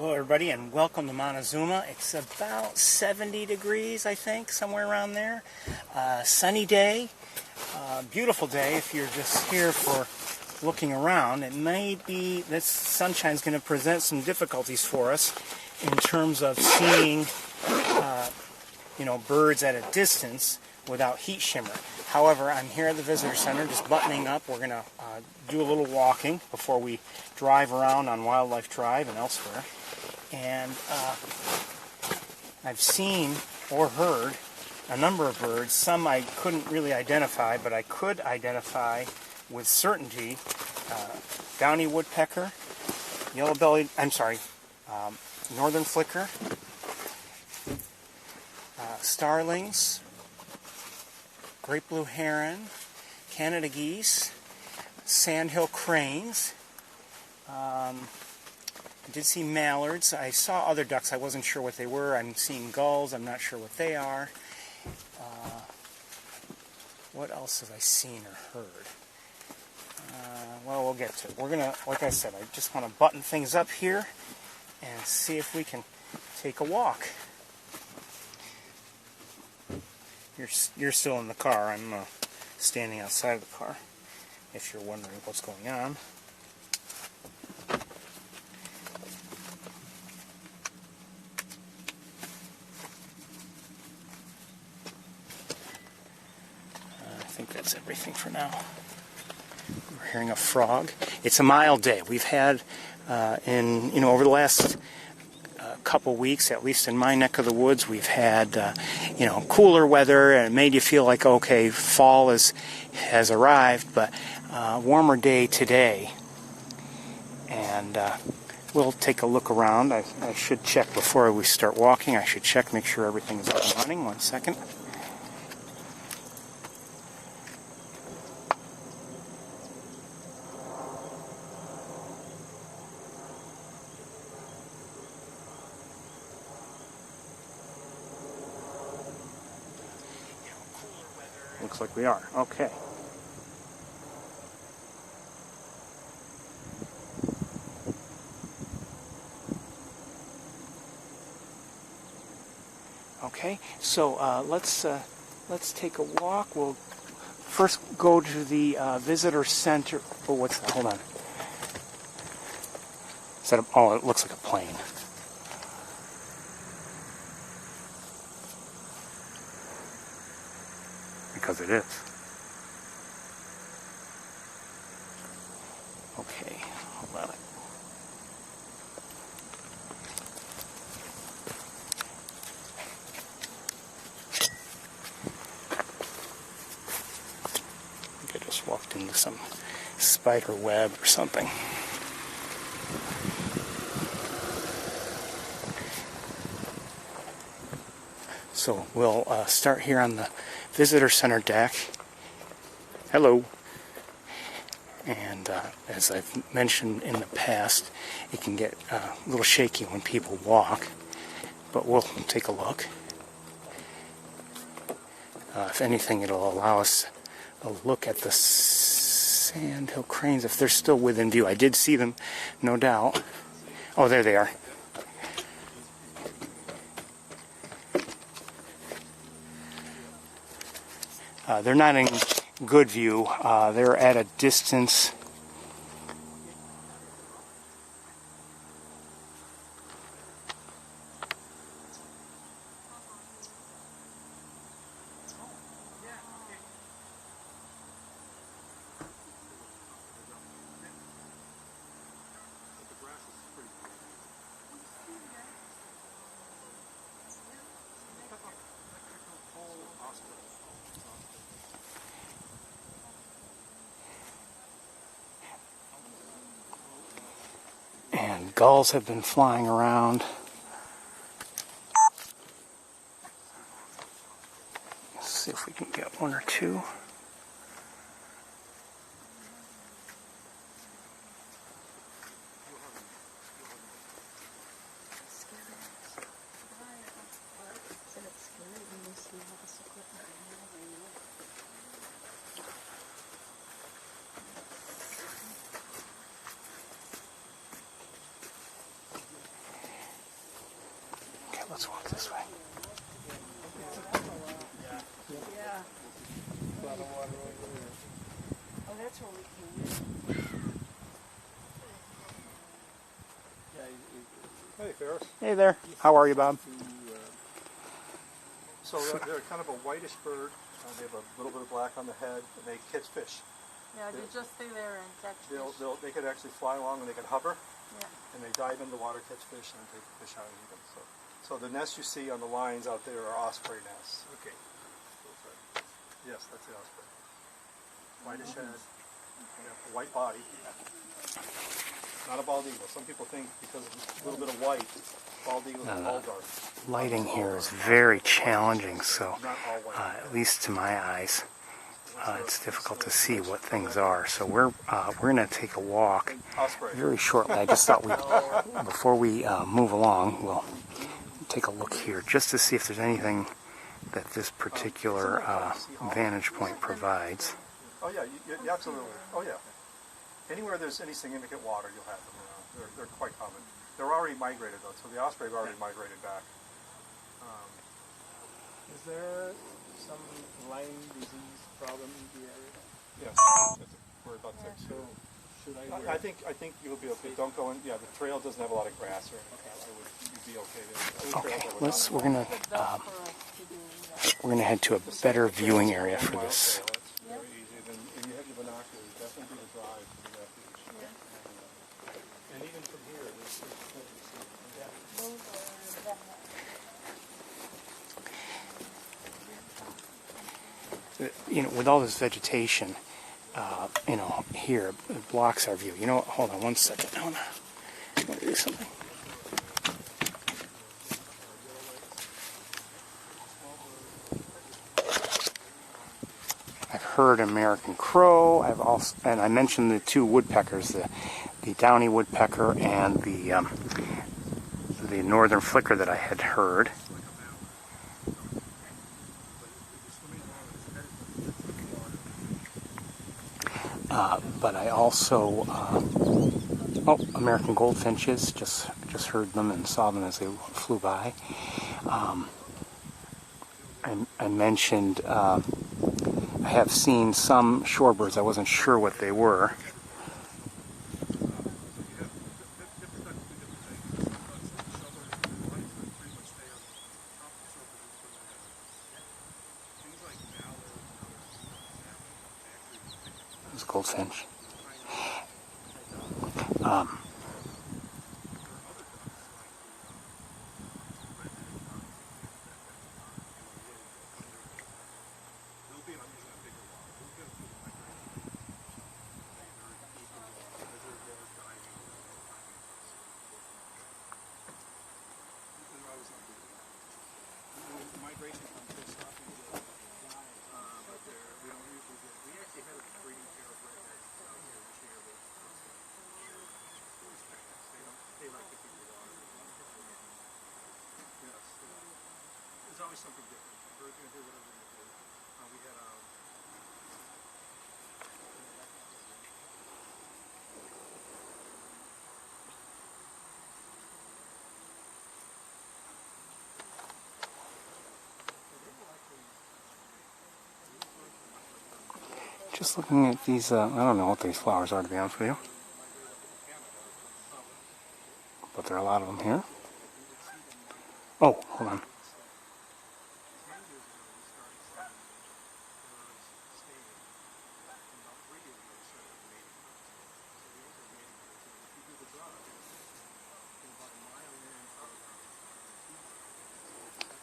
Hello everybody and welcome to Montezuma. It's about 70 degrees, I think, somewhere around there. Sunny day, beautiful day if you're just here for looking around. It may be this sunshine is going to present some difficulties for us in terms of seeing birds at a distance without heat shimmer. However, I'm here at the visitor center just buttoning up. We're going to do a little walking before we drive around on Wildlife Drive and elsewhere. And I've seen or heard a number of birds. Some I couldn't really identify, but I could identify with certainty downy woodpecker, yellow-bellied, northern flicker, starlings, great blue heron, Canada geese, sandhill cranes. I did see mallards. I saw other ducks. I wasn't sure what they were. I'm seeing gulls. I'm not sure what they are. What else have I seen or heard? Well, we'll get to it. We're going to, like I said, I just want to button things up here and see if we can take a walk. You're still in the car. I'm standing outside of the car, if you're wondering what's going on. I think that's everything for now. We're hearing a frog. It's a mild day. We've had over the last couple weeks, at least in my neck of the woods, we've had cooler weather, and it made you feel like, okay, fall has arrived, but warmer day today. And we'll take a look around. I should check before we start walking. I should check, make sure everything is up and running. 1 second. Looks like we are. Okay. Okay, so let's take a walk. We'll first go to the visitor center. Oh, what's that? Hold on. Is that oh, it looks like a plane. Because it is. Okay, hold on. I think I just walked into some spider web or something. So we'll start here on the visitor center deck. Hello. And as I've mentioned in the past, it can get a little shaky when people walk, but we'll take a look. If anything, it'll allow us a look at the sandhill cranes if they're still within view. I did see them, no doubt. Oh, there they are. They're not in good view. They're at a distance. And gulls have been flying around. Let's see if we can get one or two. Let's walk this way. Yeah. Oh, that's where we came in. Hey, Ferris. Hey there. How are you, Bob? So they're kind of a whitish bird. They have a little bit of black on the head, and they catch fish. Yeah, they just stay there and catch fish. They could actually fly along and they can hover, Yeah. and they dive in the water, catch fish, and then take the fish out and eat them. So the nests you see on the lines out there are osprey nests. Okay. Yes, that's the osprey. Whitish head, a white body. Not a bald eagle. Some people think because of a little bit of white, bald eagles are all dark. Lighting here is very challenging, so at least to my eyes, it's difficult to see what things are. So we're going to take a walk very shortly. I just thought before we move along, we'll take a look here just to see if there's anything that this particular vantage point provides. Oh yeah, absolutely. Oh yeah. Anywhere there's any significant water, you'll have them around. They're quite common. They're already migrated though, so the osprey have already migrated back. Is there some Lyme disease problem in the area? Yes, we're about to. So should I think you'll be okay. Don't go in. Yeah, the trail doesn't have a lot of grass or anything. You'd be okay there. Okay, we're gonna head to a better viewing area for this. Very easy. And you have your binoculars. Definitely do the drive to the refuge. And even from here, there's You know, with all this vegetation, you know, here, it blocks our view. You know what? Hold on one second. I want to do something. I've heard American crow. And I mentioned the two woodpeckers, the downy woodpecker and the northern flicker that I had heard. But I also, American goldfinches, just heard them and saw them as they flew by. I mentioned, I have seen some shorebirds. I wasn't sure what they were. This goldfinch. There's always something different. We're going to do whatever we're going to do. We had Just looking at these, I don't know what these flowers are, to be honest with you. But there are a lot of them here. Oh, hold on.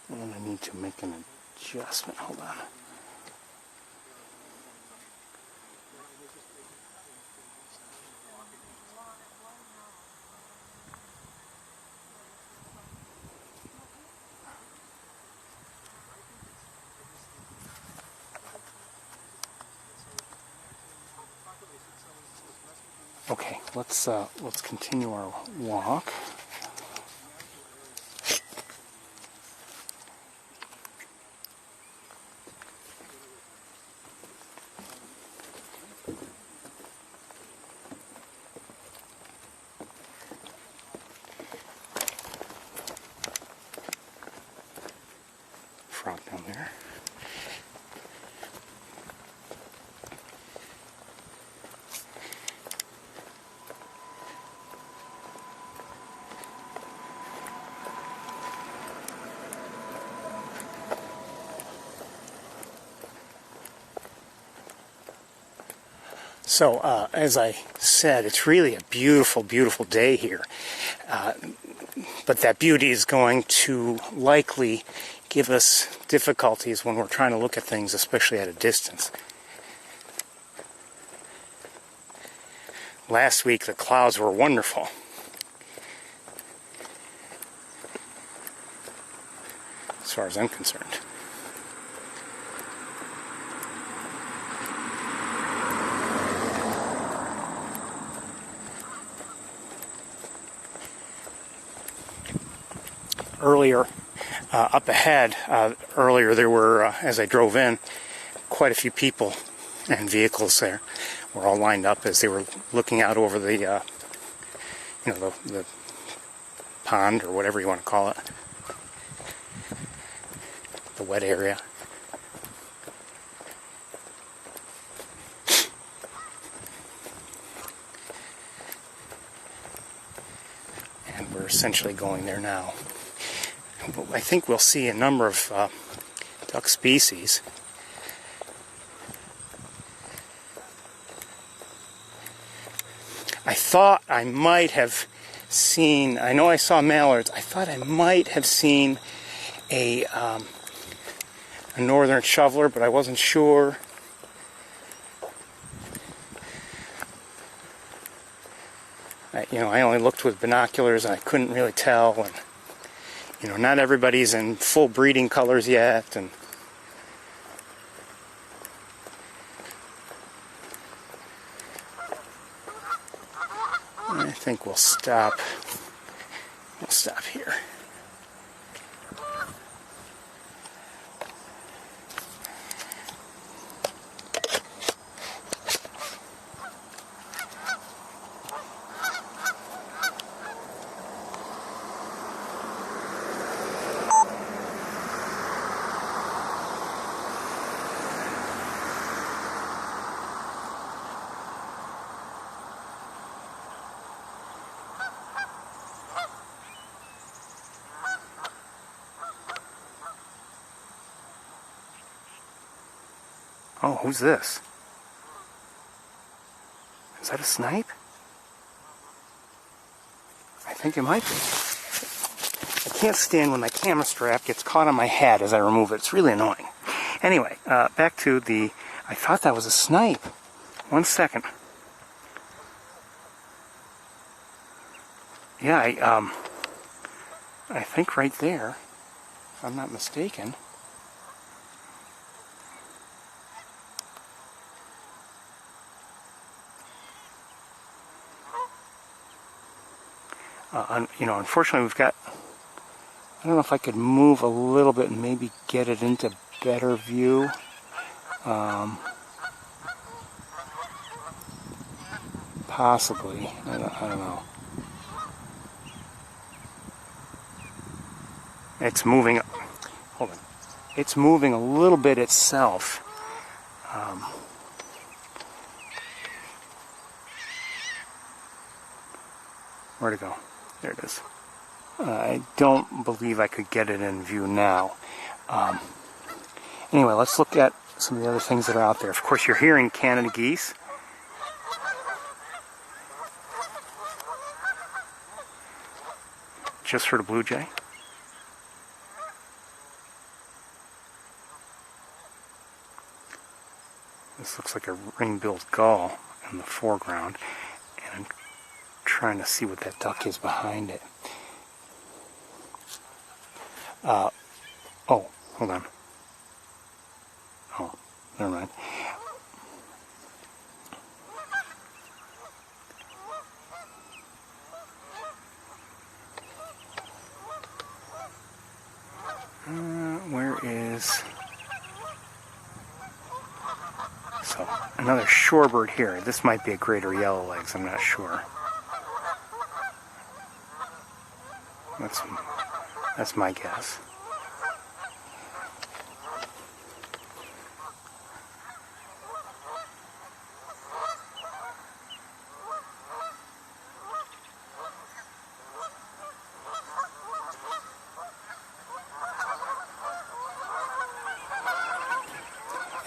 And I need to make an adjustment. Hold on. Okay, let's continue our walk. down there. So, as I said, it's really a beautiful, beautiful day here. But that beauty is going to likely give us difficulties when we're trying to look at things, especially at a distance. Last week, the clouds were wonderful. As far as I'm concerned. Earlier, up ahead, earlier there were, as I drove in, quite a few people and vehicles there were all lined up as they were looking out over the, the pond or whatever you want to call it, the wet area. And we're essentially going there now. I think we'll see a number of duck species. I thought I might have seen, I know I saw mallards, I thought I might have seen a northern shoveler, but I wasn't sure. I only looked with binoculars and I couldn't really tell. And not everybody's in full breeding colors yet, and I think we'll stop. We'll stop here. Oh, who's this? Is that a snipe? I think it might be. I can't stand when my camera strap gets caught on my head as I remove it. It's really annoying. Anyway, back to the... I thought that was a snipe. 1 second. Yeah, I think right there, if I'm not mistaken. Unfortunately we've got, I don't know if I could move a little bit and maybe get it into better view. Possibly, I don't know. It's moving, hold on, it's moving a little bit itself. Where'd it go? There it is. I don't believe I could get it in view now. Anyway, let's look at some of the other things that are out there. Of course, you're hearing Canada geese. Just heard a blue jay. This looks like a ring-billed gull in the foreground. And I'm trying to see what that duck is behind it. Oh, hold on. Oh, never mind. Where is... So, another shorebird here. This might be a greater yellowlegs, I'm not sure. That's my guess.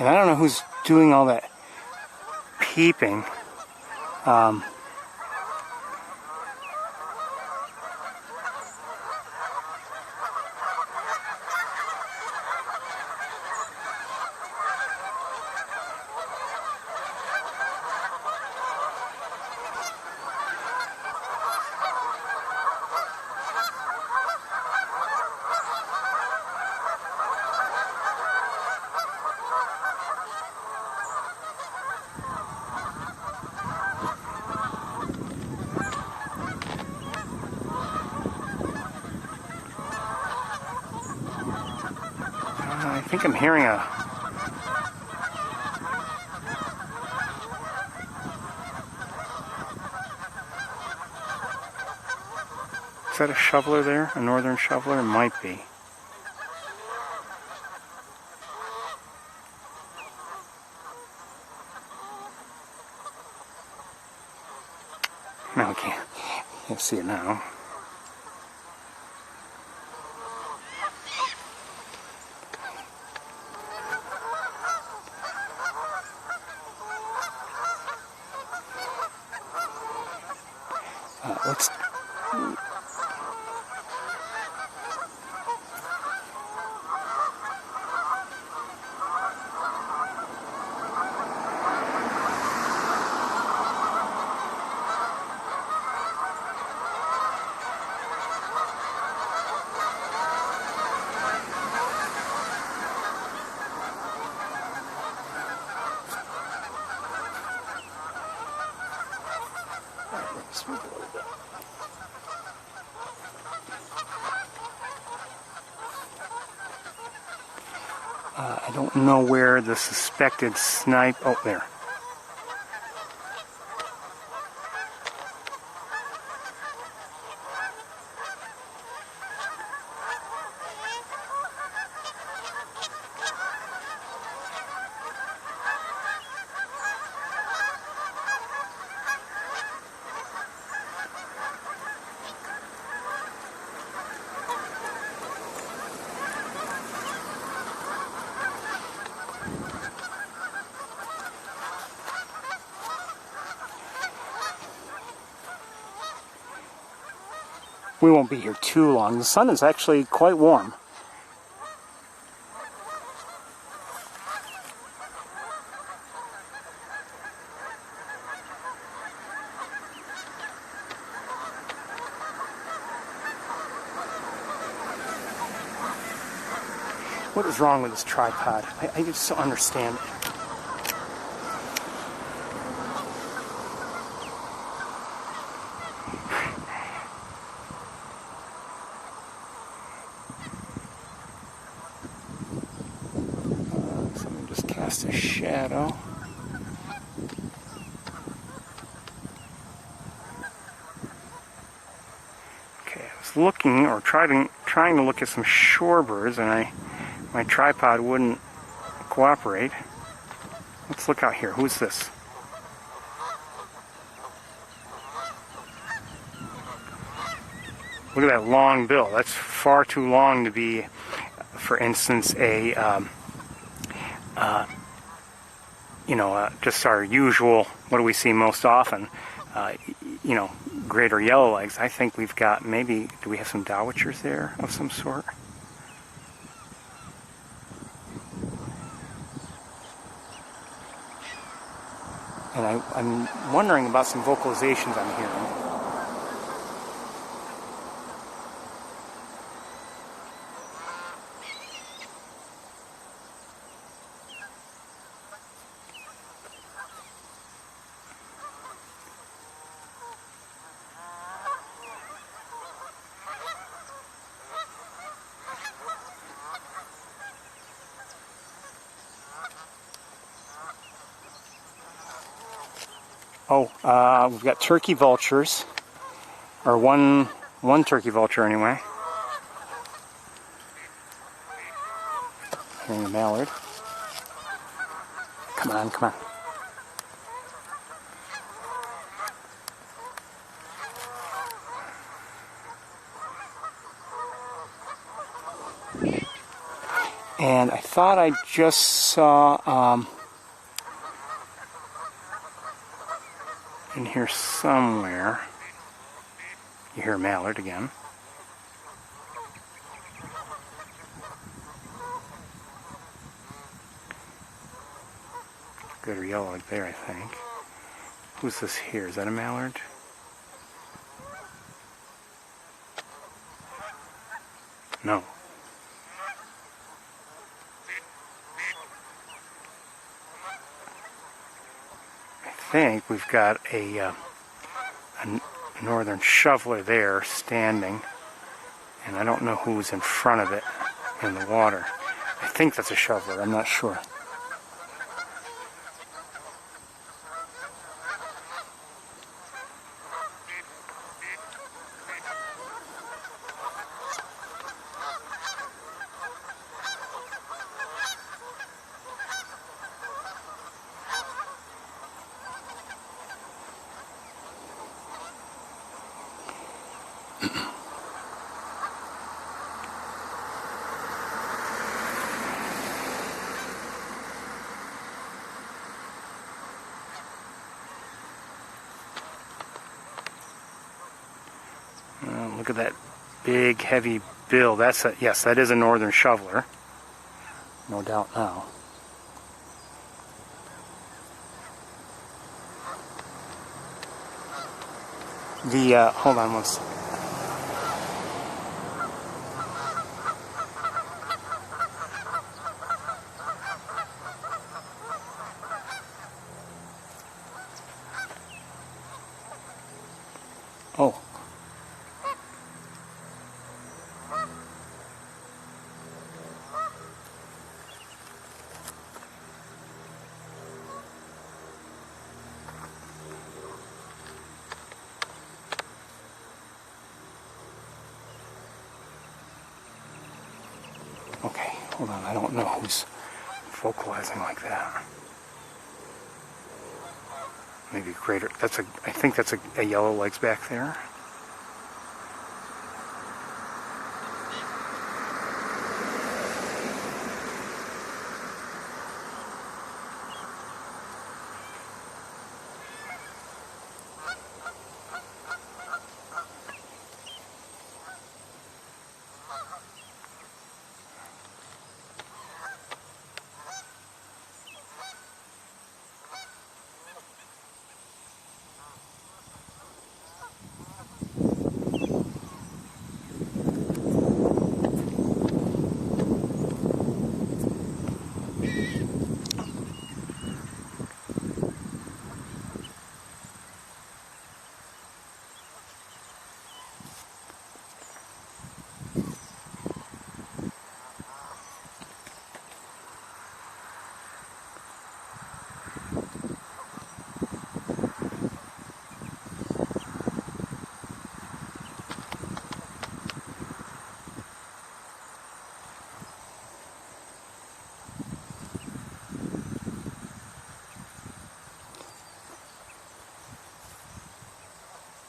And I don't know who's doing all that peeping. I think I'm hearing a... Is that a shoveler there? A northern shoveler? It might be. No, I can't see it now. Let's... Smooth a little bit. I don't know where the suspected snipe... Oh, there. We won't be here too long. The sun is actually quite warm. What is wrong with this tripod? I just don't understand it. Someone just cast a shadow. Okay, I was looking or trying to look at some shorebirds, and my tripod wouldn't cooperate. Let's look out here. Who's this? Look at that long bill. That's far too long to be, for instance, a just our usual. What do we see most often? Greater yellow legs. I think we've got maybe. Do we have some dowitchers there of some sort? And I'm wondering about some vocalizations I'm hearing. We've got turkey vultures, or one turkey vulture anyway. Hearing a mallard. Come on, come on. And I thought I just saw in here somewhere, you hear mallard again. Good or yellow like there, I think. Who's this here? Is that a mallard? No. I think we've got a northern shoveler there standing, and I don't know who's in front of it in the water. I think that's a shoveler, I'm not sure. Look at that big, heavy bill. That's a, yes, that is a northern shoveler. No doubt now. Hold on one second. Oh. Okay, hold on. I don't know who's vocalizing like that. Maybe greater. That's a. I think that's a yellow legs back there.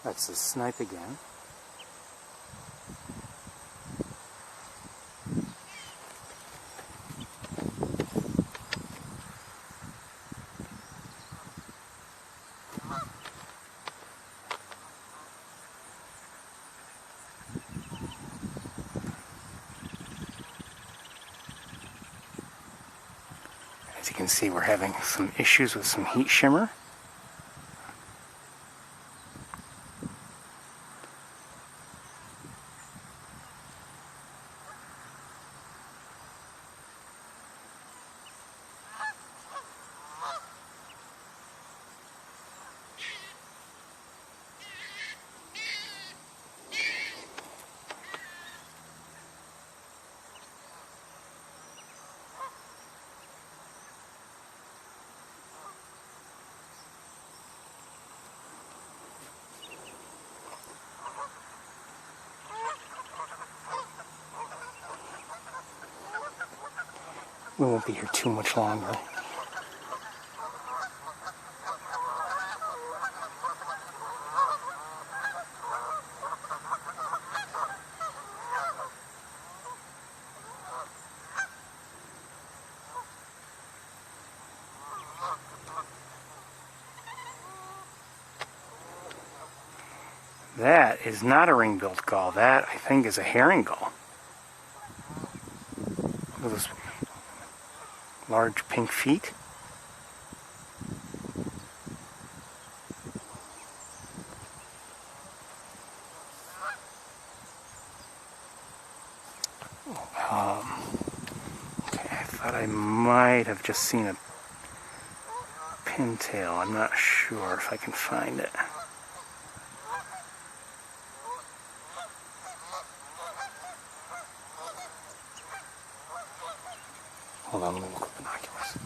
That's the snipe again. As you can see, we're having some issues with some heat shimmer. We won't be here too much longer. That is not a ring-billed gull. That, I think, is a herring gull. Look at those large pink feet. Okay, I thought I might have just seen a pintail. I'm not sure if I can find it. Hold on, let me look with binoculars.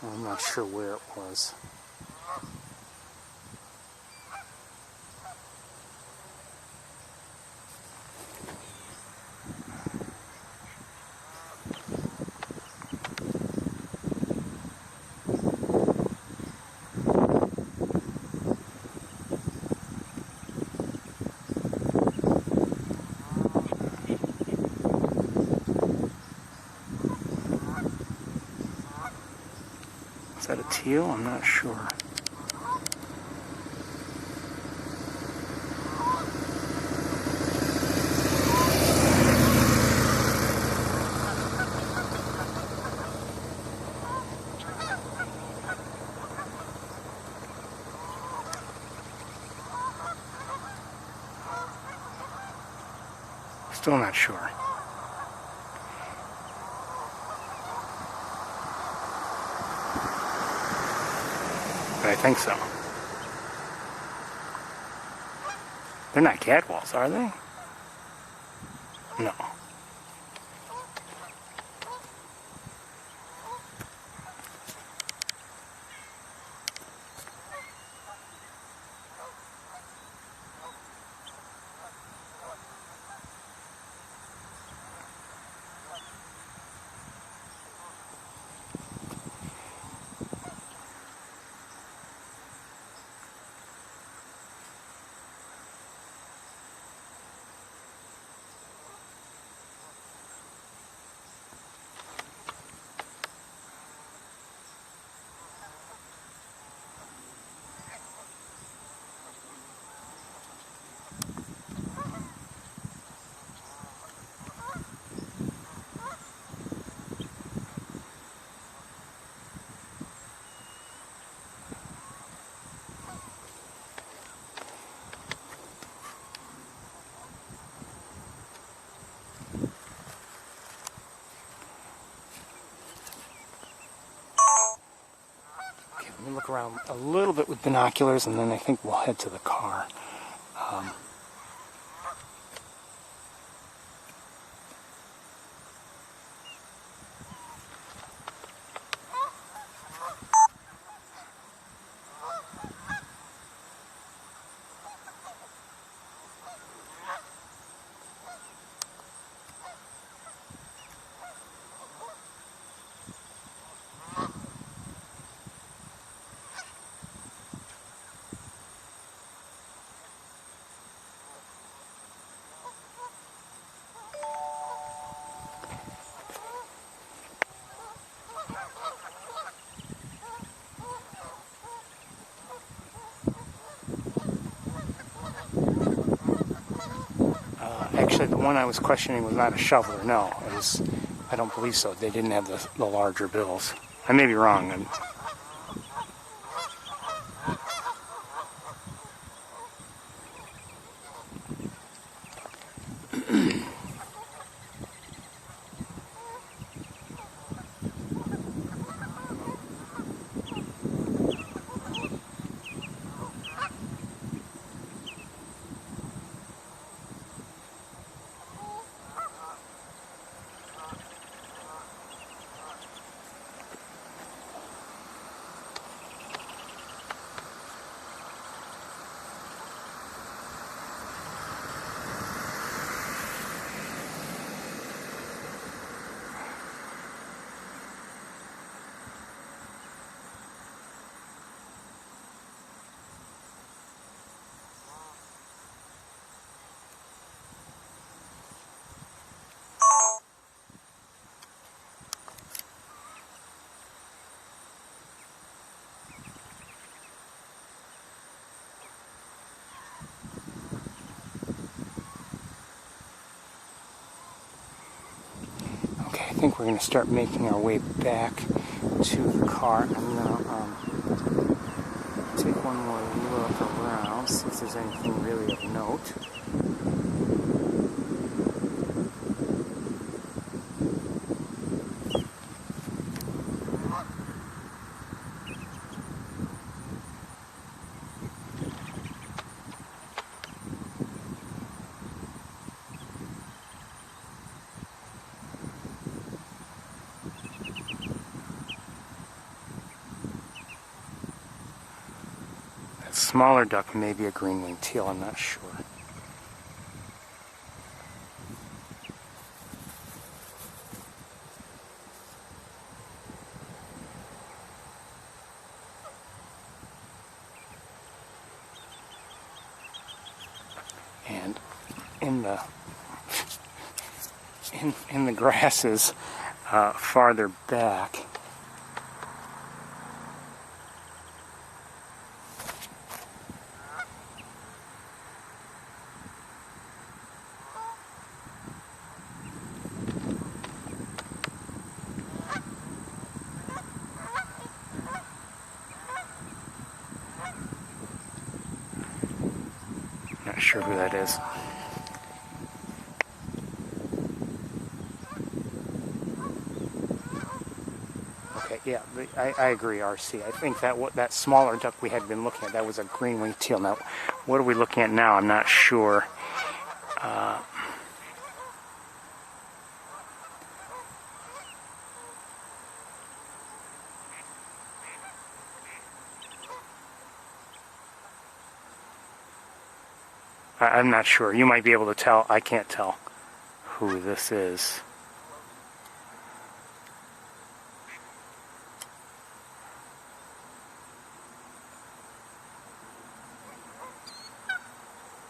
I'm not sure where it was. Is that a teal? I'm not sure. Still not sure. But I think so. They're not catwalls, are they? No. Let me look around a little bit with binoculars, and then I think we'll head to the car. Actually, the one I was questioning was not a shoveler. No, it was. I don't believe so. They didn't have the larger bills. I may be wrong. think we're going to start making our way back to the car. I'm going to take one more look around, see if there's anything really of note. Smaller duck may be a green-winged teal, I'm not sure. And in the grasses farther back, not sure who that is. Okay, yeah, I agree, RC. I think that smaller duck we had been looking at, that was a green-winged teal. Now, what are we looking at now? I'm not sure. I'm not sure. You might be able to tell. I can't tell who this is.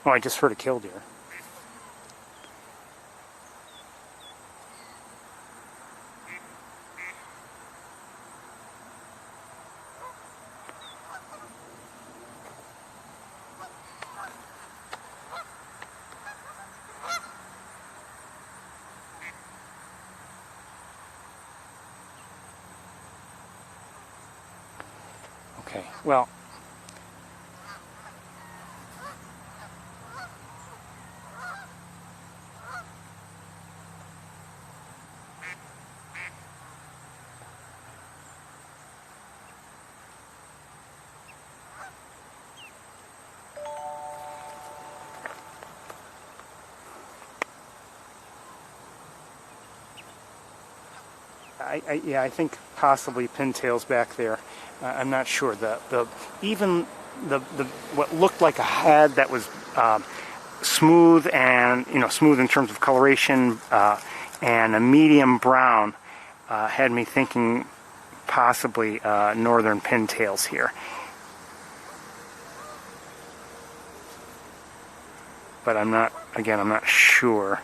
Oh, I just heard a killdeer. Okay, well, I think possibly pintails back there. I'm not sure. Even the what looked like a head that was smooth and smooth in terms of coloration and a medium brown had me thinking possibly northern pintails here. But I'm not sure.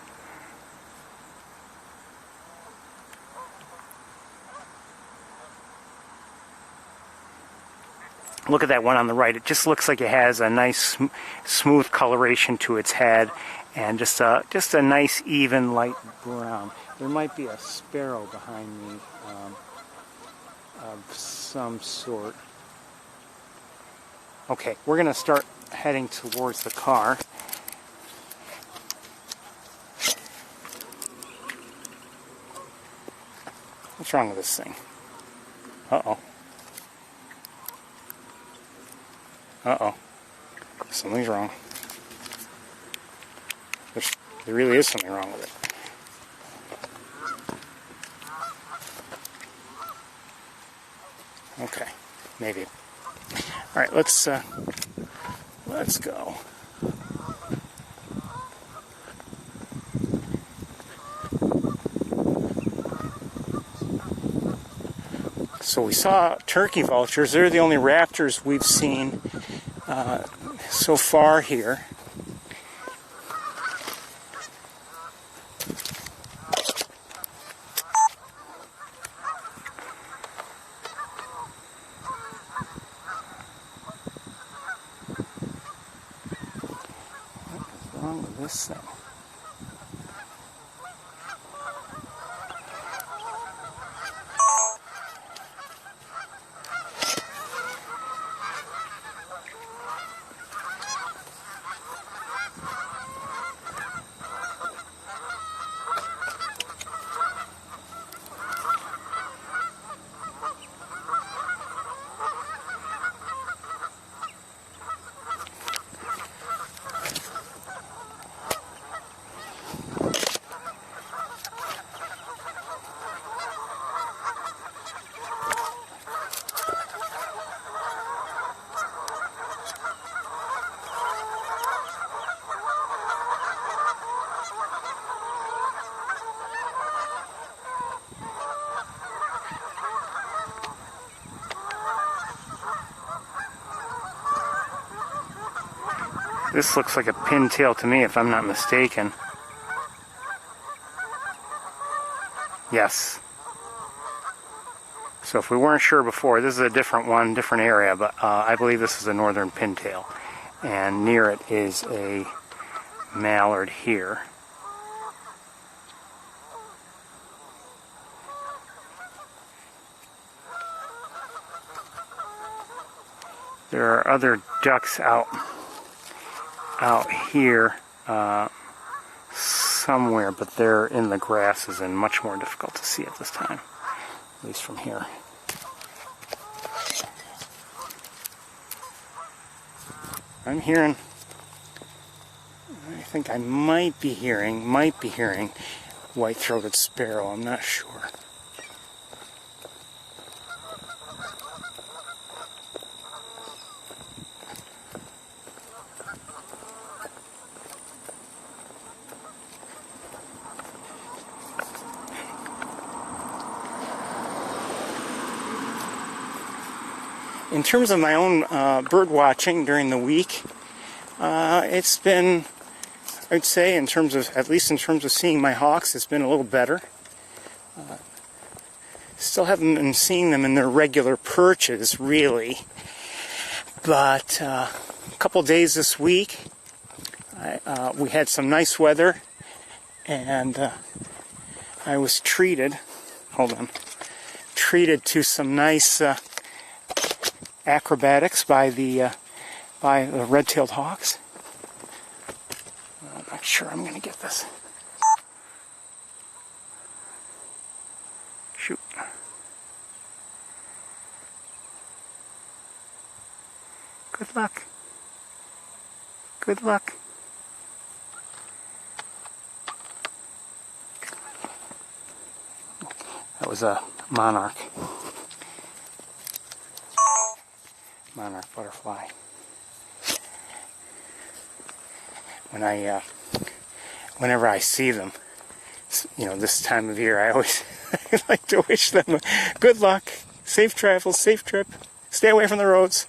Look at that one on the right. It just looks like it has a nice smooth coloration to its head and just a nice even light brown. There might be a sparrow behind me of some sort. Okay, we're going to start heading towards the car. What's wrong with this thing? Uh-oh. Uh-oh. Something's wrong. There really is something wrong with it. Okay. Maybe. Alright, let's go. So we saw turkey vultures. They're the only raptors we've seen so far here. What's wrong with this thing? This looks like a pintail to me, if I'm not mistaken. Yes. So if we weren't sure before, this is a different one, different area, but I believe this is a northern pintail. And near it is a mallard here. There are other ducks out here somewhere, but they're in the grasses and much more difficult to see at this time, at least from here. I'm hearing, I think I might be hearing white-throated sparrow. I'm not sure. In terms of my own bird watching during the week, it's been, I'd say, in terms of, at least in terms of seeing my hawks, it's been a little better. Still haven't been seeing them in their regular perches, really. But a couple days this week, we had some nice weather, and I was treated to some nice acrobatics by the red-tailed hawks. I'm not sure I'm going to get this. Shoot. Good luck. Good luck. That was a monarch. Monarch butterfly. Whenever I see them, you know, this time of year, I always like to wish them good luck, safe travels, safe trip, stay away from the roads.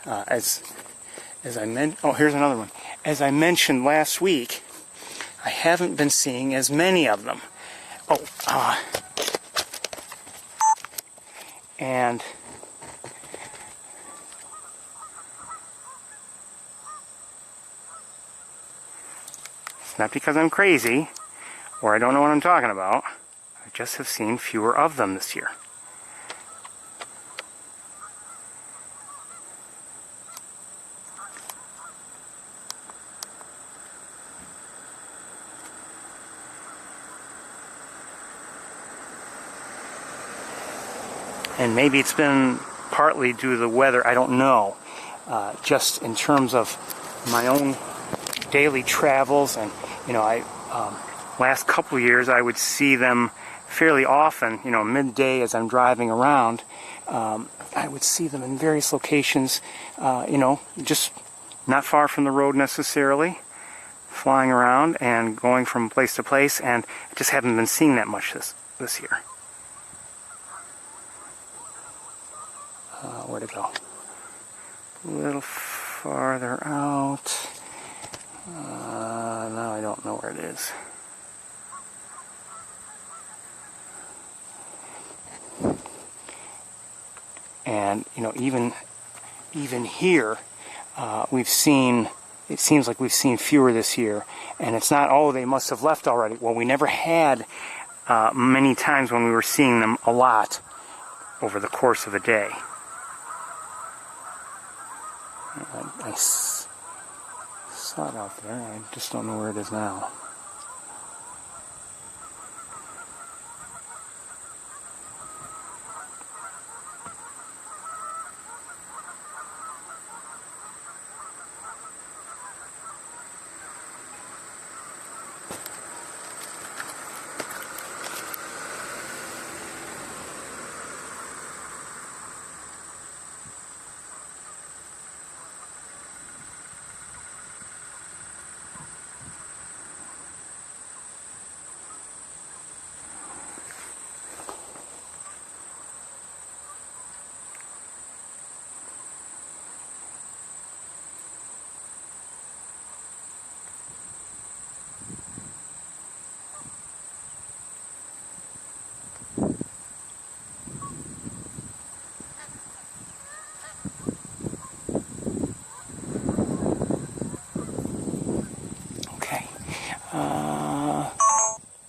As I mentioned, oh, here's another one. As I mentioned last week, I haven't been seeing as many of them. And it's not because I'm crazy or I don't know what I'm talking about. I just have seen fewer of them this year. And maybe it's been partly due to the weather, I don't know. Just in terms of my own daily travels, and you know, last couple of years I would see them fairly often, you know, midday as I'm driving around. I would see them in various locations, you know, just not far from the road necessarily, flying around and going from place to place, and I just haven't been seeing that much this year. Where'd it go? A little farther out. Now I don't know where it is. And you know, even here, we've seen. It seems like we've seen fewer this year, and it's not, oh, they must have left already. Well, we never had many times when we were seeing them a lot over the course of a day. I saw it out there. I just don't know where it is now.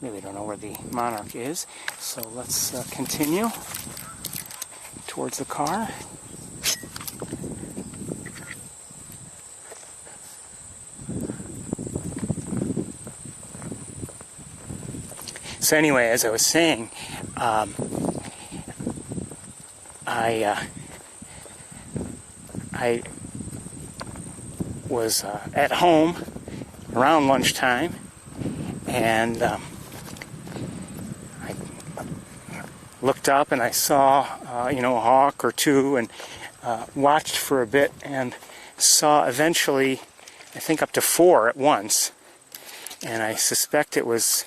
Really don't know where the Monarch is, so let's continue towards the car. So anyway, as I was saying, I was at home around lunchtime, and I looked up and I saw, a hawk or two, and watched for a bit and saw eventually, I think up to 4 at once. And I suspect it was,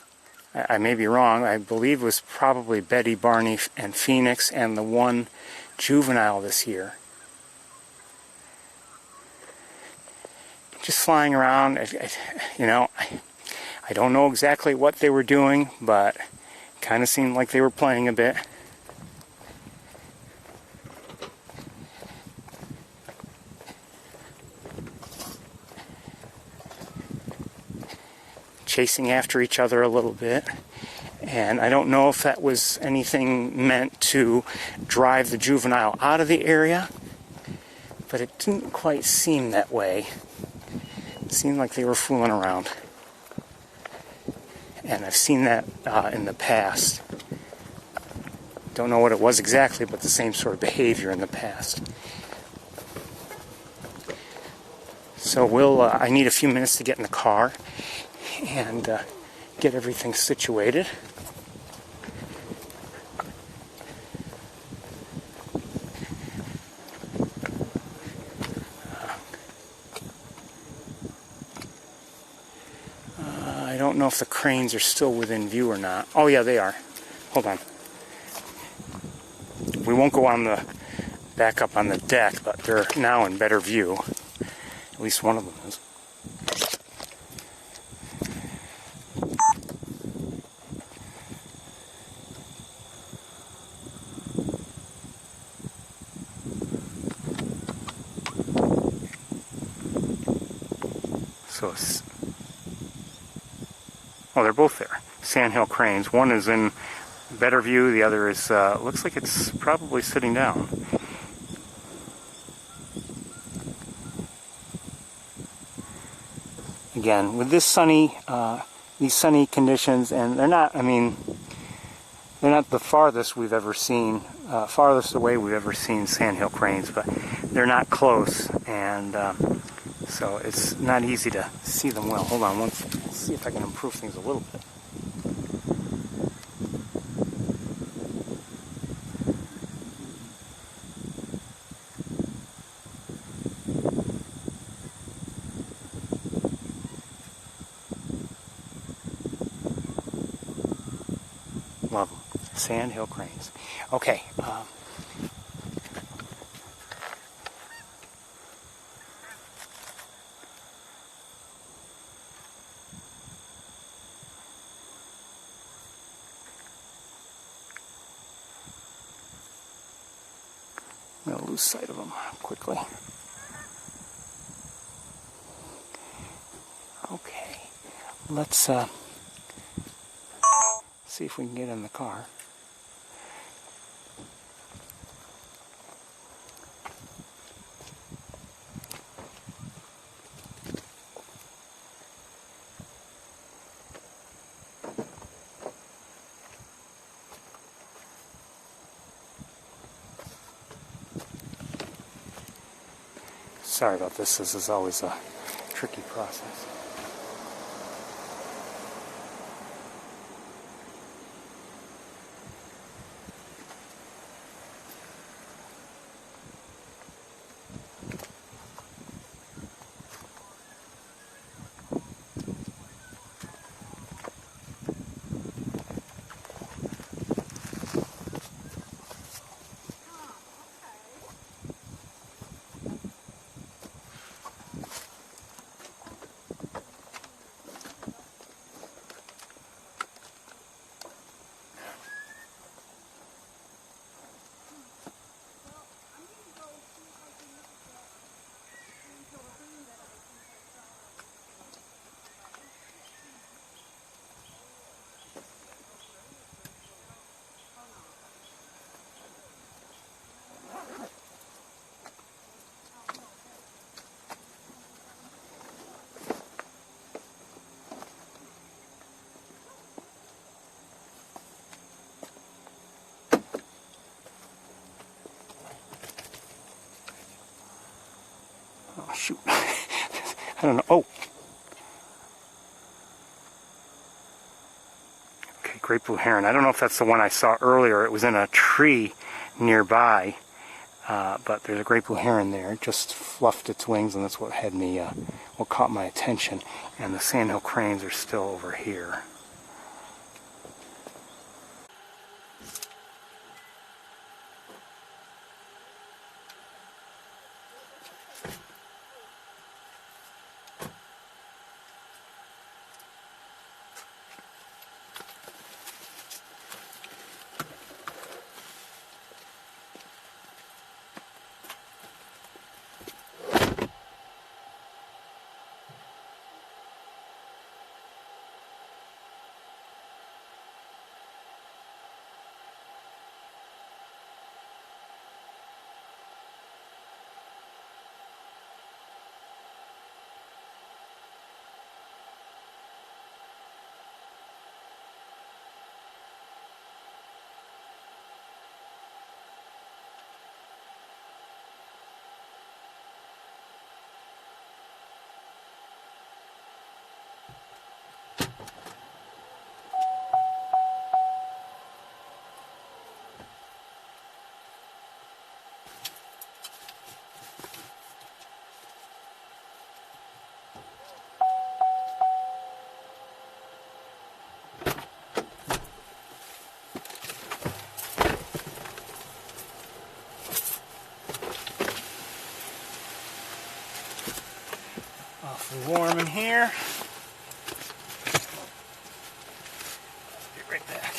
I may be wrong, I believe it was probably Betty, Barney, and Phoenix, and the one juvenile this year. Just flying around, I don't know exactly what they were doing, but it kind of seemed like they were playing a bit. Chasing after each other a little bit. And I don't know if that was anything meant to drive the juvenile out of the area, but it didn't quite seem that way. It seemed like they were fooling around. And I've seen that in the past. Don't know what it was exactly, but the same sort of behavior in the past. So I need a few minutes to get in the car and get everything situated. I don't know if the cranes are still within view or not. Oh yeah, they are. Hold on. We won't go on the back up on the deck, but they're now in better view. At least one of them is. Oh, they're both there. Sandhill cranes. One is in better view. The other is, looks like it's probably sitting down. Again, with this these sunny conditions, and they're not, they're not the farthest we've ever seen, farthest away we've ever seen sandhill cranes, but they're not close, and so it's not easy to see them well. Hold on, let's see if I can improve things a little bit. Love them. Sandhill cranes. Okay. I'm going to lose sight of them quickly. Okay. Let's see if we can get in the car. Sorry about this. This is always a tricky process. shoot. I don't know. Oh. Okay, great blue heron. I don't know if that's the one I saw earlier. It was in a tree nearby. But there's a great blue heron there. It just fluffed its wings, and that's what had me, what caught my attention. And the sandhill cranes are still over here. Awfully warm in here. Be right back.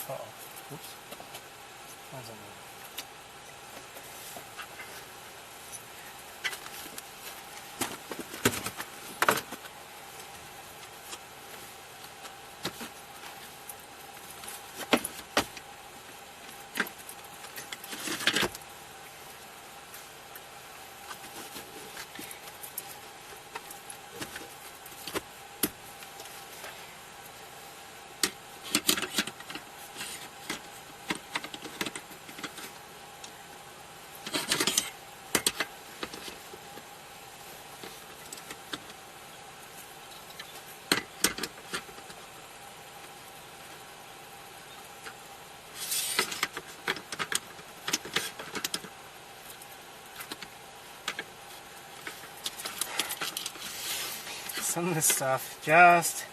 Uh-oh. Oops. How's that move? Some of this stuff just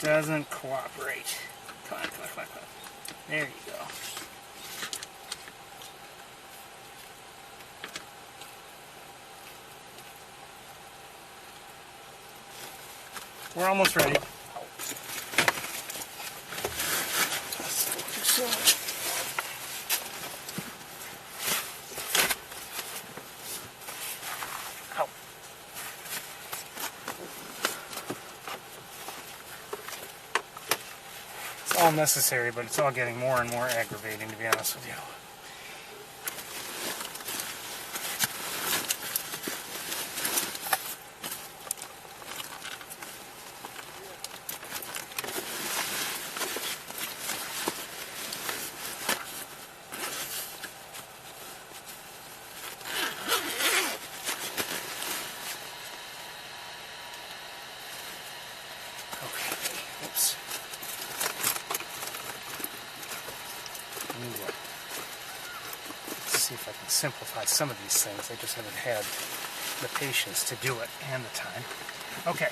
doesn't cooperate. Come on, come on, come on, come on. There you go. We're almost ready. It's all necessary, but it's all getting more and more aggravating, to be honest with you. Oops. Let's see if I can simplify some of these things. I just haven't had the patience to do it and the time. Okay.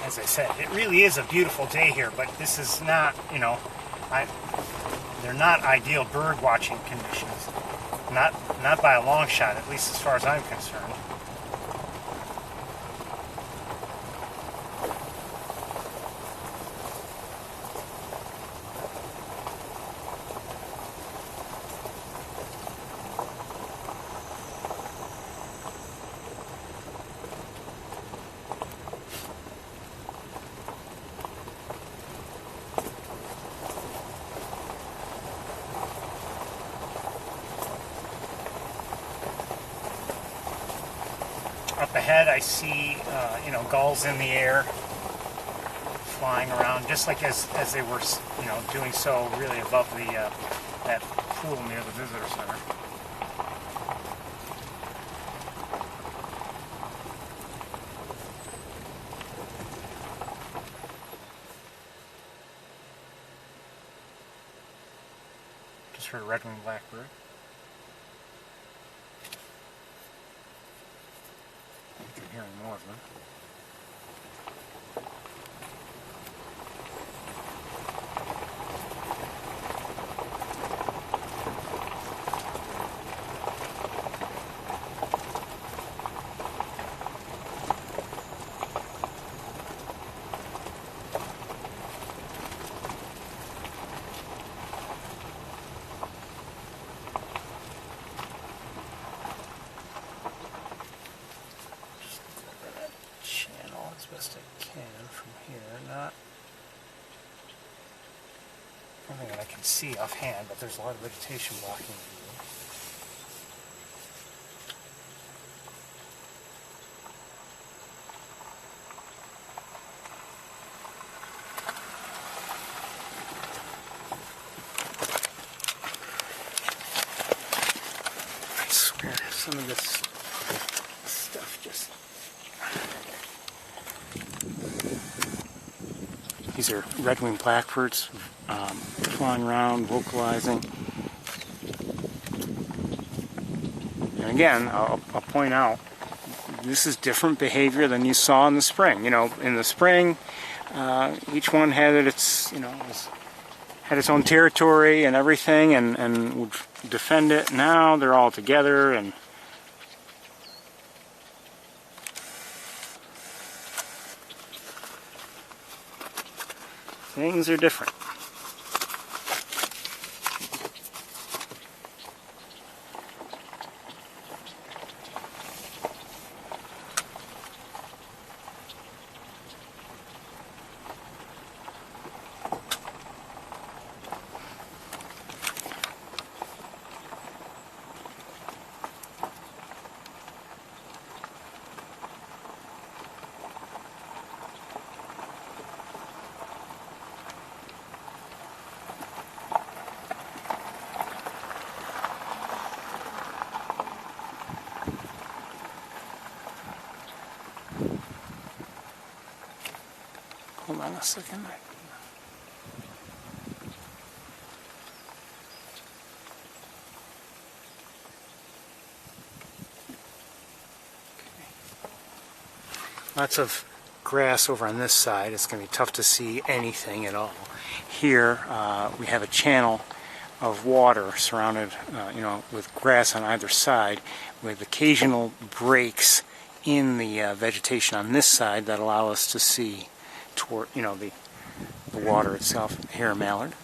as I said, it really is a beautiful day here, but this is not, you know, they're not ideal bird watching conditions. Not by a long shot, at least as far as I'm concerned. Up ahead, I see, you know, gulls in the air, flying around, just like as they were, you know, doing so really above the that pool near the visitor center. Just heard a red-winged blackbird. I'm hearing more of them. As best I can from here. Not something that I can see offhand, but there's a lot of vegetation blocking the view. I swear some of this stuff just... These are red-winged blackbirds flying around, vocalizing. And again, I'll point out, this is different behavior than you saw in the spring. You know, in the spring, each one had its, you know, had its own territory and everything, and would defend it. Now they're all together and. Things are different. Hold on a second. Lots of grass over on this side. It's going to be tough to see anything at all. Here we have a channel of water surrounded, you know, with grass on either side, with occasional breaks in the vegetation on this side that allow us to see toward, you know, the water itself. Here, a mallard.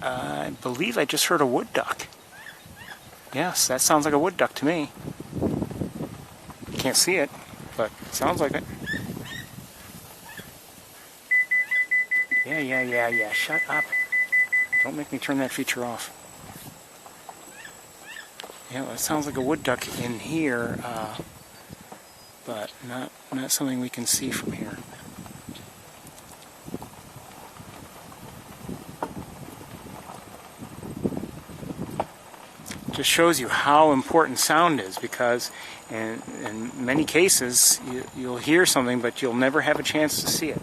I believe I just heard a wood duck. Yes, that sounds like a wood duck to me. Can't see it, but it sounds like it. Yeah. Shut up. Don't make me turn that feature off. Yeah, well, it sounds like a wood duck in here, but not something we can see from here. just shows you how important sound is, because in many cases you'll hear something but you'll never have a chance to see it.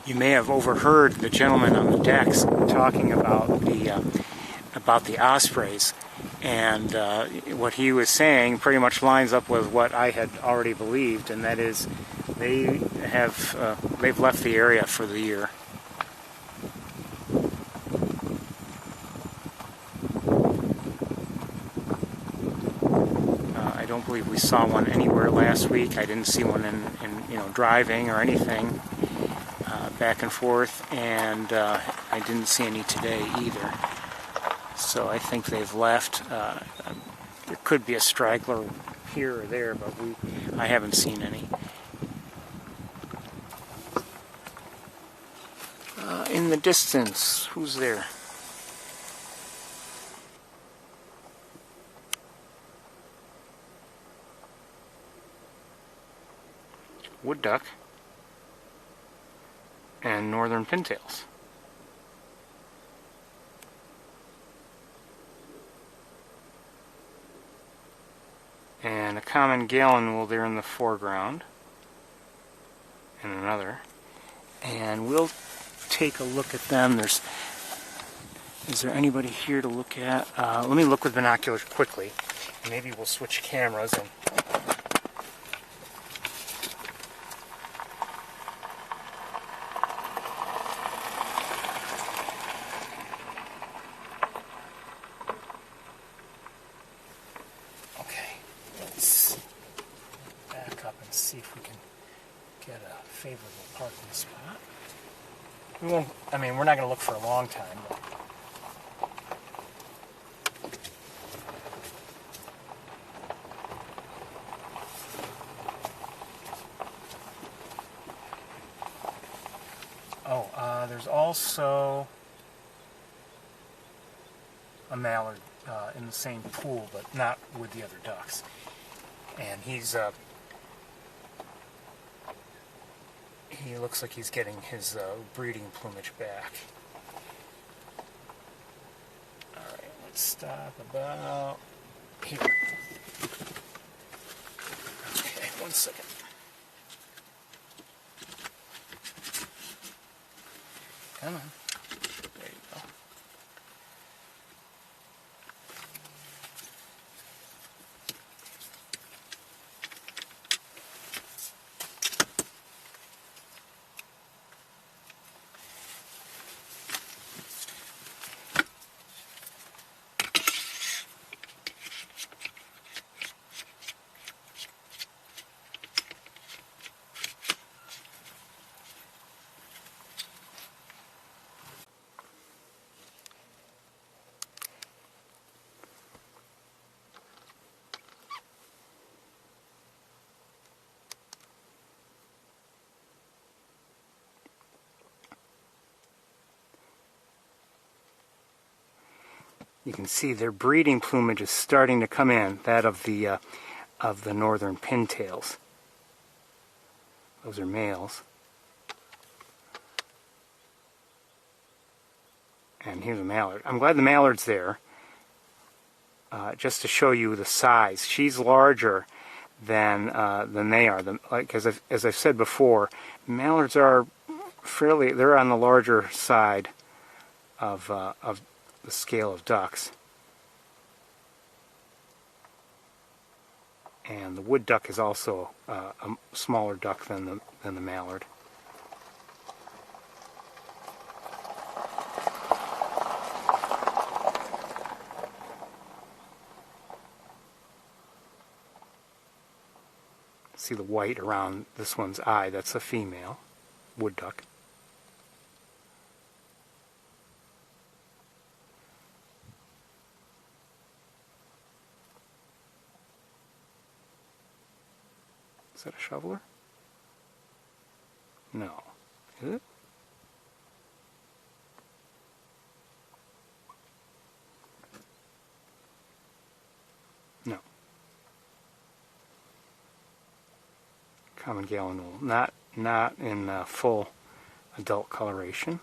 You may have overheard the gentleman on the decks talking about the ospreys, and what he was saying pretty much lines up with what I had already believed, and that is they've left the area for the year. I don't believe we saw one anywhere last week. I didn't see one in driving or anything. Back and forth, and I didn't see any today either. So I think they've left. There could be a straggler here or there, but I haven't seen any. In the distance, who's there? Wood duck and northern pintails. And a common gallinule there in the foreground, and another. And we'll take a look at them. Is there anybody here to look at? Let me look with binoculars quickly. Maybe we'll switch cameras and see if we can get a favorable parking spot. We won't, we're not going to look for a long time. There's also a mallard in the same pool, but not with the other ducks. And he looks like he's getting his breeding plumage back. Alright, let's stop about here. Okay, 1 second. Come on. There you go. You can see their breeding plumage is starting to come in, that of the northern pintails. Those are males. And here's a mallard. I'm glad the mallard's there, just to show you the size. She's larger than they are. As I've said before, mallards are they're on the larger side of the scale of ducks. And the wood duck is also a smaller duck than the mallard. See the white around this one's eye? That's a female wood duck. Is that a shoveler? No. Is it? No. Common gallinule. Not in full adult coloration.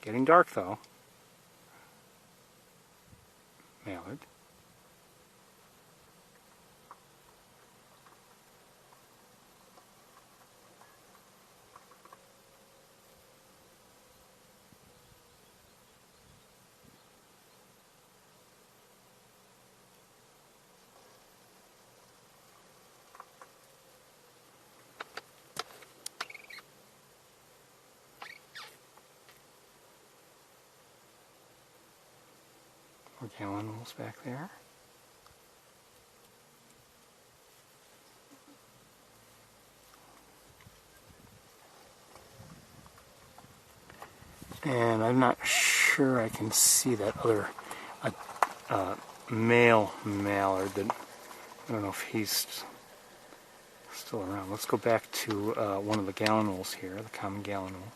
Getting dark though. Mallard. More gallinules back there. And I'm not sure I can see that other male mallard. That I don't know if he's still around. Let's go back to one of the gallinules here, the common gallinule.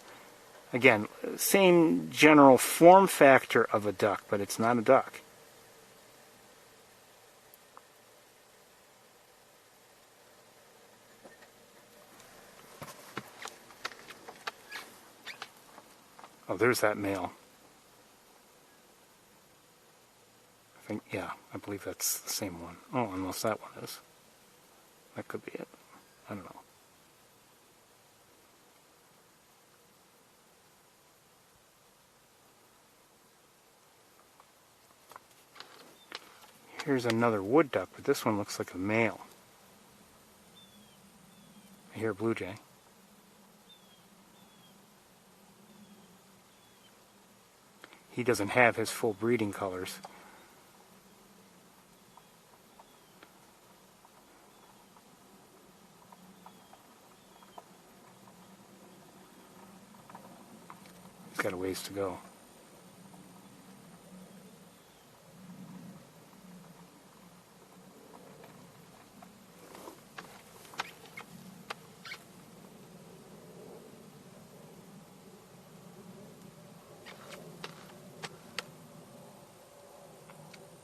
Again, same general form factor of a duck, but it's not a duck. Oh, there's that male. I think, yeah, I believe that's the same one. Oh, unless that one is. That could be it. I don't know. Here's another wood duck, but this one looks like a male. I hear a blue jay. He doesn't have his full breeding colors. He's got a ways to go.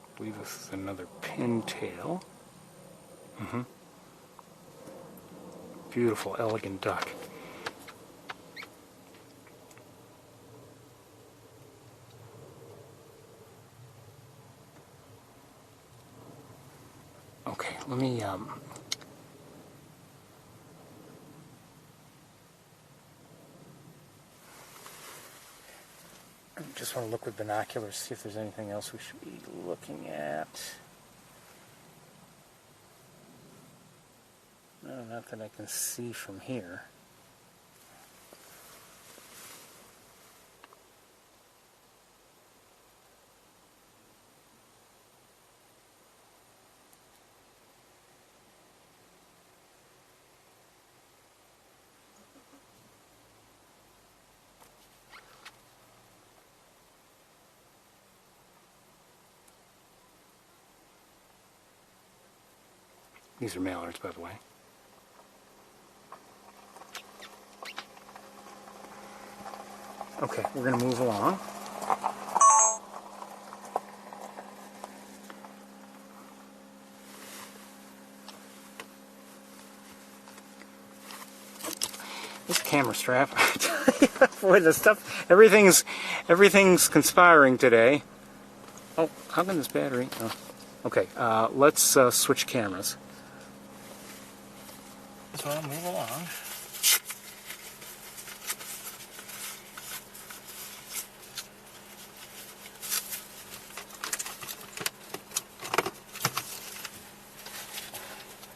I believe this is another pintail. Beautiful, elegant duck. Okay, let me I just want to look with binoculars, see if there's anything else we should be looking at. No, not that I can see from here. These are mallards, by the way. Okay, we're going to move along. This camera strap, boy, the stuff, everything's conspiring today. Oh, how can this battery? Oh. Okay, let's switch cameras. So I'll move along.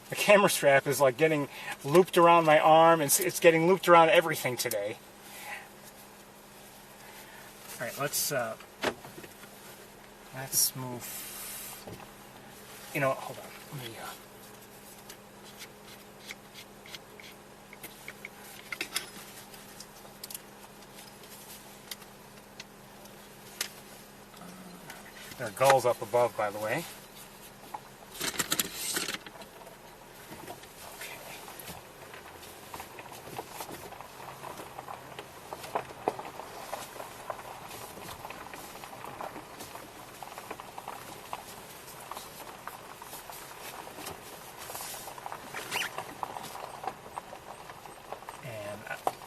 The camera strap is like getting looped around my arm, and it's getting looped around everything today. All right, let's move. You know, hold on. Let me. There are gulls up above, by the way.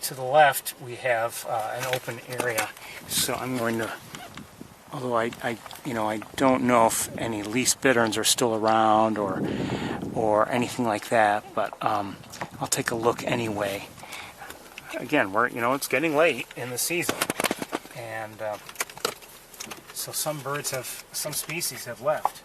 To the left, we have an open area, so I'm going to, although I don't know if any least bitterns are still around or anything like that, but I'll take a look anyway. Again, it's getting late in the season, and so some species have left.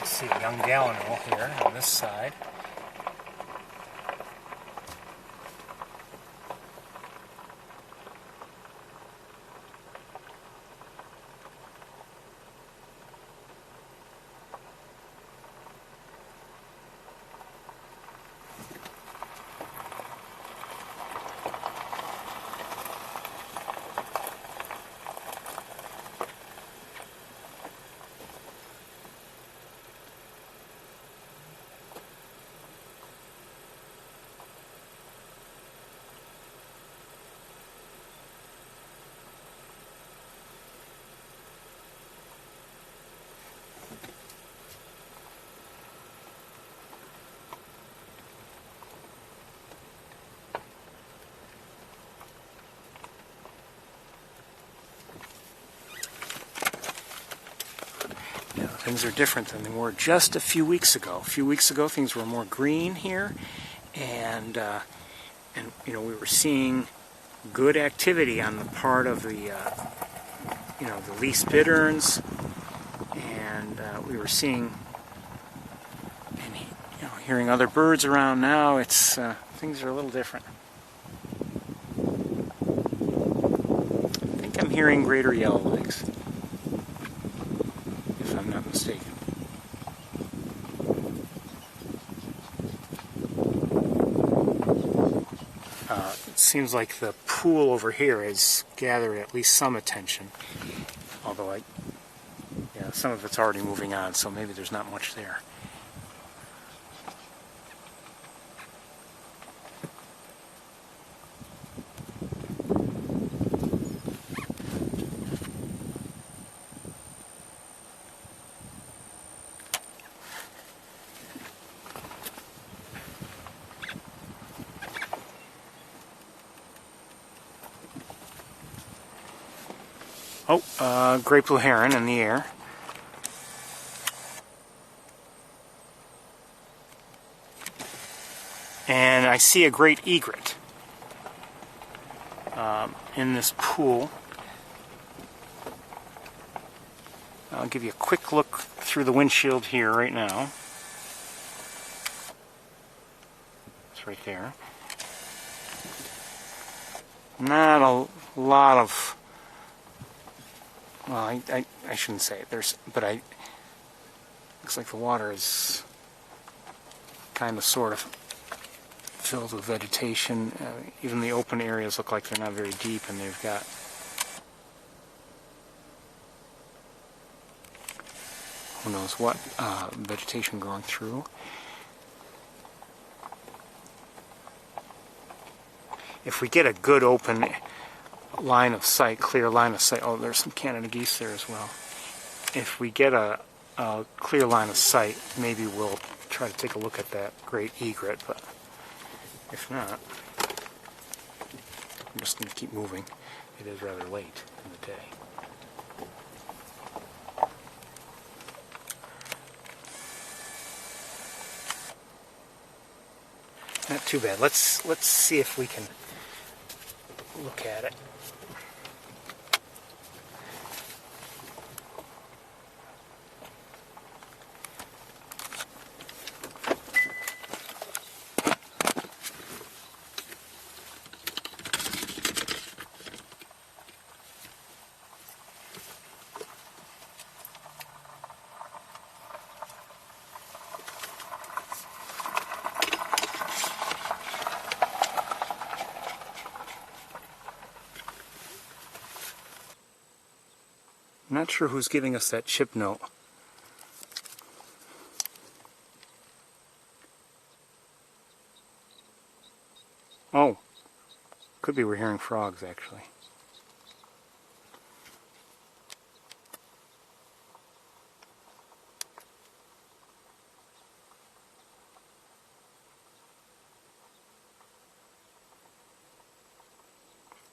See a young gallinule here on this side. Things are different than they were just a few weeks ago. A few weeks ago, things were more green here, and we were seeing good activity on the part of the the least bitterns, and we were seeing and hearing other birds around. Now it's things are a little different. I think I'm hearing greater yellowlegs, if I'm not mistaken. It seems like the pool over here has gathered at least some attention, although some of it's already moving on, so maybe there's not much there. Great blue heron in the air. And I see a great egret in this pool. I'll give you a quick look through the windshield here right now. It's right there. Not a lot of, well, I shouldn't say it. Looks like the water is kind of sort of filled with vegetation. Even the open areas look like they're not very deep, and they've got who knows what vegetation growing through. If we get a good open line of sight, clear line of sight, oh, there's some Canada geese there as well. If we get a clear line of sight, maybe we'll try to take a look at that great egret, but if not, I'm just going to keep moving. It is rather late in the day. Not too bad. Let's see if we can look at it. I'm not sure who's giving us that chip note. Oh, could be we're hearing frogs actually.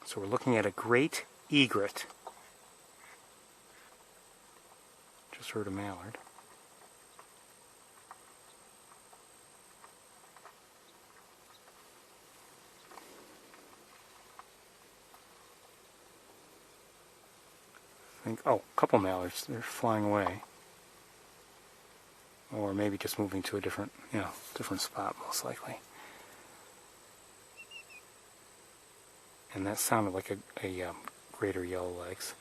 So we're looking at a great egret. Just heard a mallard. Oh, a couple mallards. They're flying away. Or maybe just moving to a different, different spot, most likely. And that sounded like a greater yellow legs.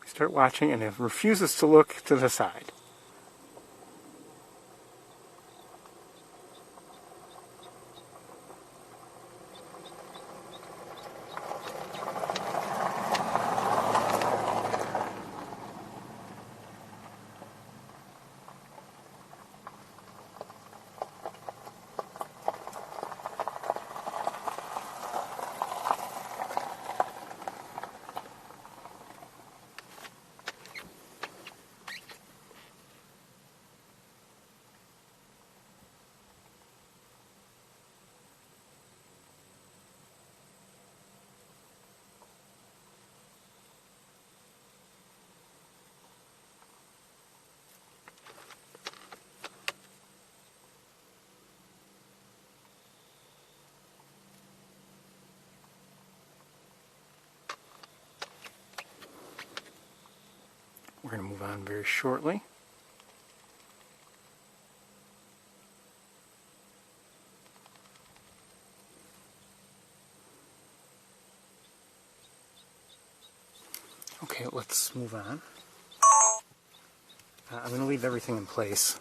Start watching, and it refuses to look to the side. We're going to move on very shortly. Okay, let's move on. I'm going to leave everything in place.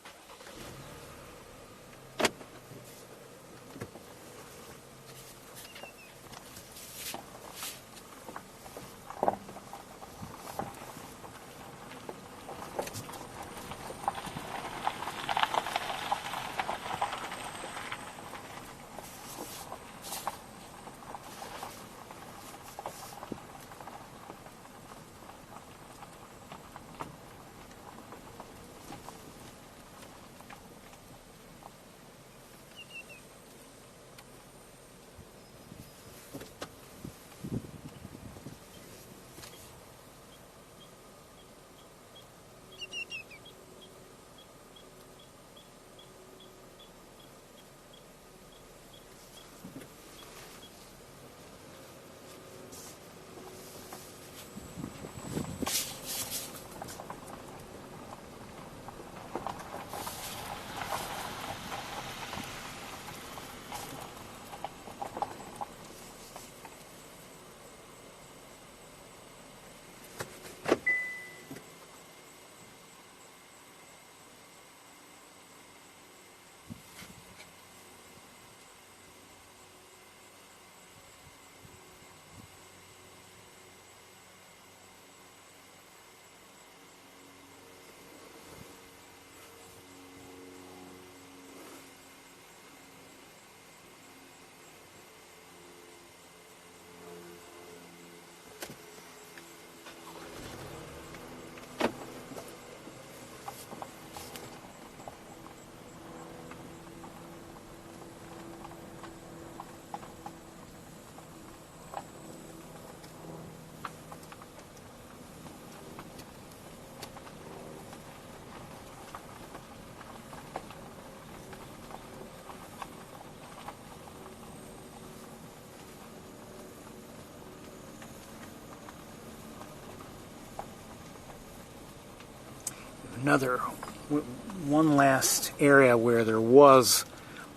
one last area where there was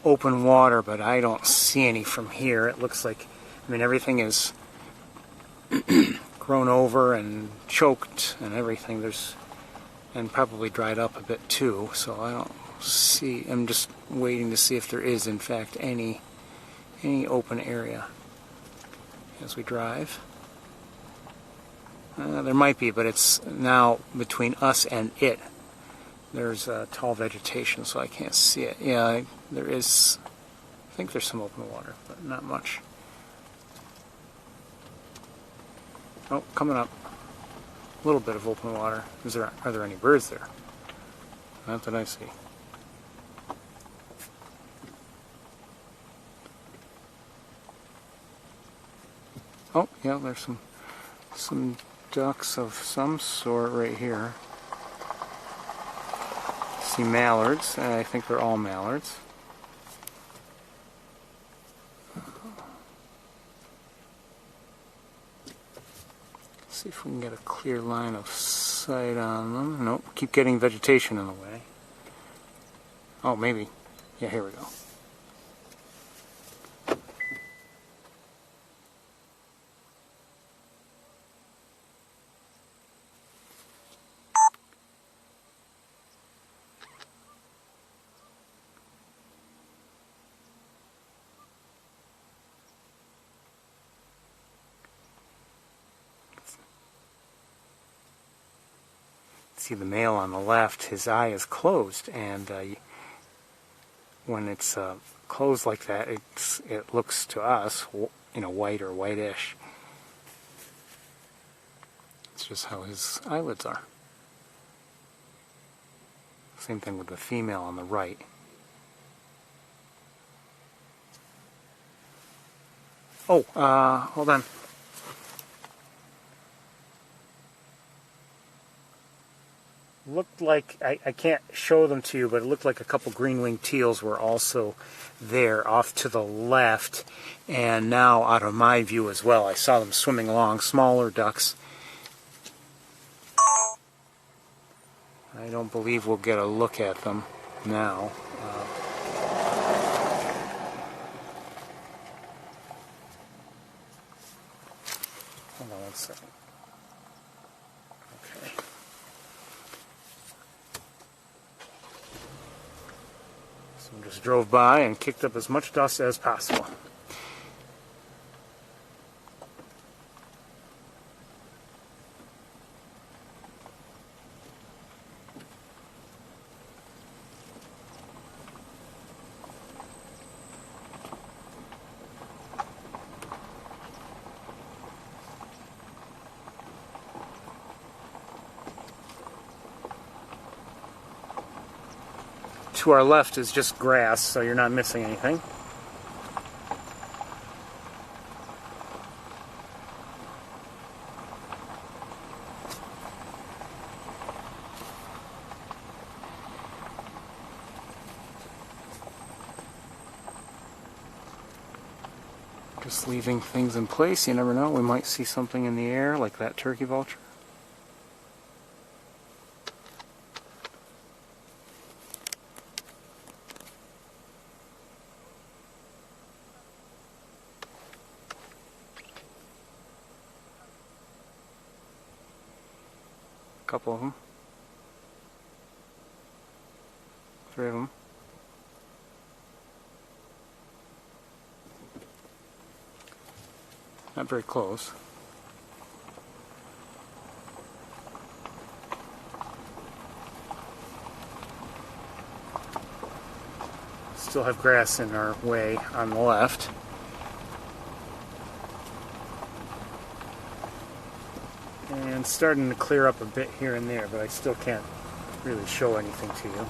open water, but I don't see any from here. It looks like, I mean, everything is grown over and choked and everything. And probably dried up a bit too, so I don't see, I'm just waiting to see if there is in fact any open area as we drive. There might be, but it's now between us and it. There's tall vegetation, so I can't see it. Yeah, there is. I think there's some open water, but not much. Oh, coming up. A little bit of open water. Are there any birds there? Not that I see. Oh, yeah, there's some ducks of some sort right here. See mallards, and I think they're all mallards. See if we can get a clear line of sight on them. Nope, keep getting vegetation in the way. Oh, maybe. Yeah, here we go. See the male on the left, his eye is closed, and when it's closed like that, it looks to us, white or whitish. It's just how his eyelids are. Same thing with the female on the right. Oh, hold on. Looked like, I can't show them to you, but it looked like a couple green-winged teals were also there off to the left, and now out of my view as well. I saw them swimming along, smaller ducks. I don't believe we'll get a look at them now. Hold on one second. Okay. Just drove by and kicked up as much dust as possible. To our left is just grass, so you're not missing anything. Just leaving things in place, you never know, we might see something in the air like that turkey vulture. Couple of them. 3 of them. Not very close. Still have grass in our way on the left. And starting to clear up a bit here and there, but I still can't really show anything to you.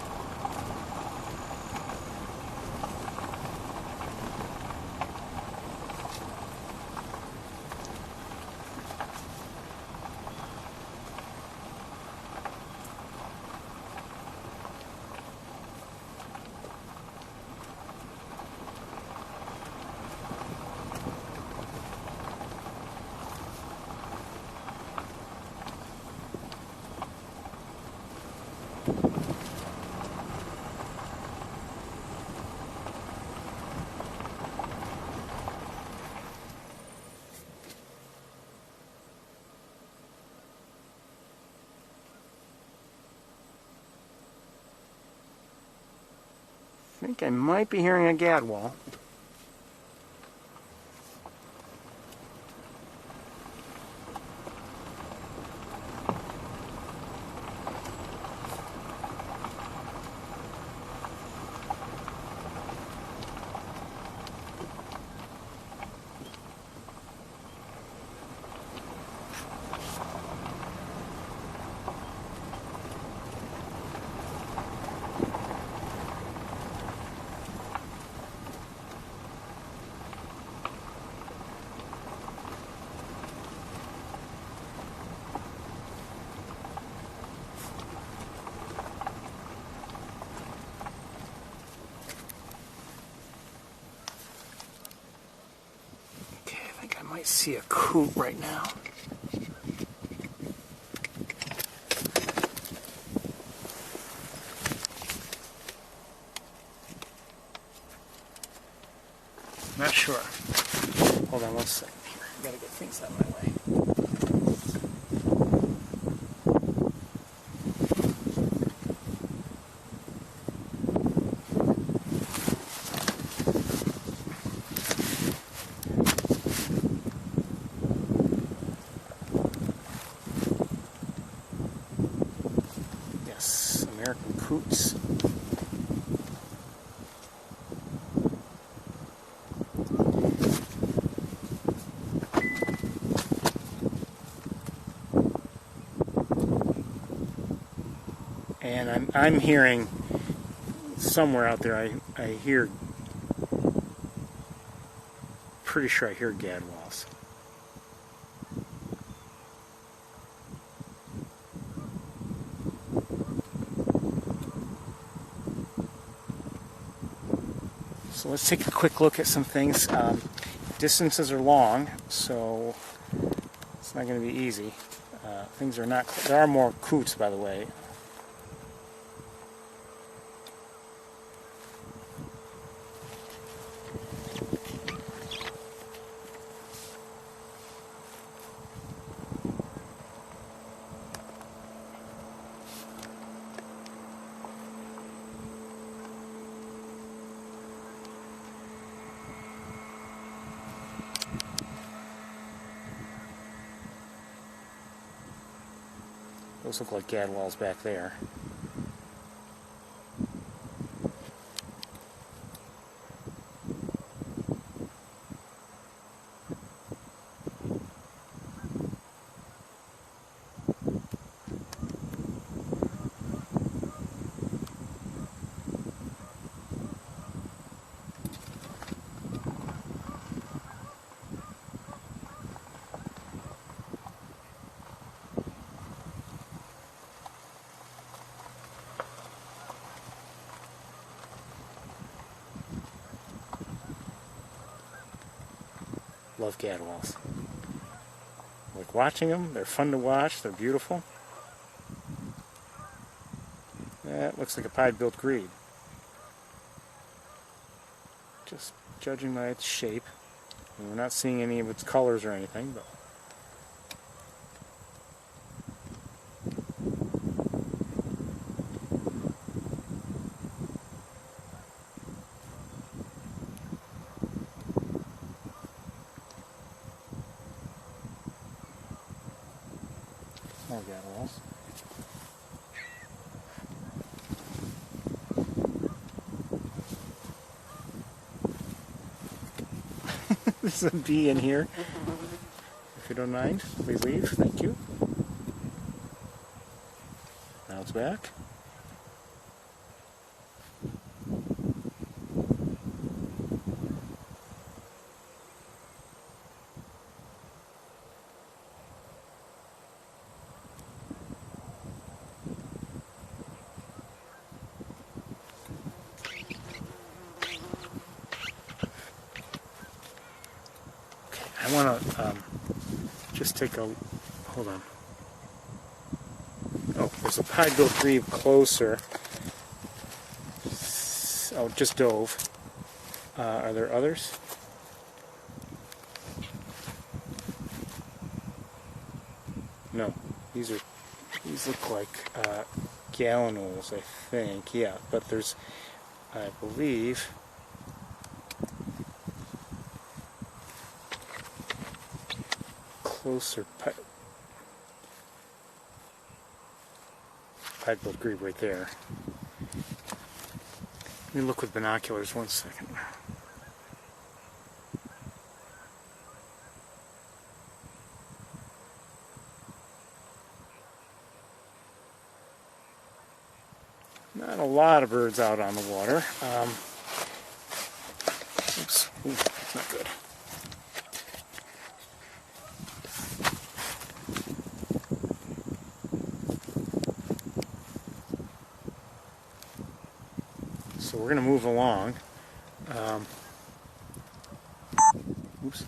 think I might be hearing a gadwall. I might see a coot right now. Not sure. Hold on one second here. I gotta get things out of my way. American coots. And I'm hearing somewhere out there. I hear. Pretty sure I hear gadwalls. So let's take a quick look at some things. Distances are long, so it's not going to be easy. Things are not. There are more coots, by the way. Those look like gadwalls back there. Love gadwalls. Like watching them, they're fun to watch, they're beautiful. That looks like a pied-billed grebe. Just judging by its shape. And we're not seeing any of its colors or anything, but more gadwalls. There's a bee in here. If you don't mind, please leave. Thank you. Now it's back. I want to just take a, hold on. Oh, there's a pied-billed grebe closer. Oh, just dove. Are there others? No, these look like gallinoles, I think. Yeah, but there's I believe, closer piebald grebe right there. Let me look with binoculars 1 second. Not a lot of birds out on the water. Oops, ooh, that's not good. So we're going to move along. Oops.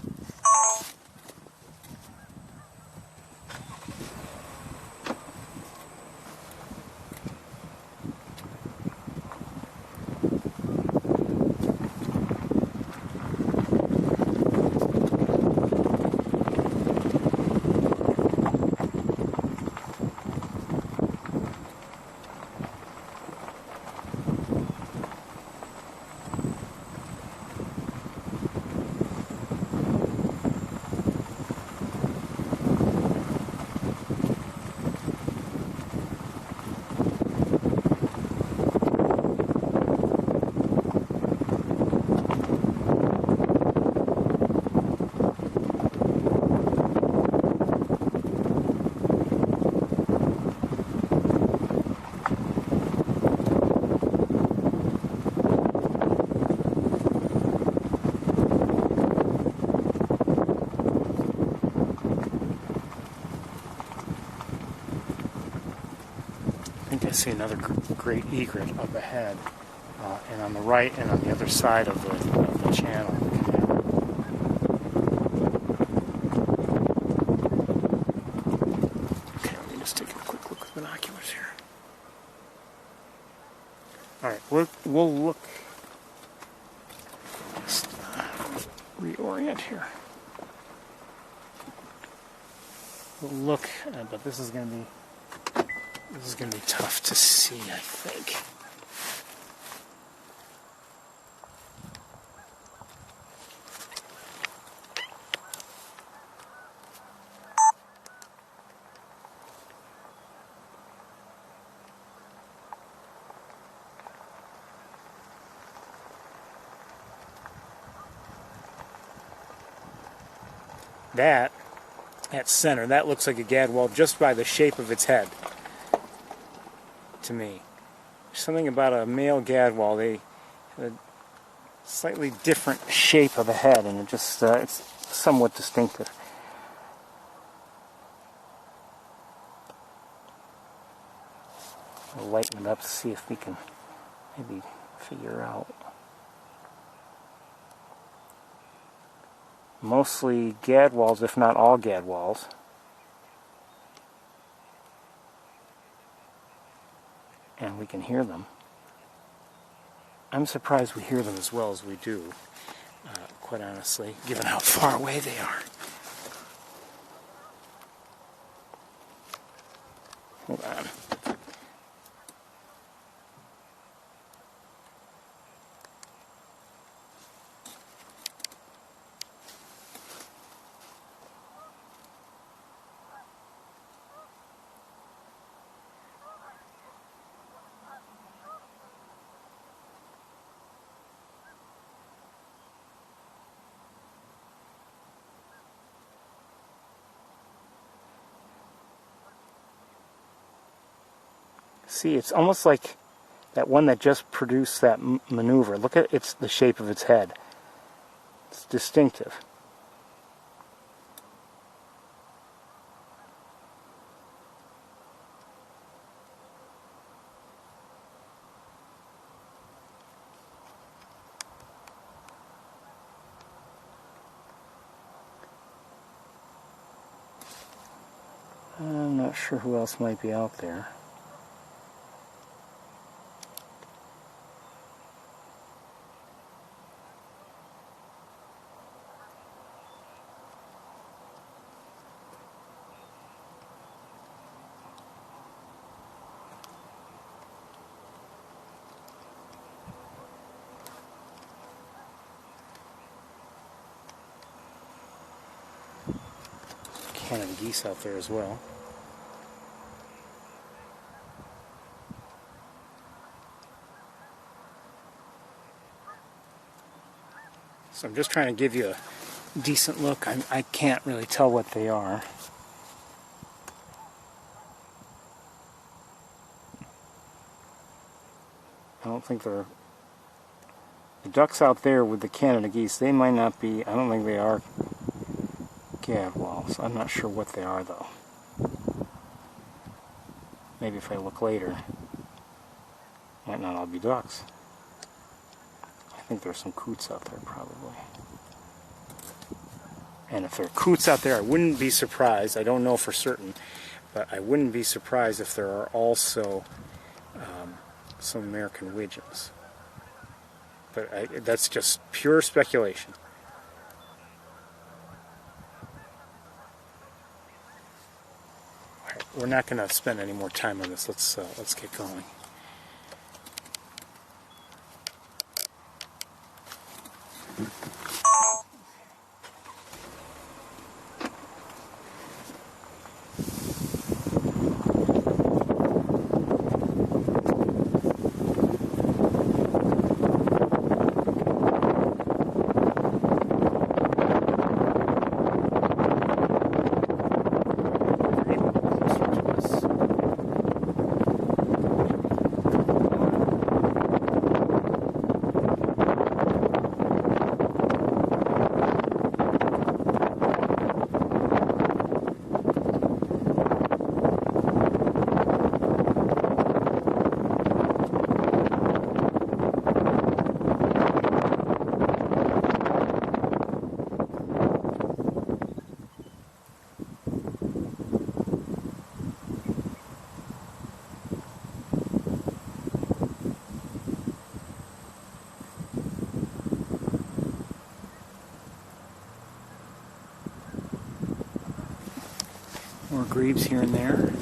I think I see another great egret up ahead, and on the right and on the other side of the channel. Okay, let me just take a quick look with binoculars here. All right, we'll look. Just reorient here. We'll look, but this is going to be tough to see, I think. That, at center, that looks like a gadwall just by the shape of its head. To me, something about a male gadwall. They have a slightly different shape of a head, and it's somewhat distinctive. I'll lighten it up to see if we can maybe figure out. Mostly gadwalls, if not all gadwalls. And we can hear them. I'm surprised we hear them as well as we do, quite honestly, given how far away they are. Hold on. See, it's almost like that one that just produced that maneuver. Look at the shape of its head. It's distinctive. I'm not sure who else might be out there. Canada geese out there as well. So I'm just trying to give you a decent look. I can't really tell what they are. I don't think they're... The ducks out there with the Canada geese, they might not be... I don't think they are gadwalls. I'm not sure what they are, though. Maybe if I look later, might not all be ducks. I think there's some coots out there, probably. And if there are coots out there, I wouldn't be surprised. I don't know for certain, but I wouldn't be surprised if there are also some American widgeons. But that's just pure speculation. All right, we're not going to spend any more time on this. Let's get going. More grebes here and there.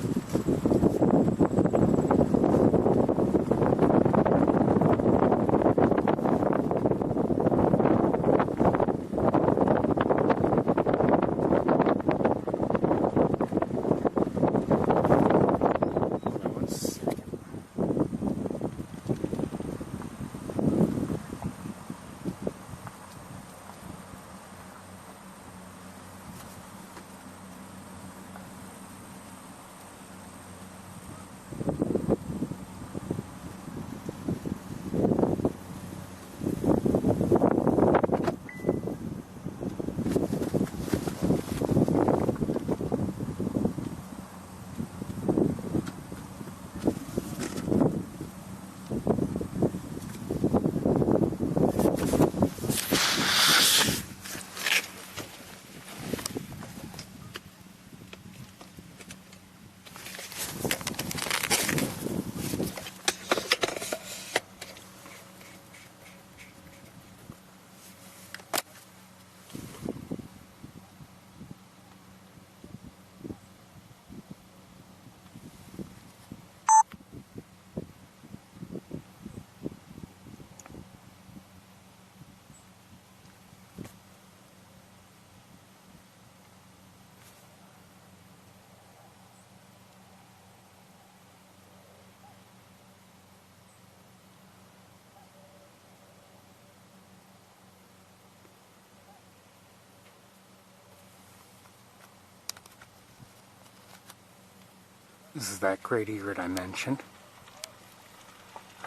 This is that great egret I mentioned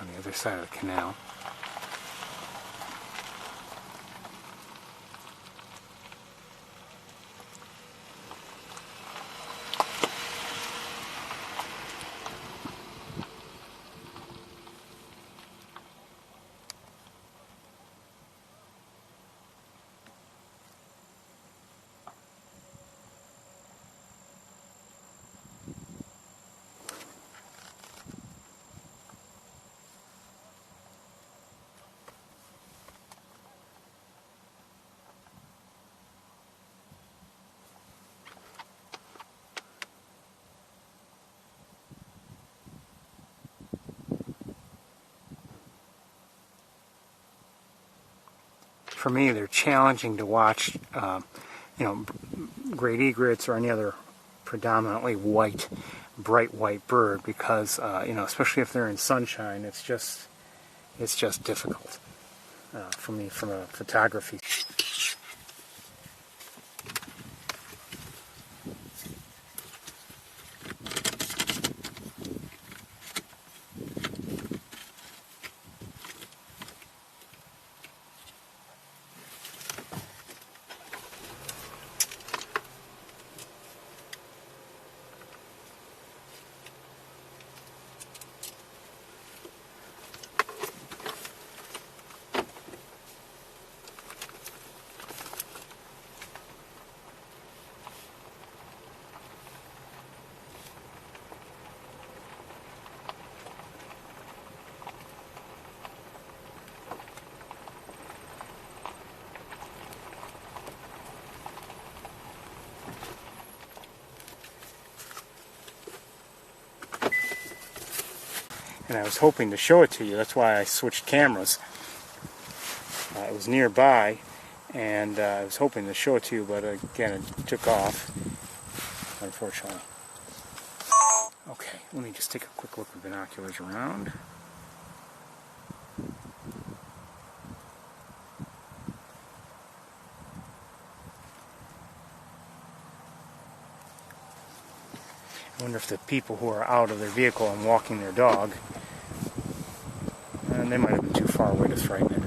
on the other side of the canal. For me, they're challenging to watch great egrets or any other predominantly white, bright white bird, because especially if they're in sunshine, it's just difficult for me from a photography. And I was hoping to show it to you. That's why I switched cameras. It was nearby, and I was hoping to show it to you, but again, it took off, unfortunately. Okay, let me just take a quick look with binoculars around. I wonder if the people who are out of their vehicle and walking their dog, and they might have been too far away to frighten it.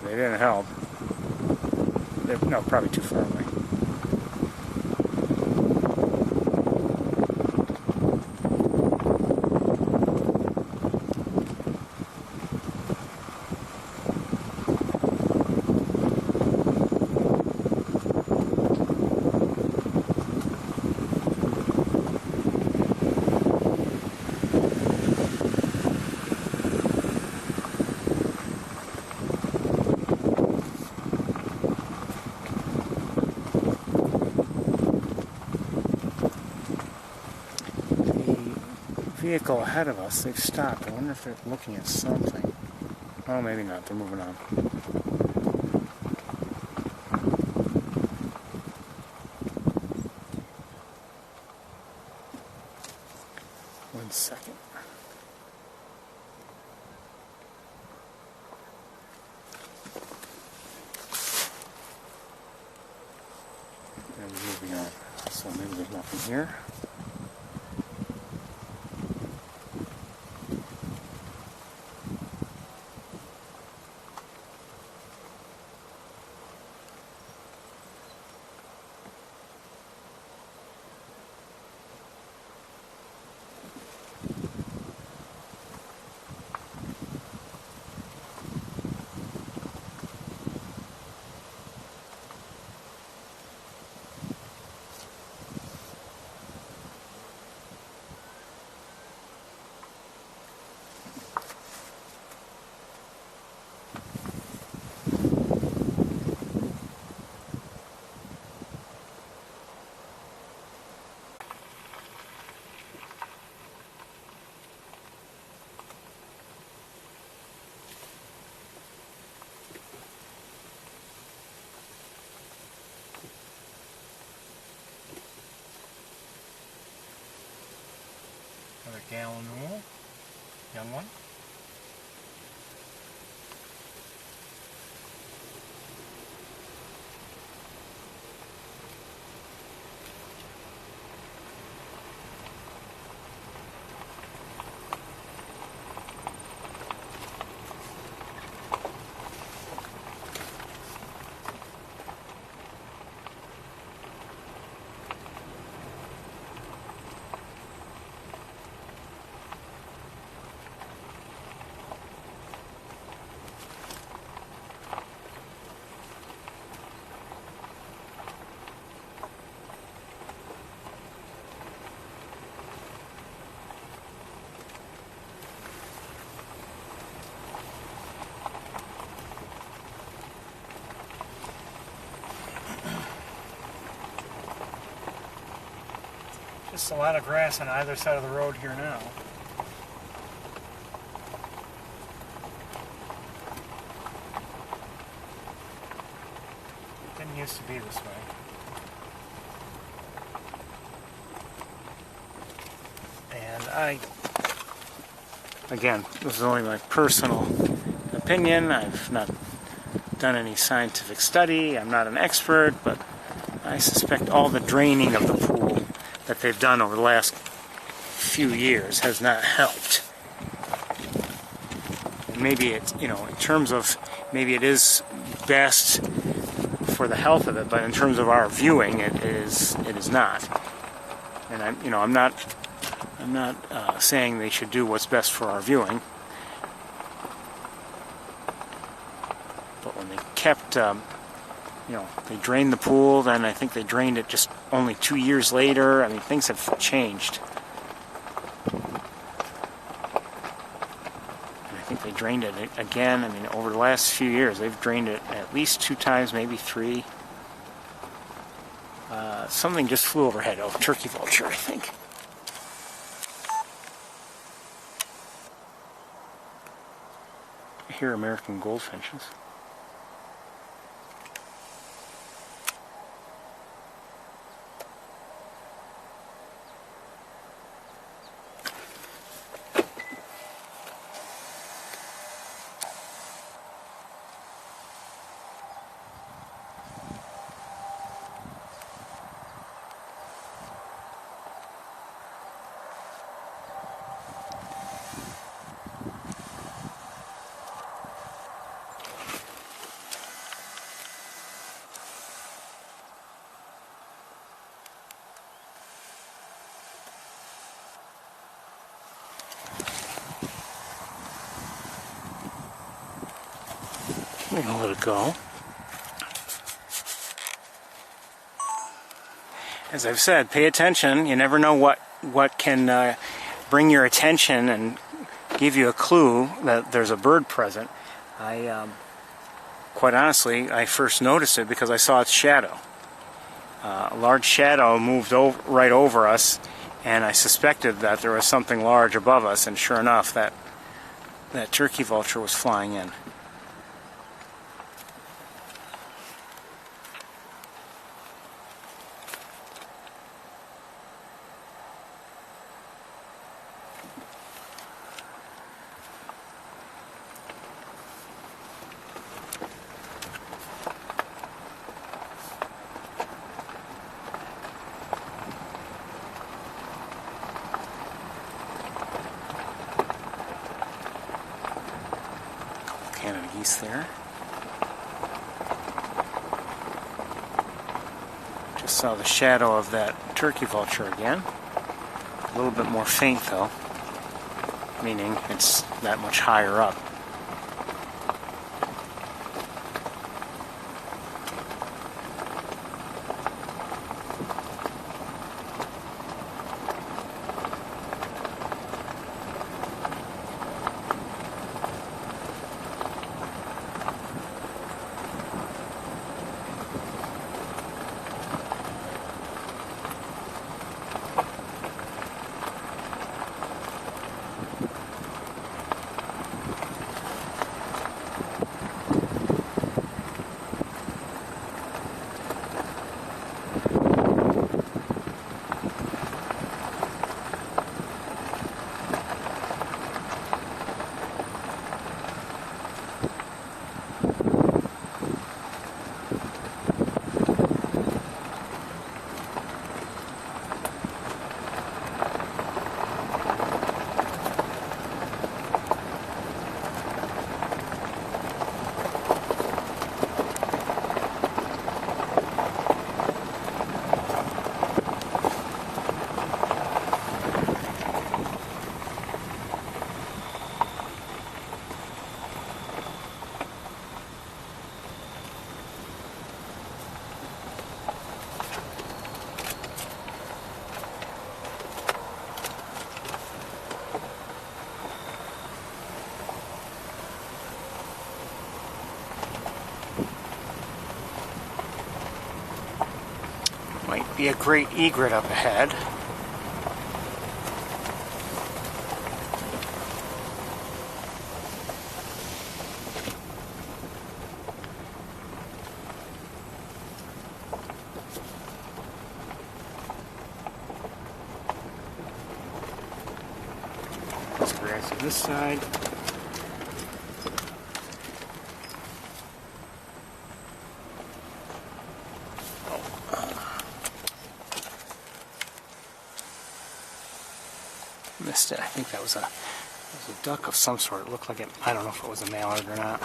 They didn't help. No, probably too far away. Vehicle ahead of us, they've stopped. I wonder if they're looking at something. Oh, maybe not. They're moving on. One second. And moving on. So maybe there's nothing here. Another gallon rule, young one. Just a lot of grass on either side of the road here now. Didn't used to be this way. And again, this is only my personal opinion. I've not done any scientific study. I'm not an expert, but I suspect all the draining of the pool that they've done over the last few years has not helped. Maybe it's, in terms of, maybe it is best for the health of it, but in terms of our viewing, it is not. And I'm not saying they should do what's best for our viewing. But when they kept, they drained the pool, then I think they drained it just only 2 years later. I mean, things have changed. And I think they drained it again. I mean, over the last few years, they've drained it at least 2 times, maybe 3. Something just flew overhead. Oh, turkey vulture, I think. I hear American goldfinches. I'm going to let it go. As I've said, pay attention. You never know what can bring your attention and give you a clue that there's a bird present. Quite honestly, I first noticed it because I saw its shadow. A large shadow moved right over us, and I suspected that there was something large above us, and sure enough, that turkey vulture was flying in. Canada geese there. Just saw the shadow of that turkey vulture again. A little bit more faint though, meaning it's that much higher up. Might be a great egret up ahead. grass on this side. Missed it. I think that was a duck of some sort. It looked like it. I don't know if it was a mallard or not.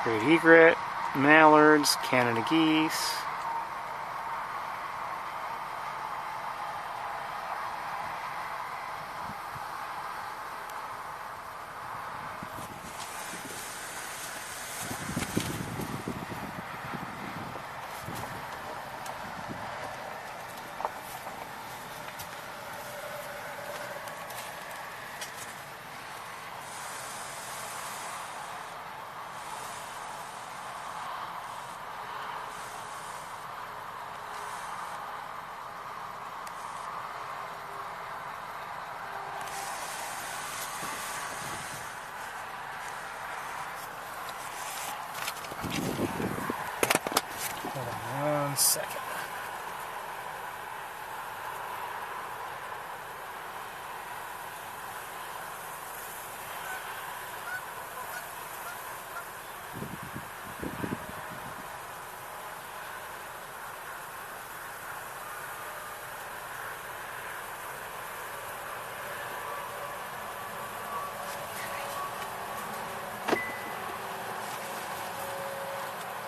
Great egret, mallards, Canada geese. Hold on 1 second.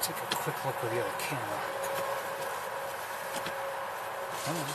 Take a quick look with the other camera. Come on.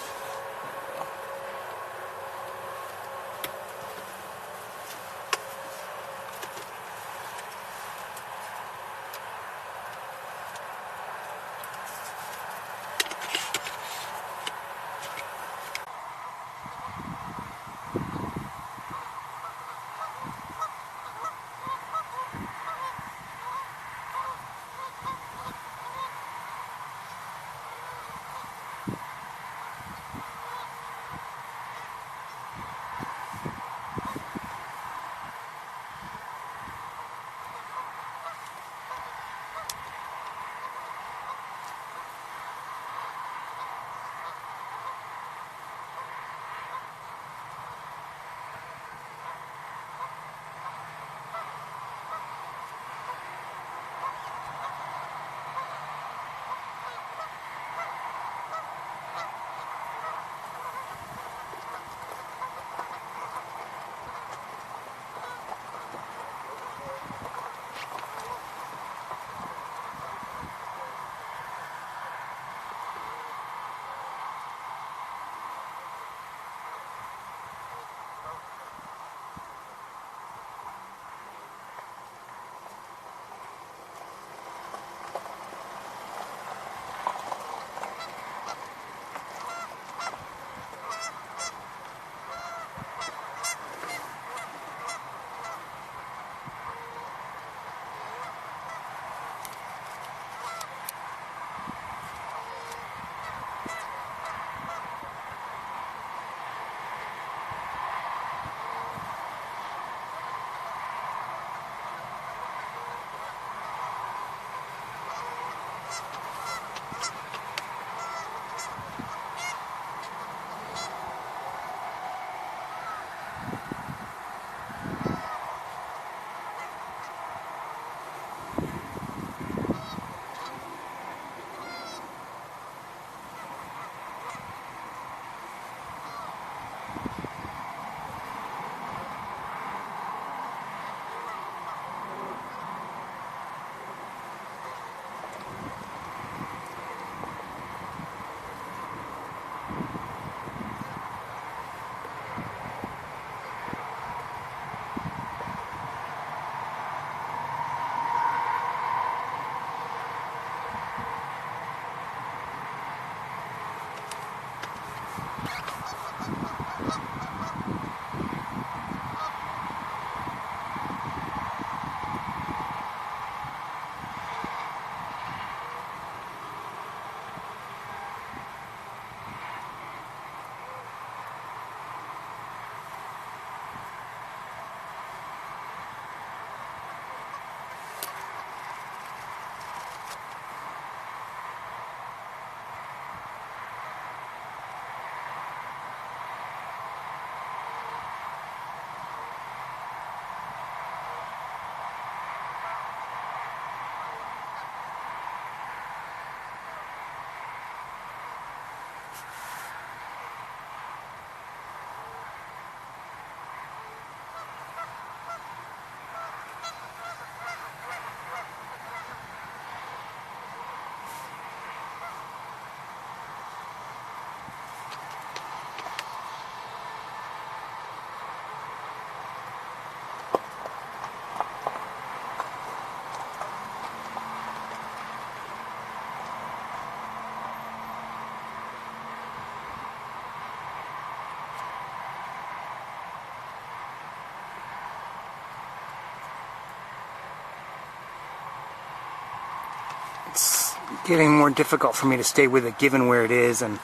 getting more difficult for me to stay with it given where it is and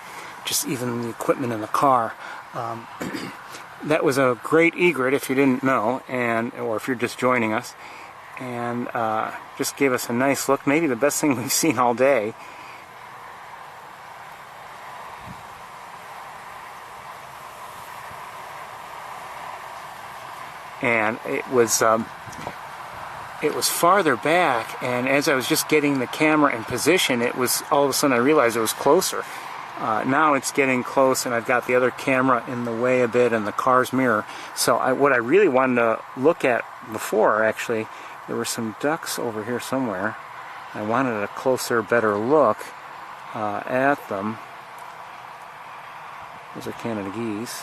just even the equipment in the car. That was a great egret, if you didn't know, or if you're just joining us, and just gave us a nice look, maybe the best thing we've seen all day. And it was farther back, and as I was just getting the camera in position, it was all of a sudden I realized it was closer. Now it's getting close, and I've got the other camera in the way a bit and the car's mirror. So what I really wanted to look at before, actually, there were some ducks over here somewhere. I wanted a closer, better look at them. Those are Canada geese.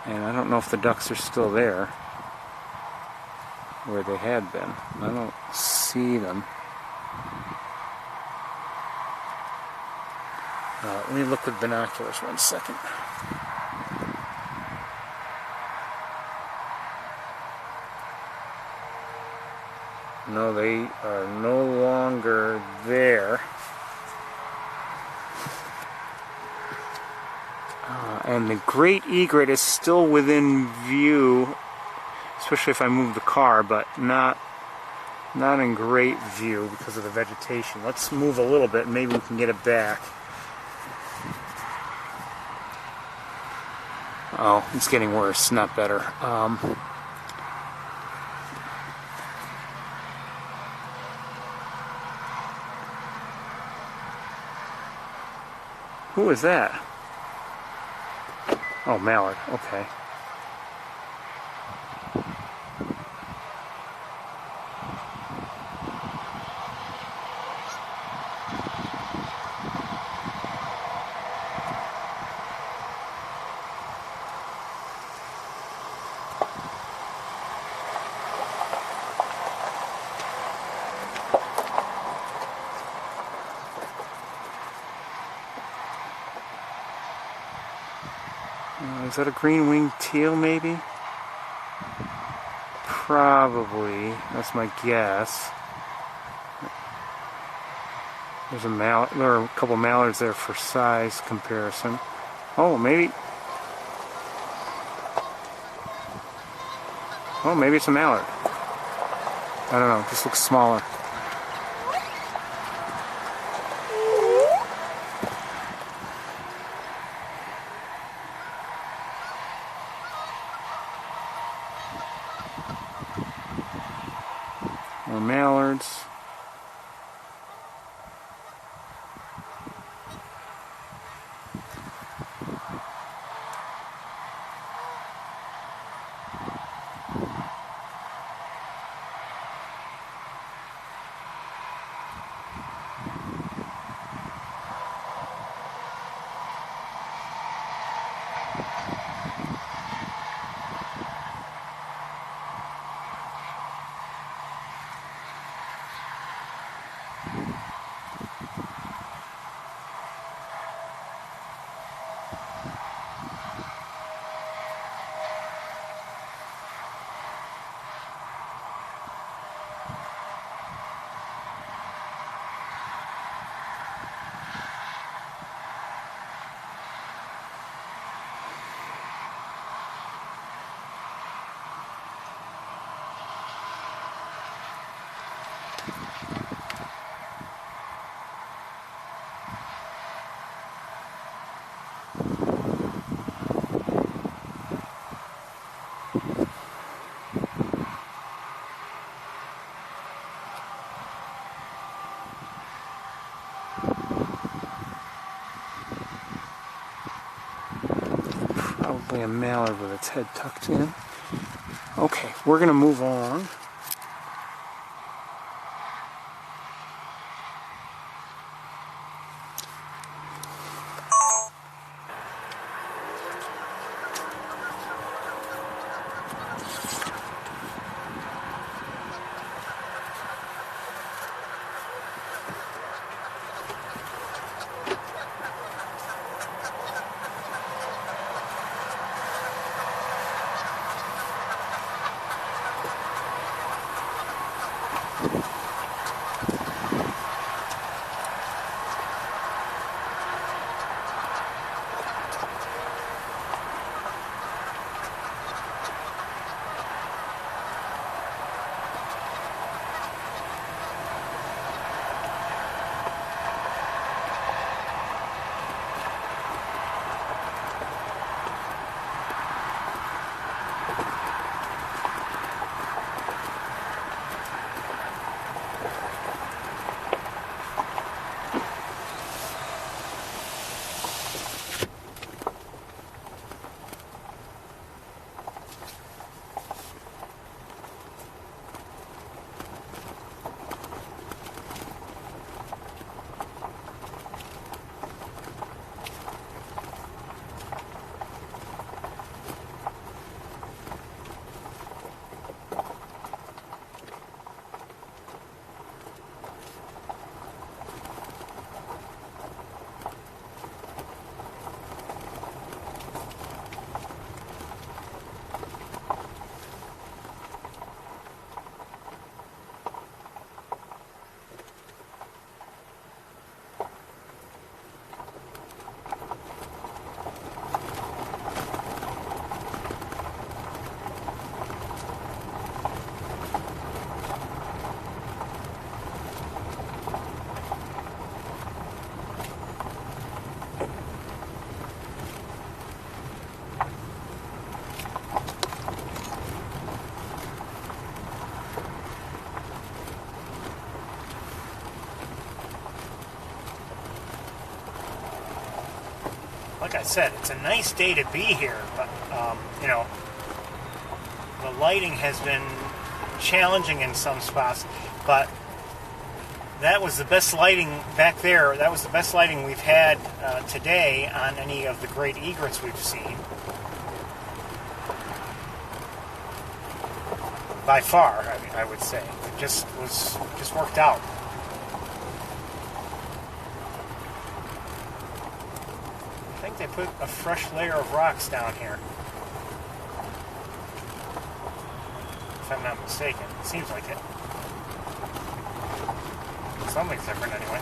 And I don't know if the ducks are still there, where they had been. I don't see them. Let me look with binoculars 1 second. No, they are no longer there. And the great egret is still within view, especially if I move the car, but not in great view because of the vegetation. Let's move a little bit, maybe we can get it back. Oh, it's getting worse, not better. Who is that? Oh, mallard, okay. Is that a green-winged teal, maybe? Probably. That's my guess. There's a mallard. There are a couple mallards there for size comparison. Oh, maybe. Oh, maybe it's a mallard. I don't know. This looks smaller. More mallards. Probably a mallard with its head tucked in. Okay, we're going to move on. like I said, it's a nice day to be here, but you know, the lighting has been challenging in some spots, but that was the best lighting back there. That was the best lighting we've had today on any of the great egrets we've seen. By far, I would say. It just worked out. I think they put a fresh layer of rocks down here. If I'm not mistaken. It seems like it. Something's different anyway.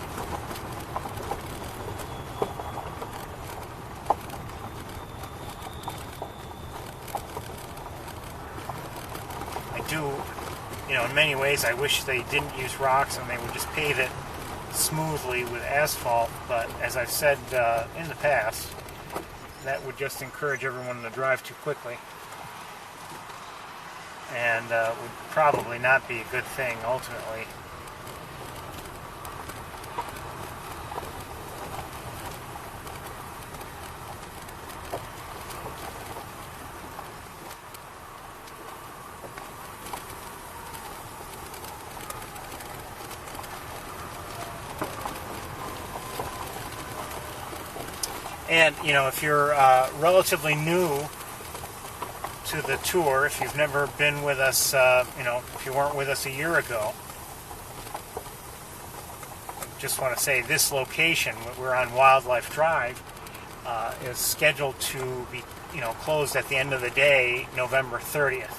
I do, you know, in many ways I wish they didn't use rocks and they would just pave it smoothly with asphalt, but as I've said in the past, that would just encourage everyone to drive too quickly and would probably not be a good thing ultimately. And, you know, if you're relatively new to the tour, if you've never been with us, you know, if you weren't with us a year ago, just want to say this location, we're on Wildlife Drive, is scheduled to be, you know, closed at the end of the day, November 30th.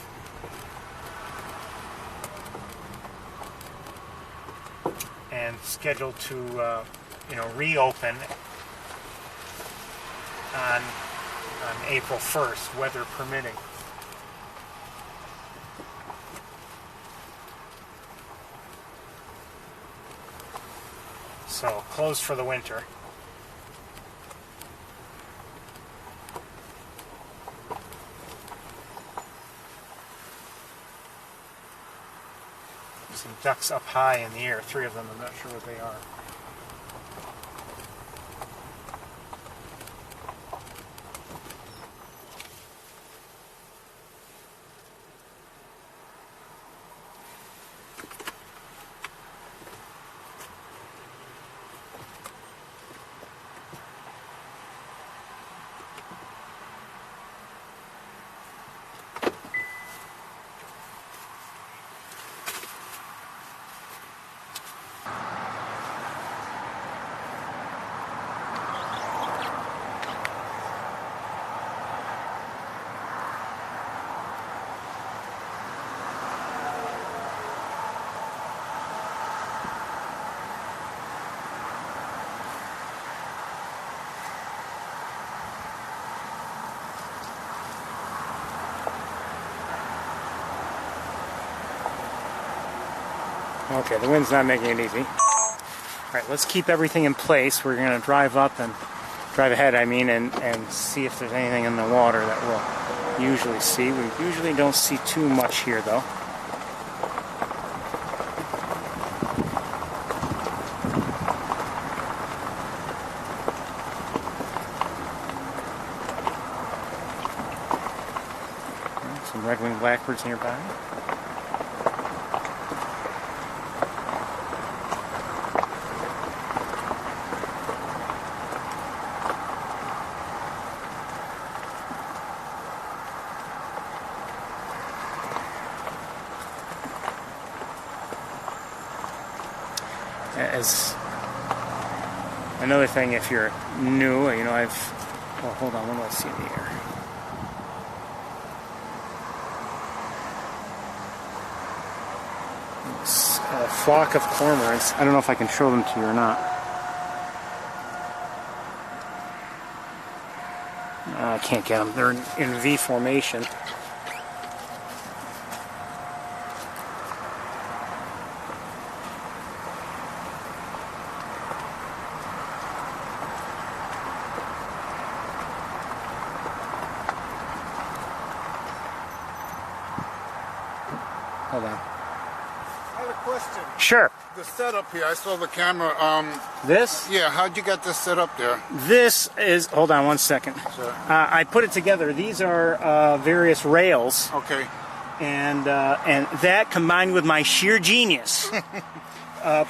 And scheduled to, you know, reopen on April 1st, weather permitting. So, closed for the winter. Some ducks up high in the air, 3 of them, I'm not sure what they are. Okay, the wind's not making it easy. Alright, let's keep everything in place. We're going to drive up and drive ahead, and see if there's anything in the water that we'll usually see. We usually don't see too much here, though. Some red-winged blackbirds nearby. As another thing, if you're new, you know, well, hold on, what do I see in the air? It's a flock of cormorants. I don't know if I can show them to you or not. I can't get them. They're in V formation. Hold on. I had a question. Sure. The setup here, I saw the camera. This? Yeah, how'd you get this set up there? This is, hold on one second. Sure. I put it together. These are various rails, Okay. and that combined with my sheer genius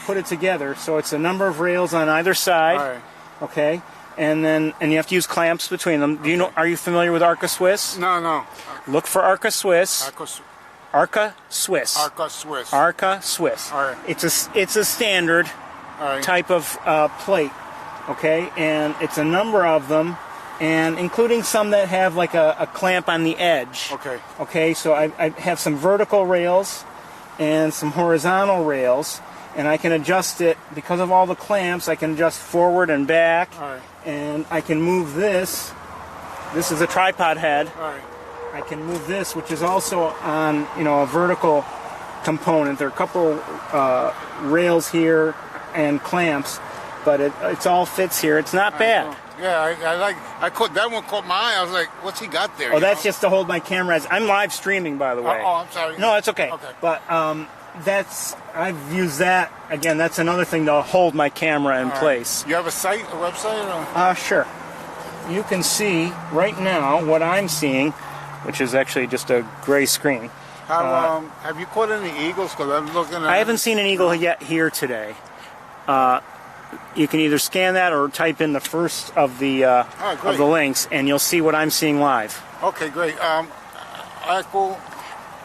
put it together. So it's a number of rails on either side. All right. Okay, and you have to use clamps between them. Do you know? Are you familiar with Arca Swiss? No. Look for Arca Swiss. Arca Swiss. Swiss. Arca Swiss. All right. It's a standard All right. type of plate. Okay, and it's a number of them, and including some that have like a clamp on the edge. Okay. Okay, so I have some vertical rails and some horizontal rails, and I can adjust it because of all the clamps. I can adjust forward and back, All right. and I can move this. This is a tripod head. All right. I can move this, which is also on a vertical component. There are a couple rails here and clamps, but it all fits here. It's not bad. Yeah, that one caught my eye. I was like, what's he got there? Oh, that's just to hold my camera. I'm live streaming, by the way. Oh, I'm sorry. No, it's okay. Okay. But I've used that again. That's another thing to hold my camera in place. You have a site, a website? Or? Sure. You can see right now what I'm seeing, which is actually just a gray screen. Have you caught any eagles? Because I'm looking at. I haven't seen an eagle yet here today. You can either scan that or type in the first of the links, and you'll see what I'm seeing live. Okay, great.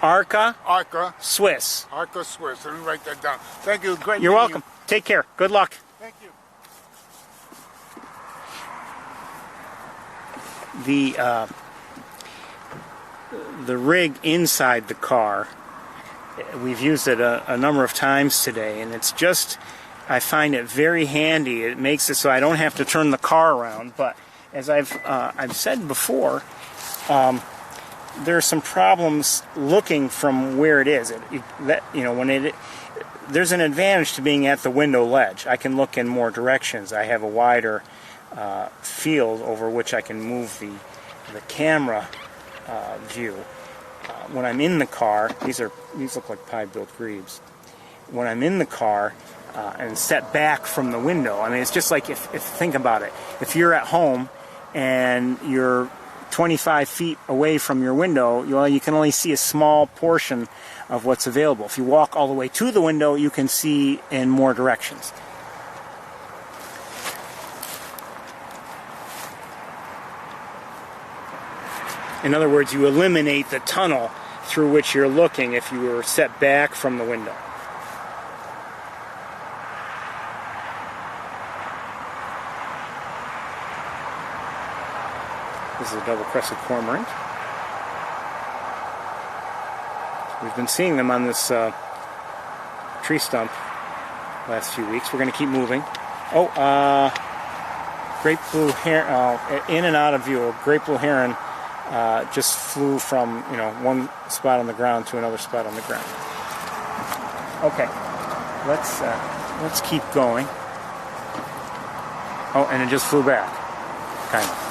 Arca Arca Swiss. Swiss. Let me write that down. Thank you. Great. You're meeting welcome. Take care. Good luck. Thank you. The rig inside the car, we've used it a number of times today, and it's just, I find it very handy. It makes it so I don't have to turn the car around. But as I've said before, there are some problems looking from where it is. There's an advantage to being at the window ledge. I can look in more directions. I have a wider field over which I can move the camera view. When I'm in the car, these look like pie-built grebes. When I'm in the car and set back from the window, I mean, it's just like if think about it. If you're at home and you're 25 feet away from your window, you can only see a small portion of what's available. If you walk all the way to the window, you can see in more directions. In other words, you eliminate the tunnel through which you're looking if you were set back from the window. This is a double-crested cormorant. We've been seeing them on this tree stump last few weeks. We're going to keep moving. Great blue heron, in and out of view. A great blue heron just flew from one spot on the ground to another spot on the ground. Okay, let's keep going. Oh, and it just flew back, kind of.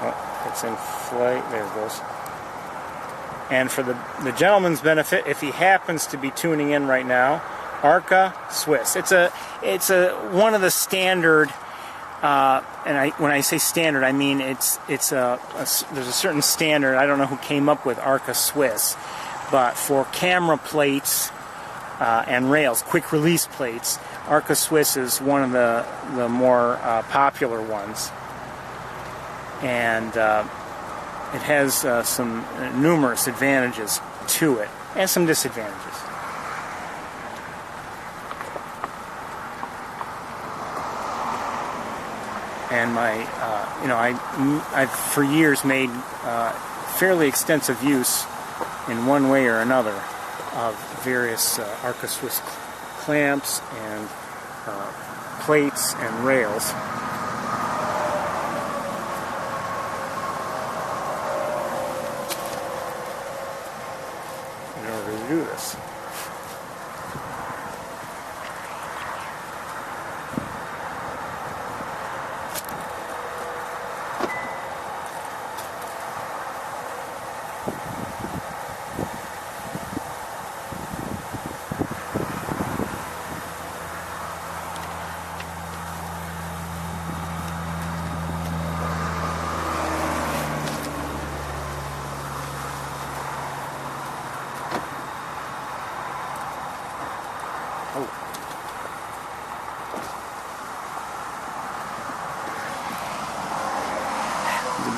Oh, it's in flight. There it goes. And for the gentleman's benefit, if he happens to be tuning in right now, Arca Swiss. It's a one of the standard. When I say standard, I mean there's a certain standard. I don't know who came up with Arca Swiss, but for camera plates and rails, quick release plates, Arca Swiss is one of the more popular ones, and it has some numerous advantages to it and some disadvantages. And I've for years made fairly extensive use in one way or another of various Arca Swiss clamps and plates and rails. In order to do this.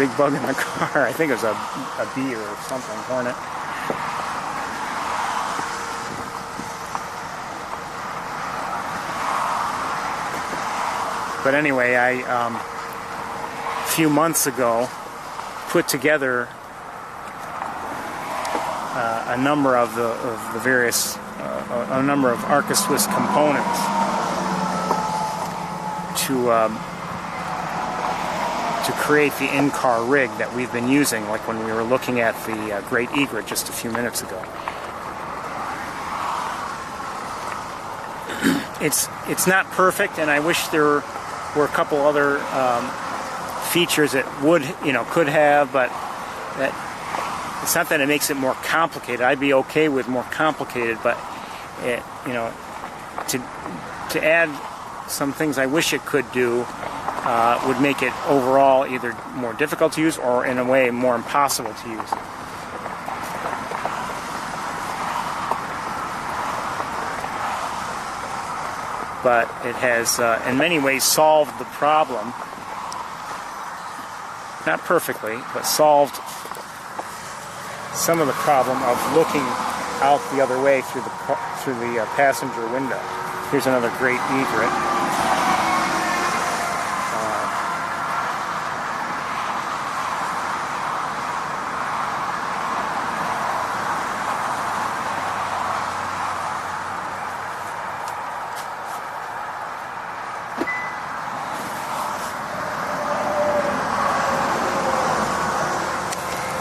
big bug in the car. I think it was a bee or something, hornet. But anyway, a few months ago put together a number of the various a number of Arca Swiss components to create the in-car rig that we've been using, like when we were looking at the Great Egret just a few minutes ago. It's not perfect, and I wish there were a couple other features that could have, but that it's not that it makes it more complicated. I'd be okay with more complicated, but to add some things I wish it could do would make it overall either more difficult to use or in a way more impossible to use. But it has in many ways solved the problem, not perfectly, but solved some of the problem of looking out the other way through the passenger window. Here's another great egret.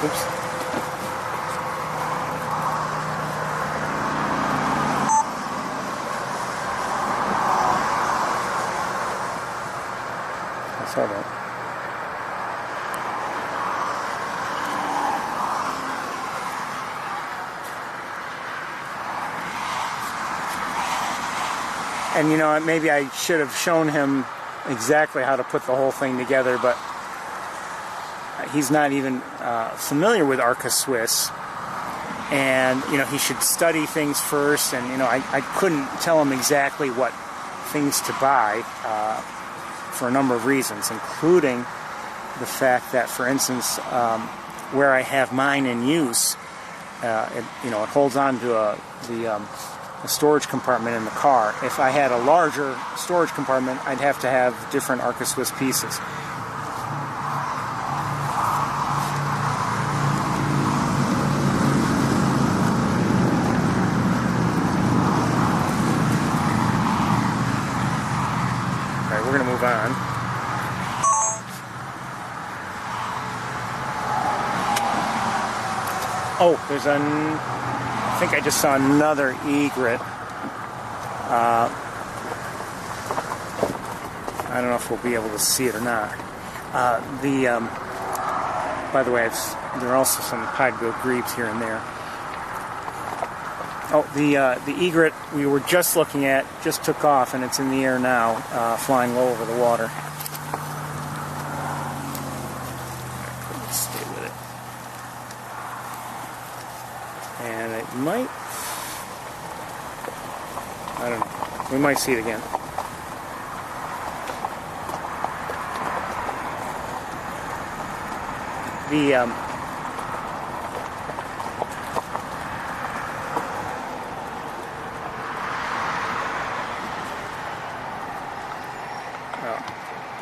Oops. I saw that. And maybe I should have shown him exactly how to put the whole thing together, but he's not even familiar with Arca Swiss, and he should study things first. And I couldn't tell him exactly what things to buy for a number of reasons, including the fact that, for instance, where I have mine in use, it holds on to the storage compartment in the car. If I had a larger storage compartment, I'd have to have different Arca Swiss pieces. Alright, we're going to move on. Oh, there's I think I just saw another egret. I don't know if we'll be able to see it or not. By the way, there are also some pied-billed grebes here and there. Oh, the egret we were just looking at just took off, and it's in the air now, flying low over the water. Let's stay with it. And it might, I don't know, we might see it again.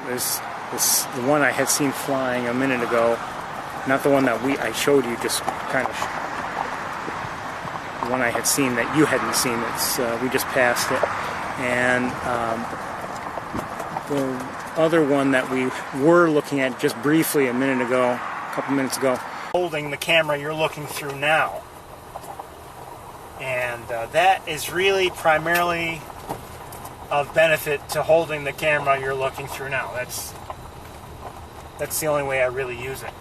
There's the one I had seen flying a minute ago, not the one that I showed you, just kind of the one I had seen that you hadn't seen. We just passed it, and the other one that we were looking at just briefly a couple minutes ago, holding the camera you're looking through now, and that is really primarily of benefit to holding the camera you're looking through now. That's the only way I really use it.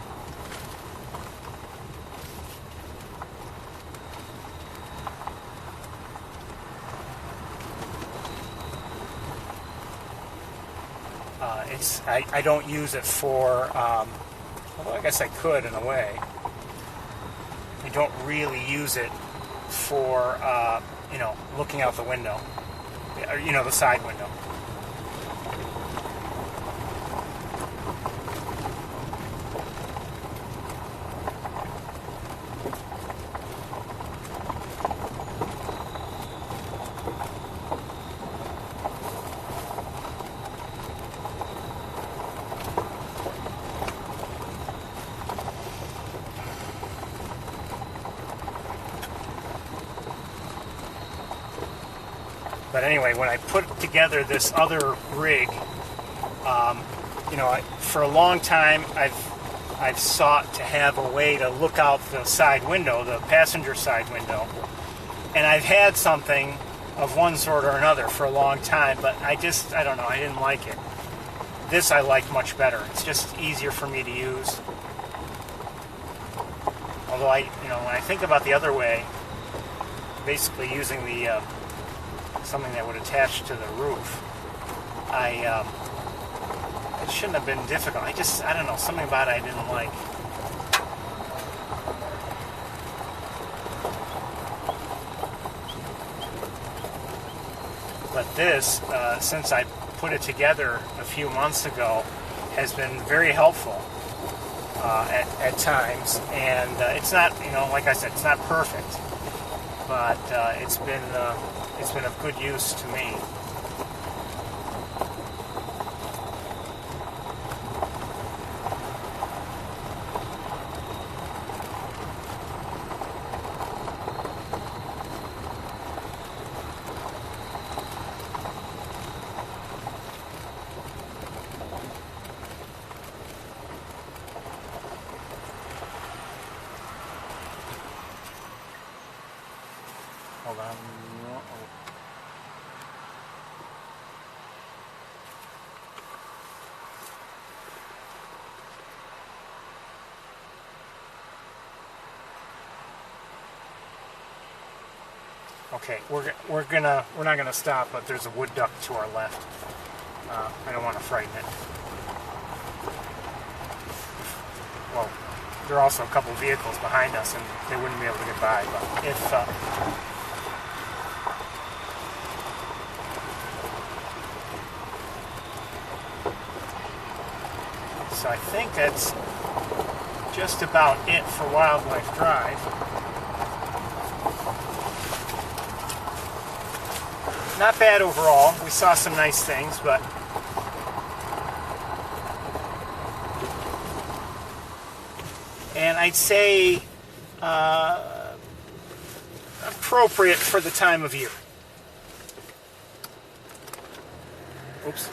I don't use it for, although I guess I could in a way. I don't really use it for, looking out the window. The side window. But anyway, when I put together this other rig, for a long time I've sought to have a way to look out the side window, the passenger side window, and I've had something of one sort or another for a long time, but I don't know, I didn't like it. This I like much better. It's just easier for me to use. Although when I think about the other way, basically using the something that would attach to the roof, it shouldn't have been difficult. I don't know, something about it I didn't like. But this, since I put it together a few months ago, has been very helpful at times. And it's not, like I said, it's not perfect, but it's been of good use to me. Hold on. Okay, we're not gonna stop, but there's a wood duck to our left. I don't want to frighten it. Well, there are also a couple of vehicles behind us, and they wouldn't be able to get by. But if so, I think that's just about it for Wildlife Drive. Not bad overall. We saw some nice things, but and I'd say appropriate for the time of year. Oops.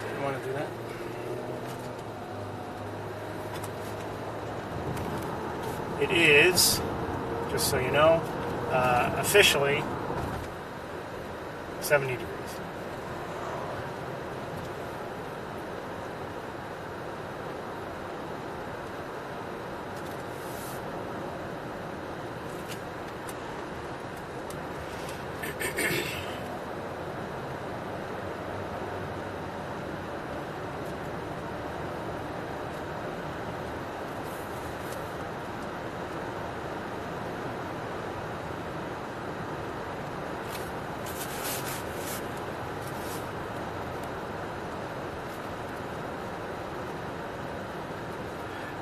Didn't want to do that. It is, just so you know, officially 70 degrees.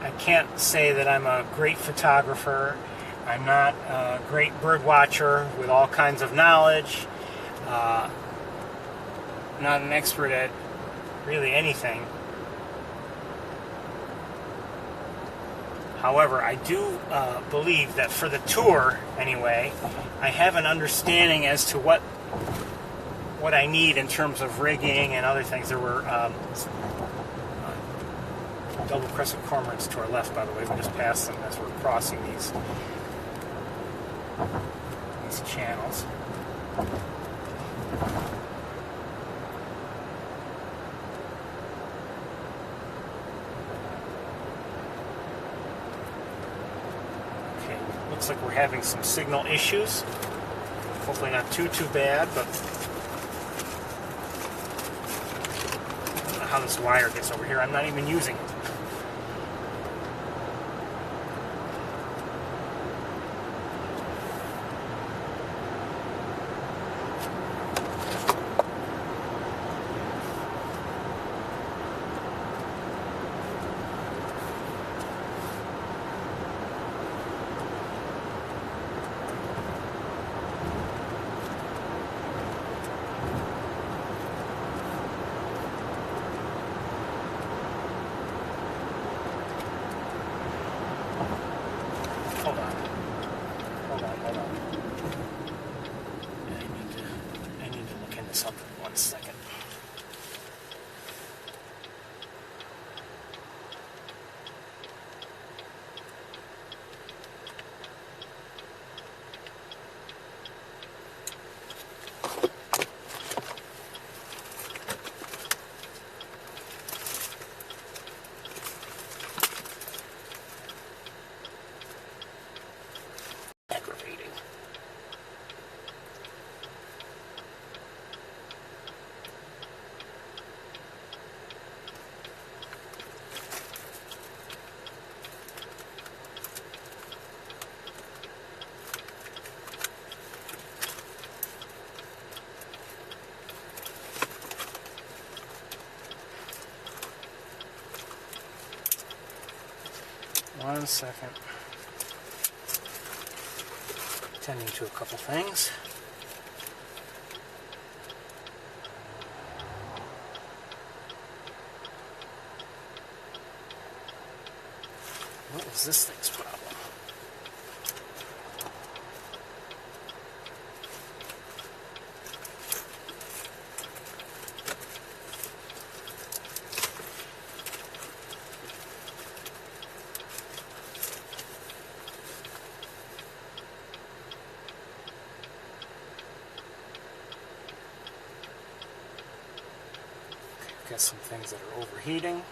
I can't say that I'm a great photographer. I'm not a great bird watcher with all kinds of knowledge. Not an expert at really anything. However, I do believe that for the tour, anyway, I have an understanding as to what I need in terms of rigging and other things. There were double-crested cormorants to our left, by the way. We just passed them as we're crossing these channels. Okay, looks like we're having some signal issues. Hopefully not too bad, but I don't know how this wire gets over here. I'm not even using it. 1 second. Tending to a couple things. What is this thing's problem? Got some things that are overheating.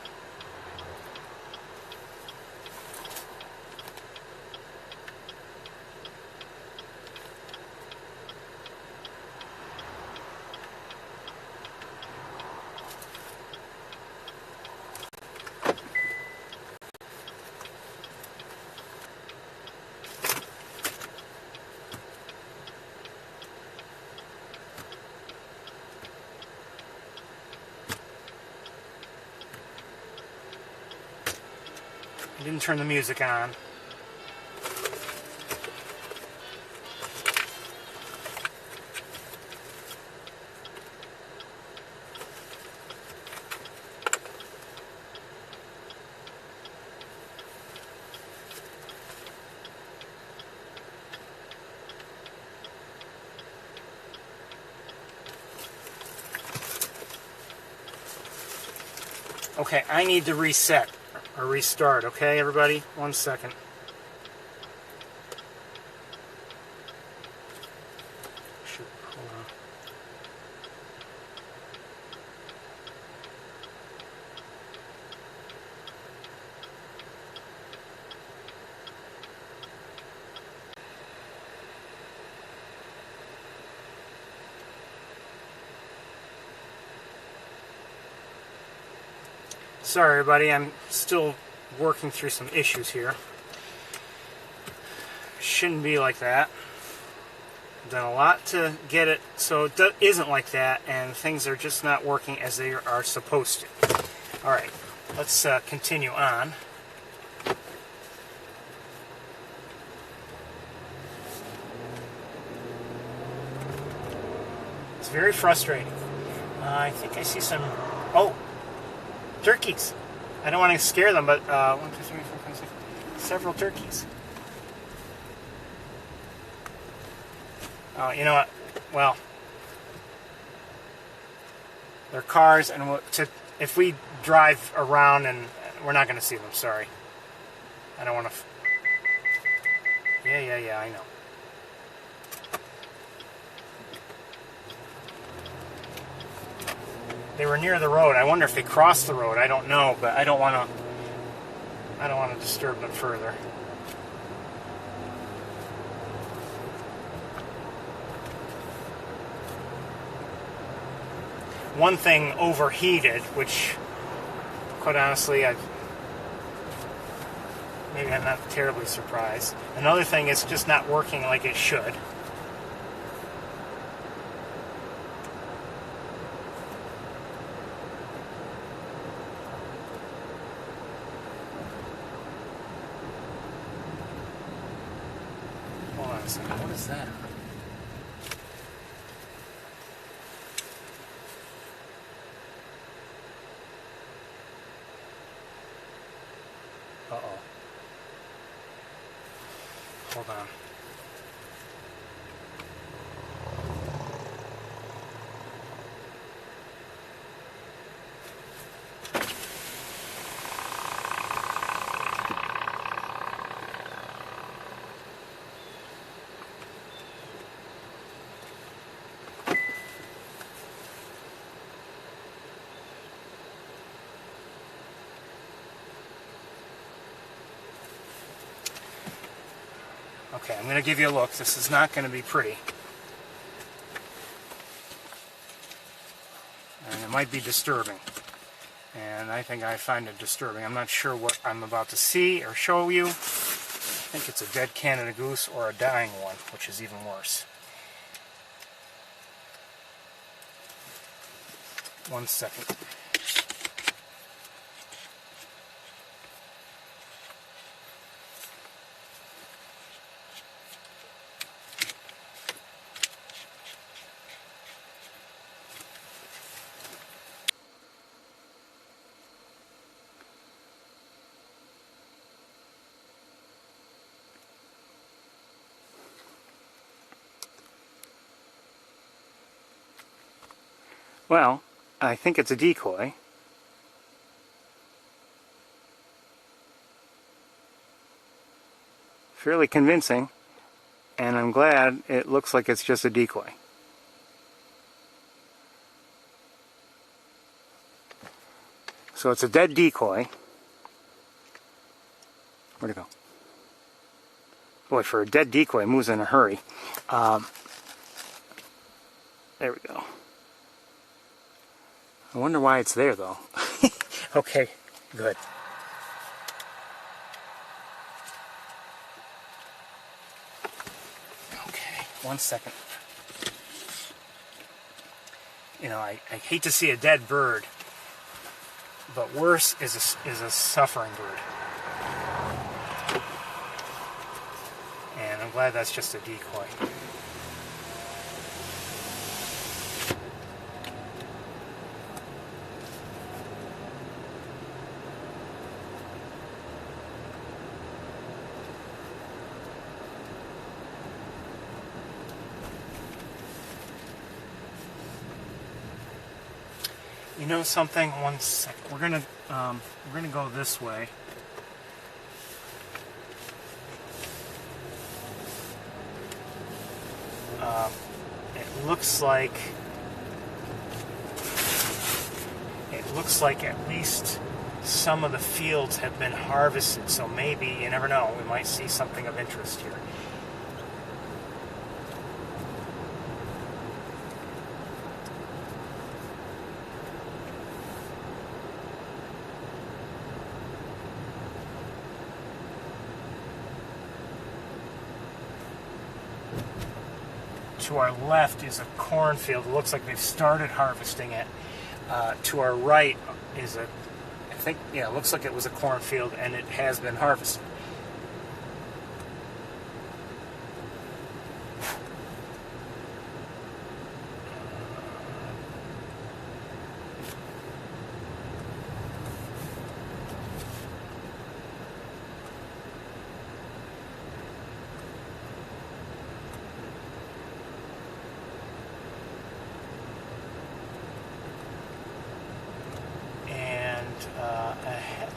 I didn't turn the music on. Okay, I need to reset. Or restart, okay, everybody? 1 second. Shoot, hold on. Sorry, everybody, I'm still working through some issues here. Shouldn't be like that. Done a lot to get it so it isn't like that, and things are just not working as they are supposed to. Alright, let's continue on. It's very frustrating. I think I see some... Oh! Turkeys. I don't want to scare them, but 1, 2, 3, 4, 5, 6, several turkeys. Oh, you know what? Well, they're cars, and if we drive around, and we're not going to see them. Sorry. I don't want to. Yeah. I know. They were near the road. I wonder if they crossed the road. I don't know, but I don't want to disturb them further. One thing overheated, which, quite honestly, maybe I'm not terribly surprised. Another thing is just not working like it should. What is that? Uh-oh. Hold on. Okay, I'm going to give you a look. This is not going to be pretty. And it might be disturbing. And I think I find it disturbing. I'm not sure what I'm about to see or show you. I think it's a dead Canada goose or a dying one, which is even worse. 1 second. Well, I think it's a decoy. Fairly convincing, and I'm glad it looks like it's just a decoy. So it's a dead decoy. Where'd it go? Boy, for a dead decoy, it moves in a hurry. There we go. I wonder why it's there, though. Okay, good. Okay, 1 second. You know, I hate to see a dead bird, but worse is a suffering bird. And I'm glad that's just a decoy. You know something? 1 second. We're gonna go this way. It looks like at least some of the fields have been harvested. So maybe, you never know, we might see something of interest here. To our left is a cornfield. It looks like they've started harvesting it. To our right is it looks like it was a cornfield and it has been harvested.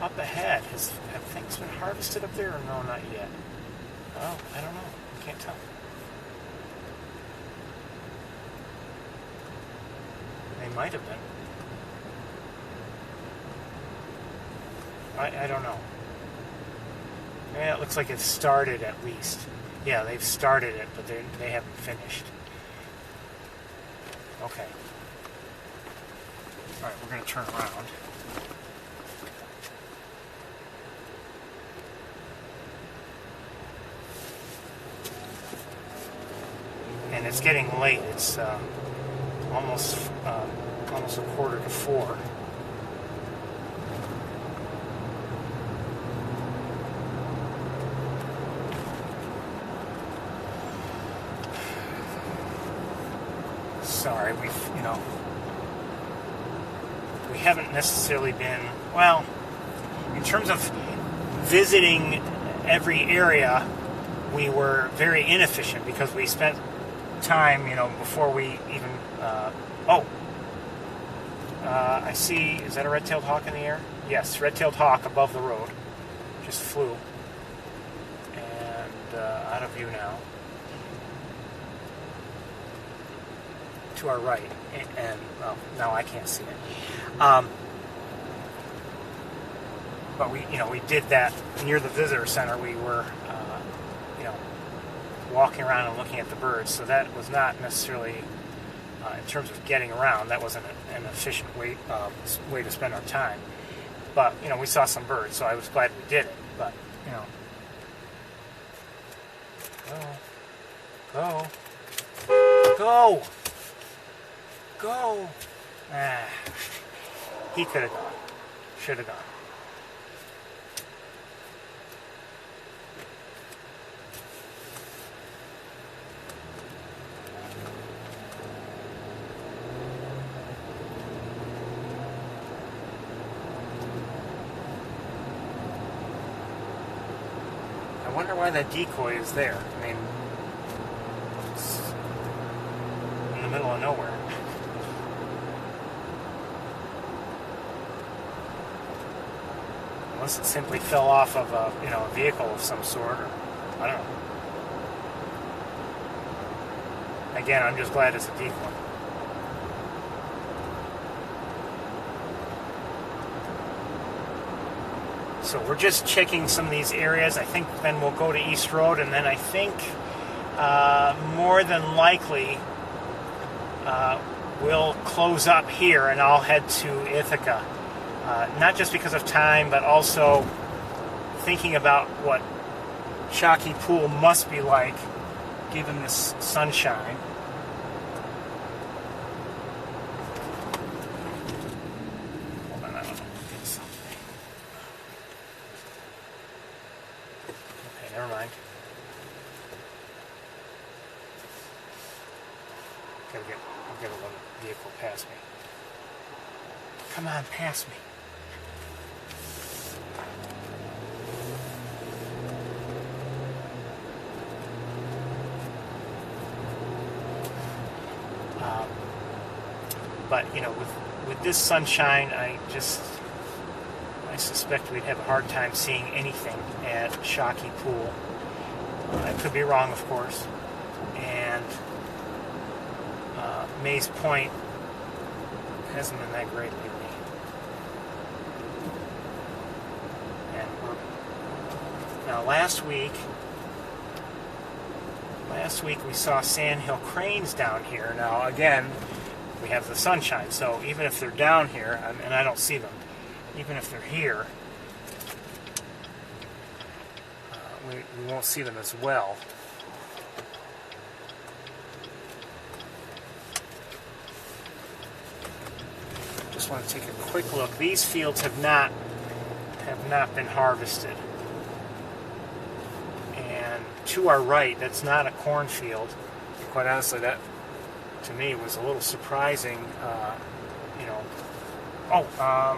Up ahead, have things been harvested up there or no, not yet? Oh, I don't know. I can't tell. They might have been. I don't know. Yeah, it looks like it's started at least. Yeah, they've started it, but they haven't finished. Okay. All right, we're going to turn around. And it's getting late. It's almost a 3:45. Sorry, we haven't necessarily been, well, in terms of visiting every area, we were very inefficient because we spent time, before we even, I see, is that a red-tailed hawk in the air? Yes, red-tailed hawk above the road, just flew, and out of view now, to our right, and, well, now I can't see it, but we did that near the visitor center. We were, walking around and looking at the birds, so that was not necessarily, in terms of getting around, that wasn't an efficient way to spend our time. But we saw some birds, so I was glad we did it. But go. He could have gone, should have gone. I wonder why that decoy is there. I mean, it's in the middle of nowhere. unless it simply fell off of a a vehicle of some sort, or I don't know. Again, I'm just glad it's a deep one. So we're just checking some of these areas. I think then we'll go to East Road, and then I think more than likely we'll close up here, and I'll head to Ithaca. Not just because of time, but also thinking about what Shockey Pool must be like given this sunshine. Hold on, I don't know. Okay, never mind. I'll get a little vehicle past me. Come on, pass me. But with this sunshine, I suspect we'd have a hard time seeing anything at Shockey Pool. I could be wrong, of course. And Mays Point hasn't been that great lately. And now last week we saw sandhill cranes down here. Now again, we have the sunshine, so even if they're down here, and I don't see them, even if they're here, we won't see them as well. Just want to take a quick look. These fields have not been harvested. And to our right, that's not a cornfield. Quite honestly, that to me was a little surprising.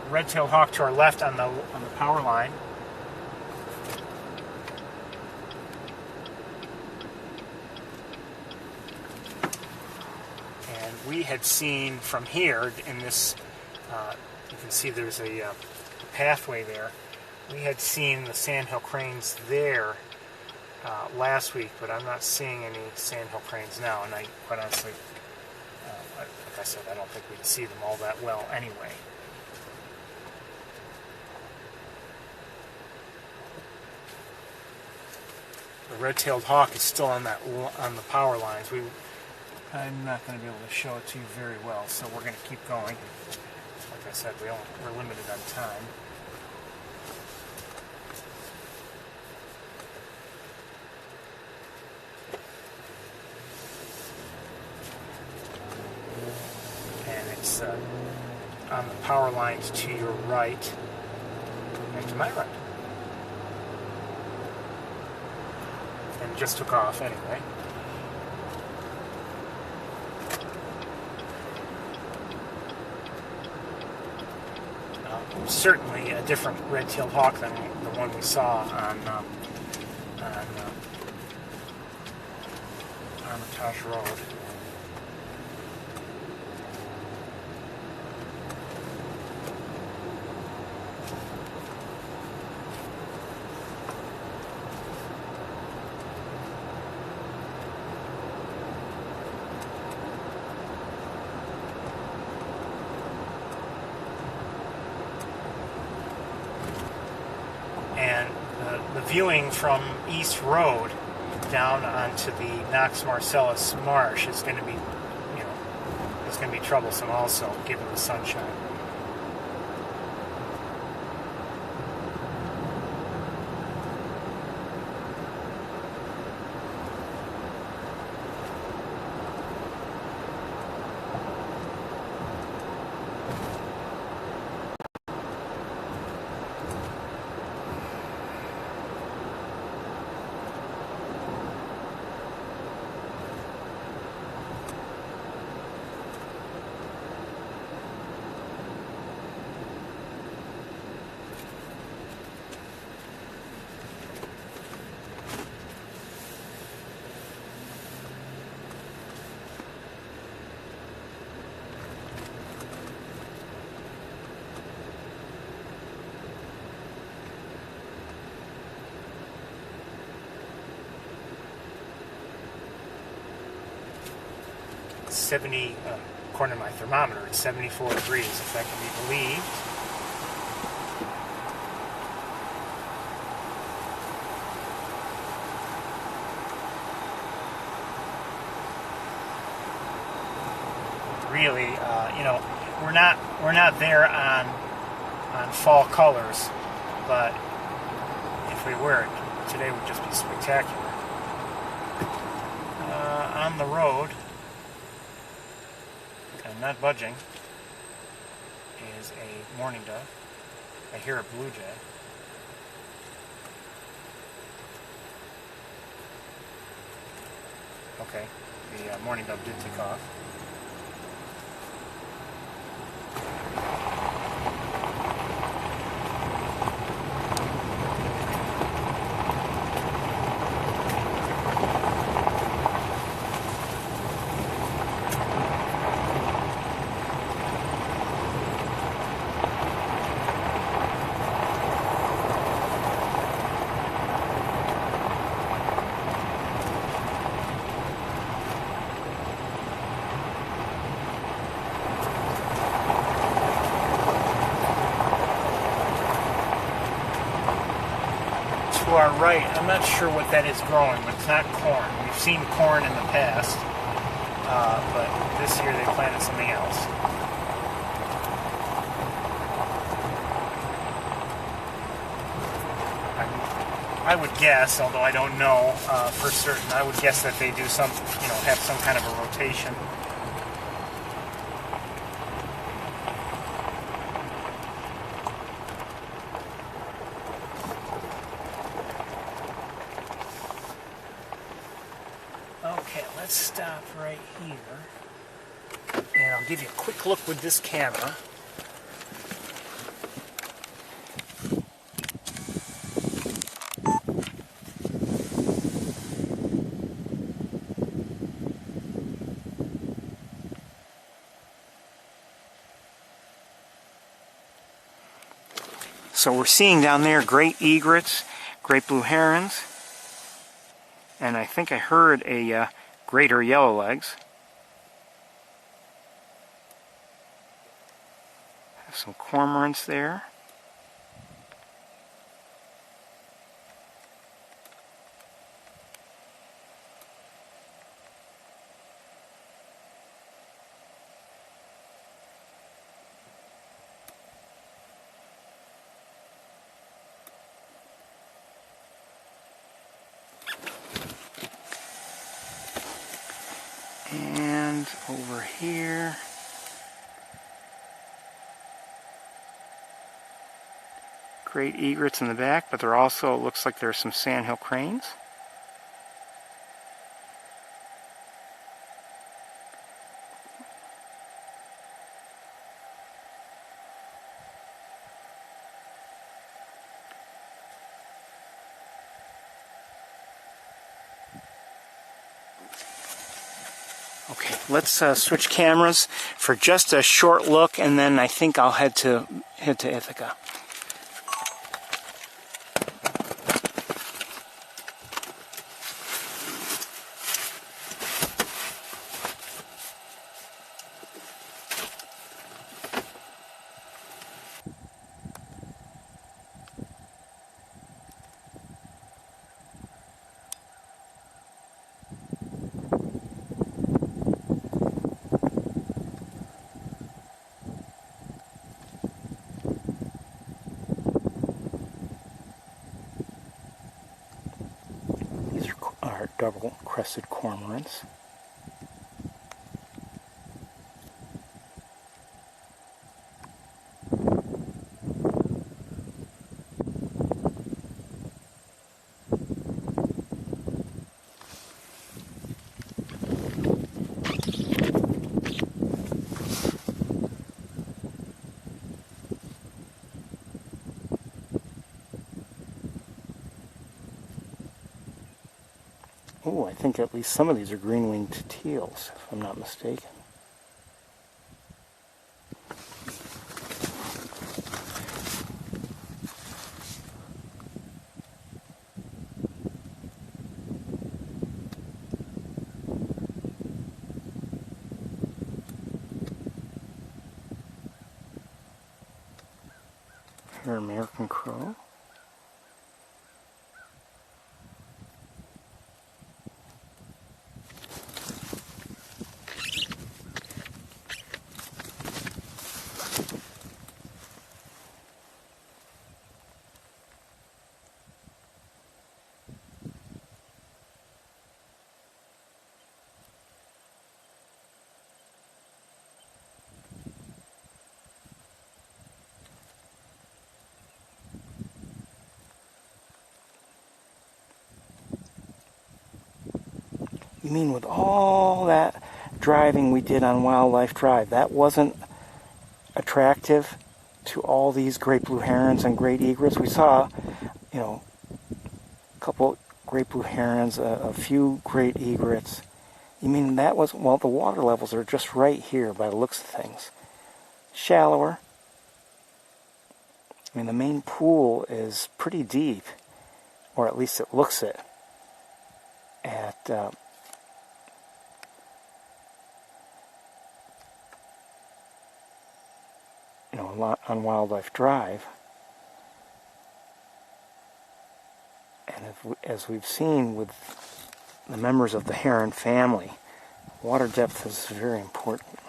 Red-tailed hawk to our left on the power line. And we had seen from here in this. You can see there's a pathway there. We had seen the sandhill cranes there last week, but I'm not seeing any sandhill cranes now. And I, quite honestly, like I said, I don't think we'd see them all that well anyway. The red-tailed hawk is still on the power lines. I'm not going to be able to show it to you very well, so we're going to keep going. Like I said, we're limited on time. And it's on the power lines to your right and to my right. And it just took off anyway. Certainly a different red-tailed hawk than the one we saw on Armitage Road. And the viewing from East Road down onto the Knox Marcellus Marsh is going to be, it's going to be troublesome also, given the sunshine. 70, according to my thermometer, it's 74 degrees, if that can be believed. Really, you know, we're not there on fall colors, but if we were, today would just be spectacular. On the road, and not budging, is a mourning dove. I hear a blue jay. Okay, the mourning dove did take off. To our right, I'm not sure what that is growing, but it's not corn. We've seen corn in the past, but this year they planted something else. I would guess, although I don't know for certain, I would guess that they do some, you know, have some kind of a rotation. Okay, let's stop right here, and I'll give you a quick look with this camera. So we're seeing down there great egrets, great blue herons, and I think I heard a greater yellowlegs. Have some cormorants there. And over here, great egrets in the back, but there also looks like there's some sandhill cranes. Okay, let's switch cameras for just a short look, and then I think I'll head to Ithaca. Double-crested cormorants. Oh, I think at least some of these are green-winged teals, if I'm not mistaken. Here, American crow. You mean with all that driving we did on Wildlife Drive, that wasn't attractive to all these great blue herons and great egrets? We saw, you know, a couple great blue herons, a few great egrets. You mean that was, well, the water levels are just right here by the looks of things. Shallower. I mean, the main pool is pretty deep, or at least it looks it, at you know, a lot on Wildlife Drive. And as we've seen with the members of the heron family, water depth is very important.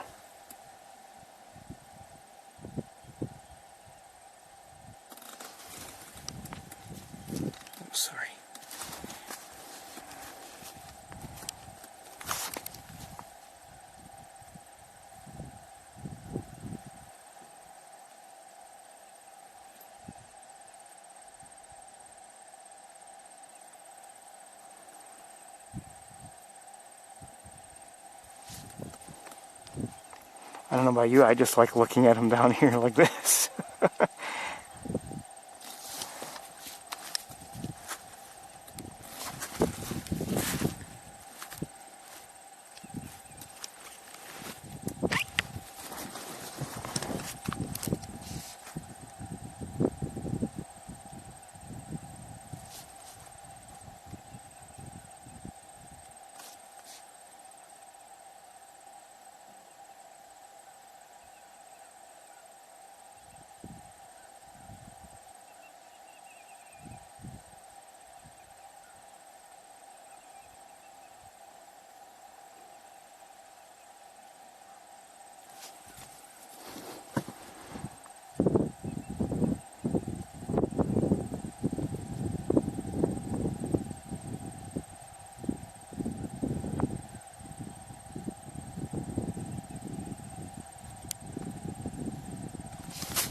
Oops, sorry. I don't know about you, I just like looking at them down here like this.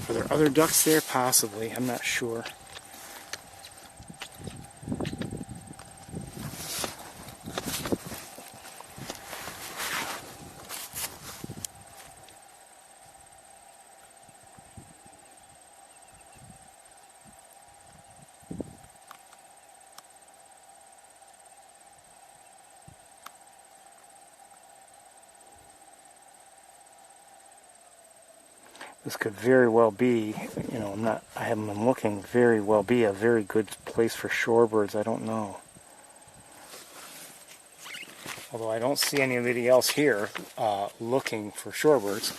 Are there other ducks there? Possibly. I'm not sure. This could very well be, you know, I haven't been looking, very well be a very good place for shorebirds. I don't know. Although I don't see anybody else here looking for shorebirds.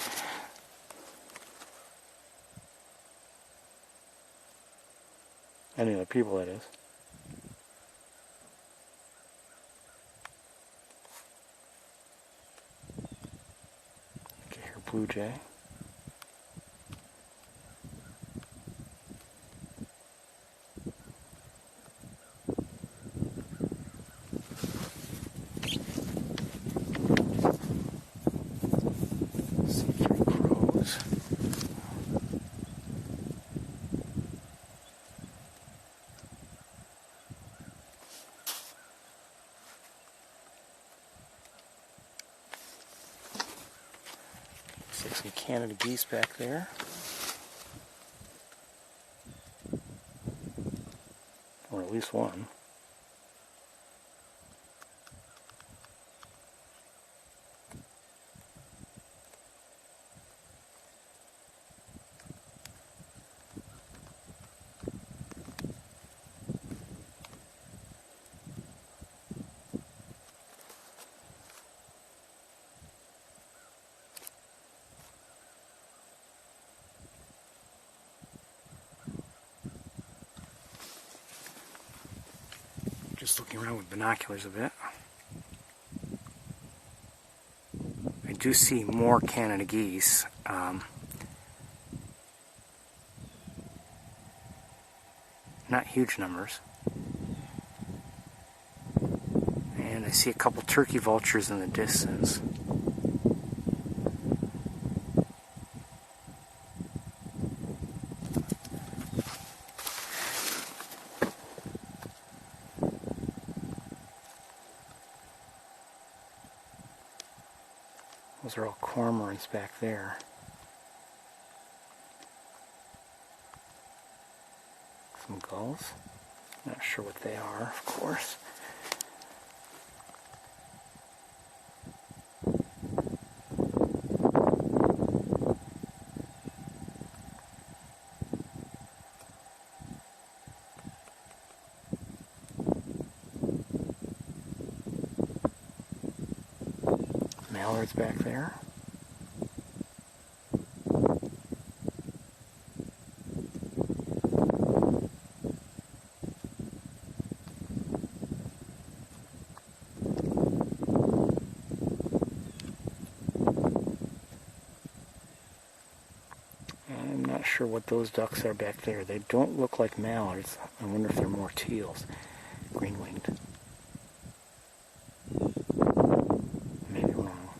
Any other people, that is. Okay, here, blue jay. Some Canada geese back there. Or at least one. Looking around with binoculars a bit. I do see more Canada geese. Not huge numbers. And I see a couple turkey vultures in the distance. Those are all cormorants back there. Some gulls. Not sure what they are, of course. Mallards back there. I'm not sure what those ducks are back there. They don't look like mallards. I wonder if they're more teals. Green-winged. Maybe wrong.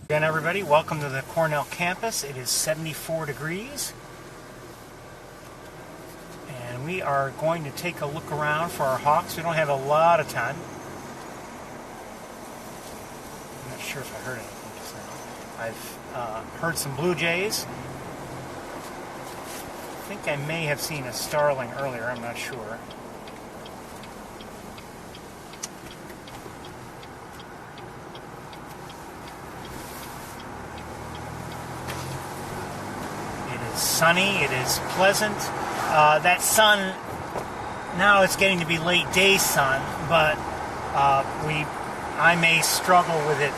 Again, everybody, welcome to the Cornell campus. It is 74 degrees. And we are going to take a look around for our hawks. We don't have a lot of time. I'm not sure if I heard anything just now. I've heard some blue jays. I think I may have seen a starling earlier, I'm not sure. It is sunny, it is pleasant. That sun, now it's getting to be late day sun, but I may struggle with it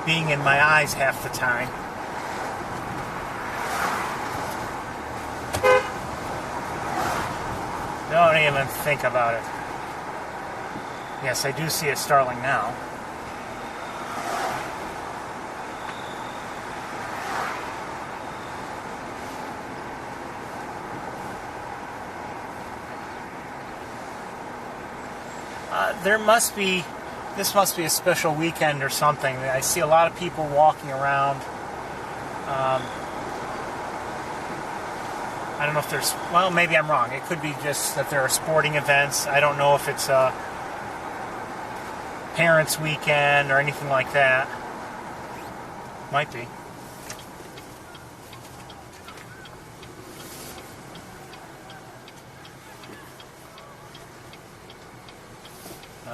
being in my eyes half the time. Don't even think about it. Yes, I do see a starling now. This must be a special weekend or something. I see a lot of people walking around. I don't know if there's, well, maybe I'm wrong. It could be just that there are sporting events. I don't know if it's a parents' weekend or anything like that. Might be.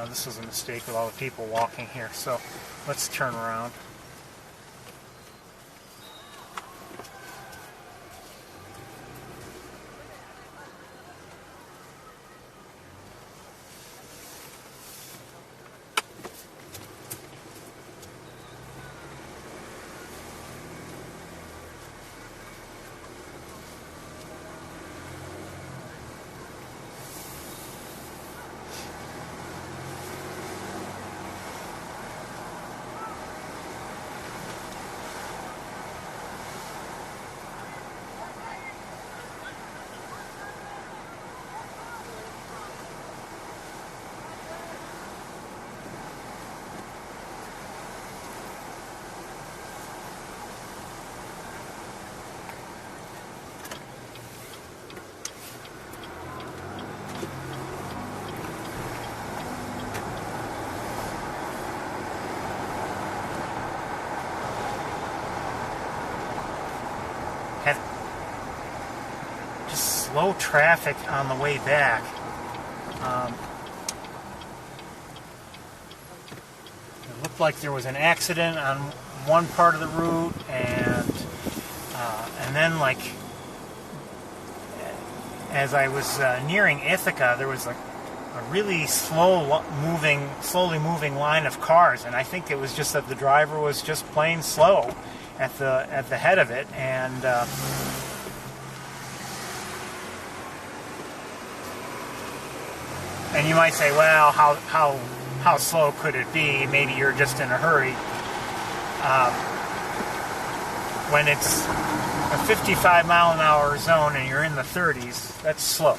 This was a mistake with all the people walking here, so let's turn around. Just slow traffic on the way back. It looked like there was an accident on one part of the route, and then, like, as I was nearing Ithaca, there was like a really slowly moving line of cars, and I think it was just that the driver was just plain slow at the head of it, and And you might say, well, how slow could it be? Maybe you're just in a hurry. When it's a 55 mile an hour zone and you're in the 30s, that's slow.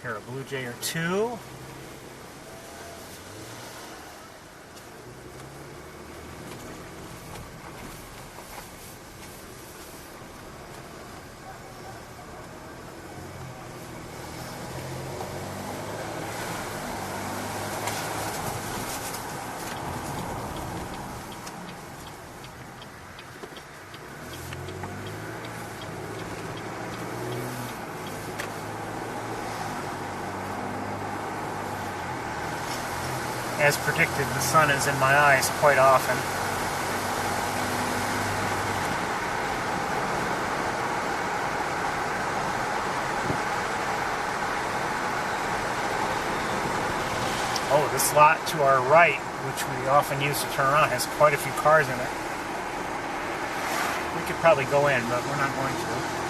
Here, a blue jay or two. As predicted, the sun is in my eyes quite often. Oh, this lot to our right, which we often use to turn around, has quite a few cars in it. We could probably go in, but we're not going to.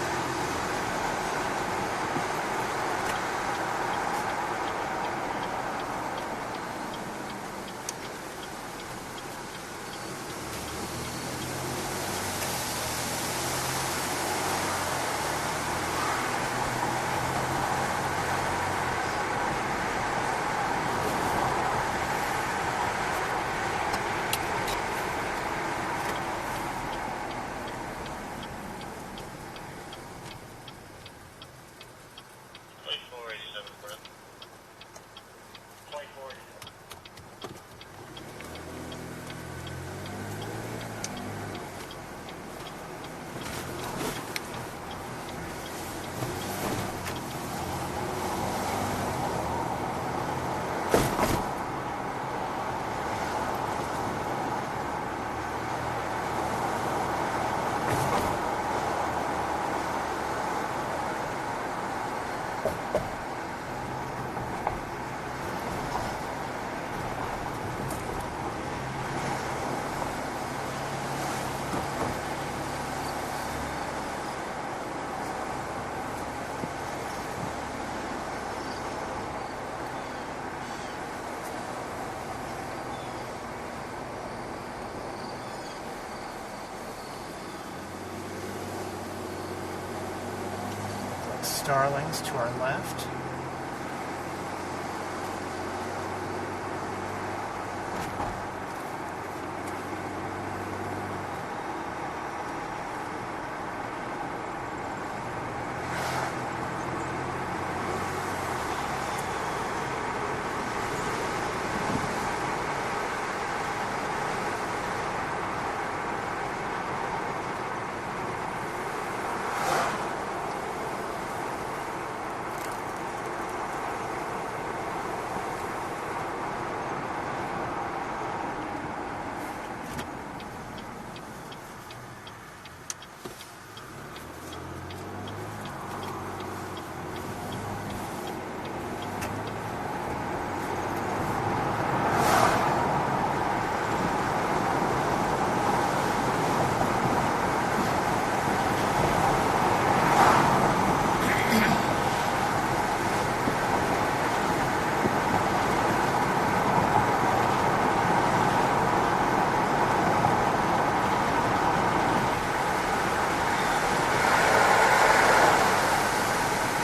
Starlings to our left.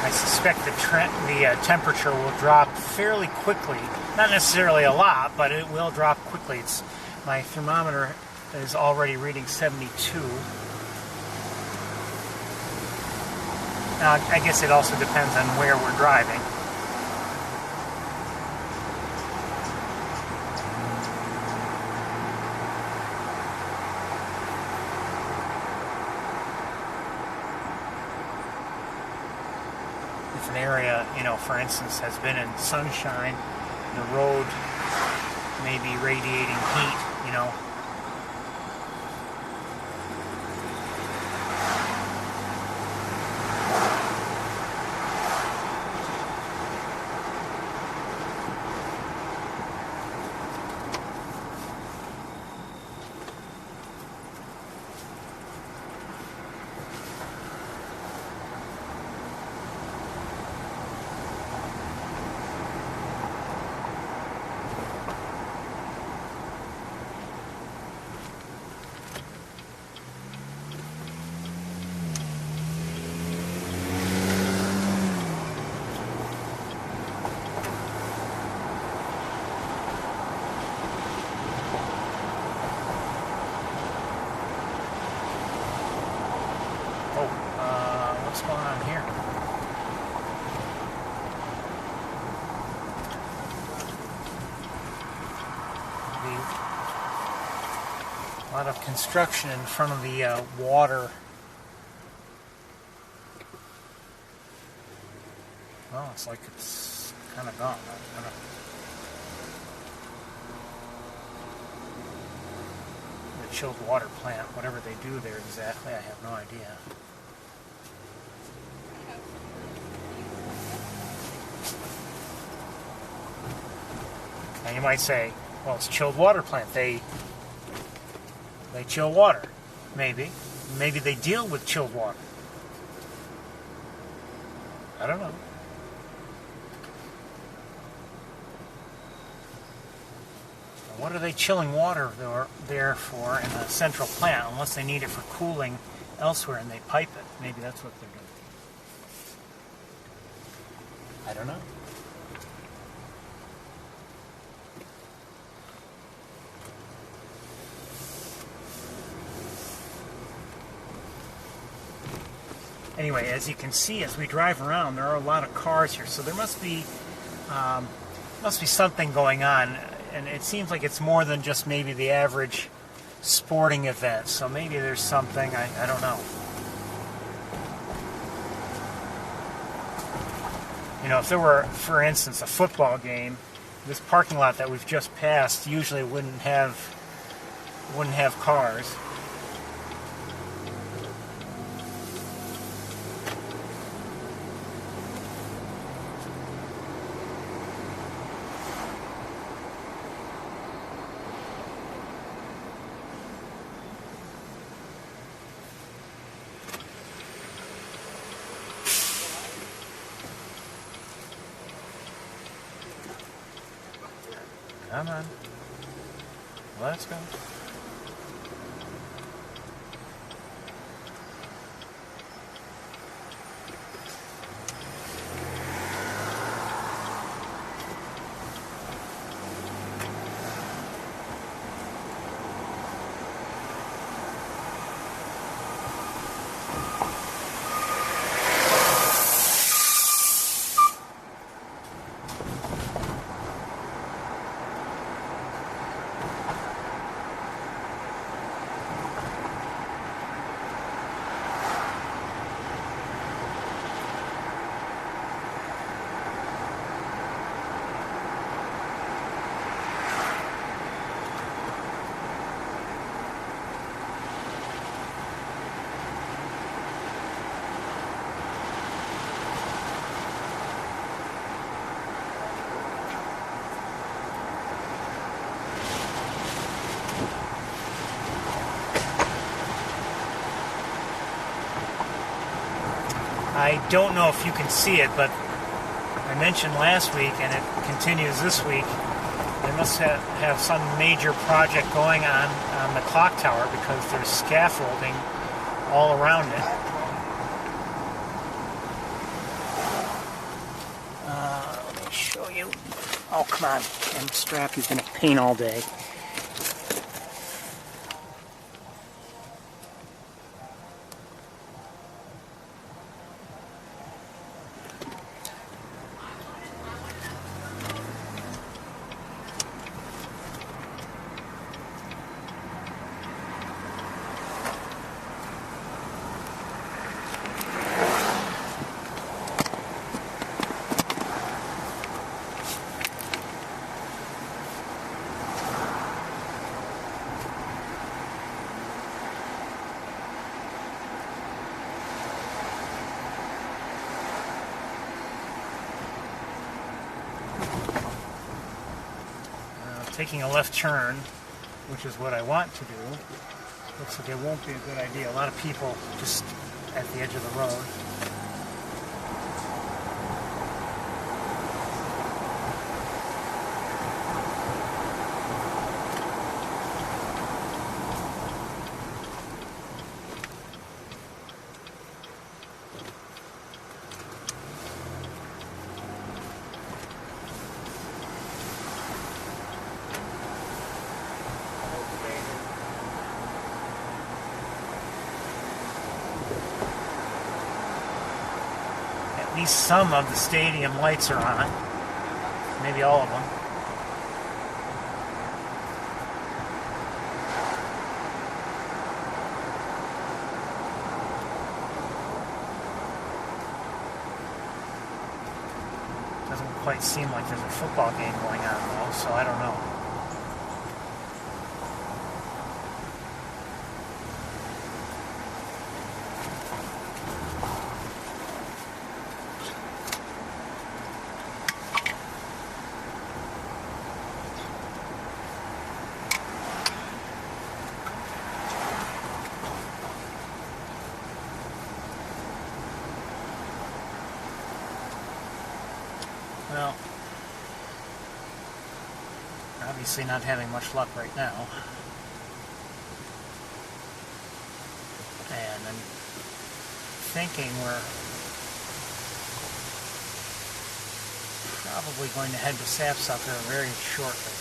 I suspect the temperature will drop fairly quickly. Not necessarily a lot, but it will drop quickly. My thermometer is already reading 72. Now, I guess it also depends on where we're driving. if an area, for instance, has been in sunshine, the road may be radiating heat. What's going on here? A lot of construction in front of the water. Well, it's like it's kind of gone. The chilled water plant, whatever they do there exactly, I have no idea. And you might say, well, it's a chilled water plant. They chill water. Maybe. Maybe they deal with chilled water. I don't know. What are they chilling water there for in a central plant unless they need it for cooling elsewhere and they pipe it? Maybe that's what they're doing. I don't know. Anyway, as you can see, as we drive around, there are a lot of cars here, so there must be something going on, and it seems like it's more than just maybe the average sporting event. So maybe there's something, I don't know. If there were, for instance, a football game, this parking lot that we've just passed usually wouldn't have cars. Come on. Let's go. I don't know if you can see it, but I mentioned last week, and it continues this week, they must have some major project going on the clock tower because there's scaffolding all around it. Let me show you. Oh, come on. And Strappy's going to paint all day. taking a left turn, which is what I want to do, looks like it won't be a good idea. A lot of people just at the edge of the road. At least some of the stadium lights are on. Maybe all of them. Doesn't quite seem like there's a football game going on though, so I don't know. Well, obviously not having much luck right now. And I'm thinking we're probably going to head to Sapsucker very shortly.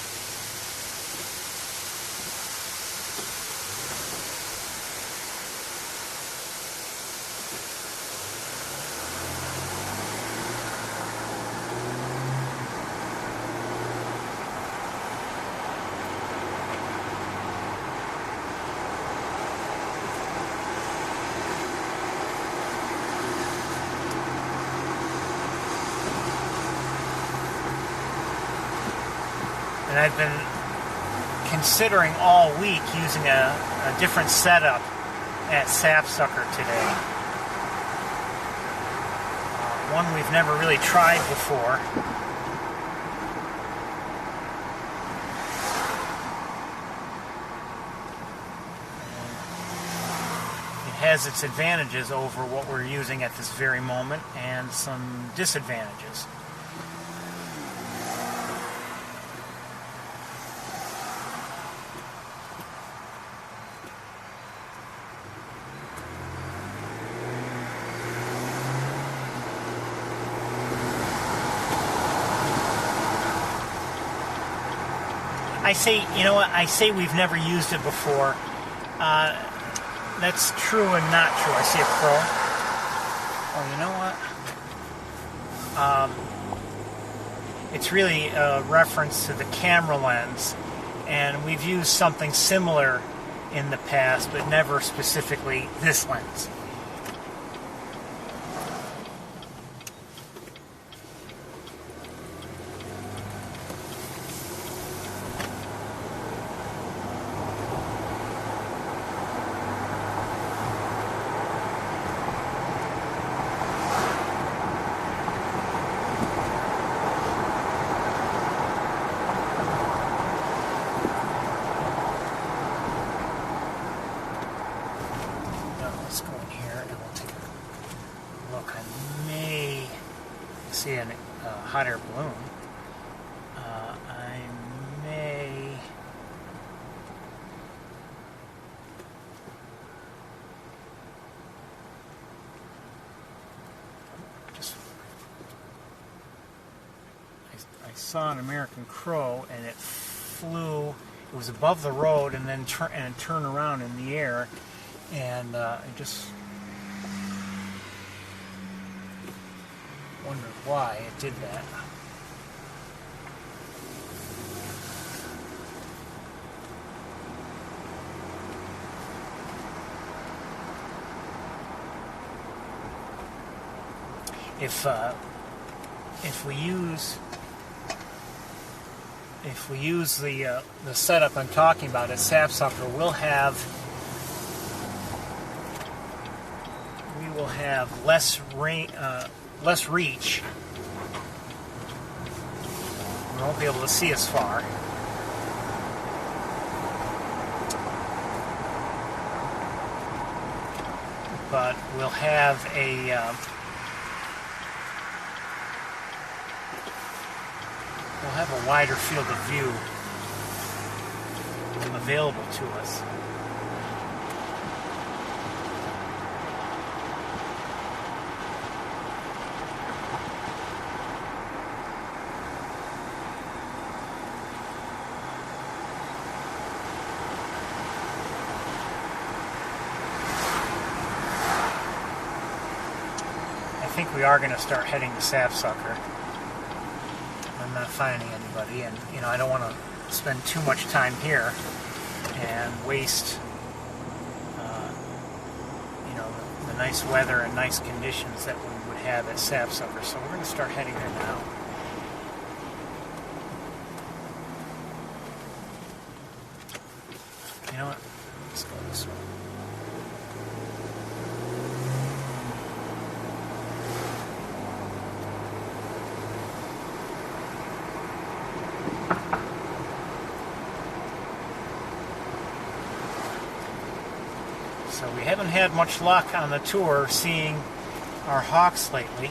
And I've been considering all week using a different setup at Sapsucker today. One we've never really tried before. It has its advantages over what we're using at this very moment and some disadvantages. I say, you know what, I say we've never used it before. That's true and not true. I see a crow. Oh, you know what? It's really a reference to the camera lens. And we've used something similar in the past, but never specifically this lens. Let's go in here and we'll take a look. I may see a hot air balloon. I may just... I saw an American crow and it flew. It was above the road and then turned around in the air. And I just wondered why it did that. If we use the setup I'm talking about at Sapsucker, we'll have less reach. We won't be able to see as far. but we'll have a wider field of view available to us. I think we are going to start heading to Sapsucker. I'm not finding anybody, and I don't want to spend too much time here and waste the nice weather and nice conditions that we would have at Sapsucker. So we're going to start heading there now. You know what? Let's go this way. So we haven't had much luck on the tour seeing our hawks lately,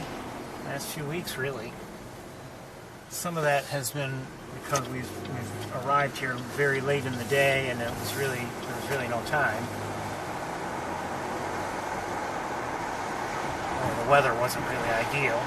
last few weeks really. Some of that has been because we've arrived here very late in the day and there was really no time. Well, the weather wasn't really ideal.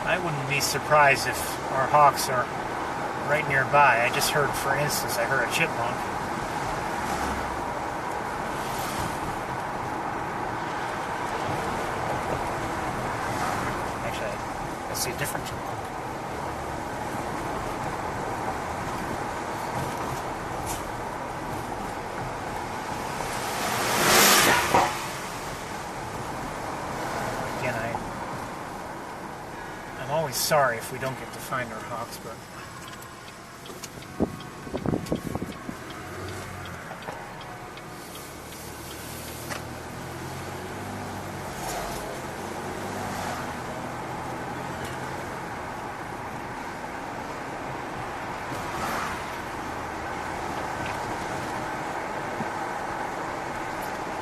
I wouldn't be surprised if our hawks are right nearby. I just heard, for instance, I heard a chipmunk. Actually, I see a different chipmunk. I'm always sorry if we don't get to find our hawks, but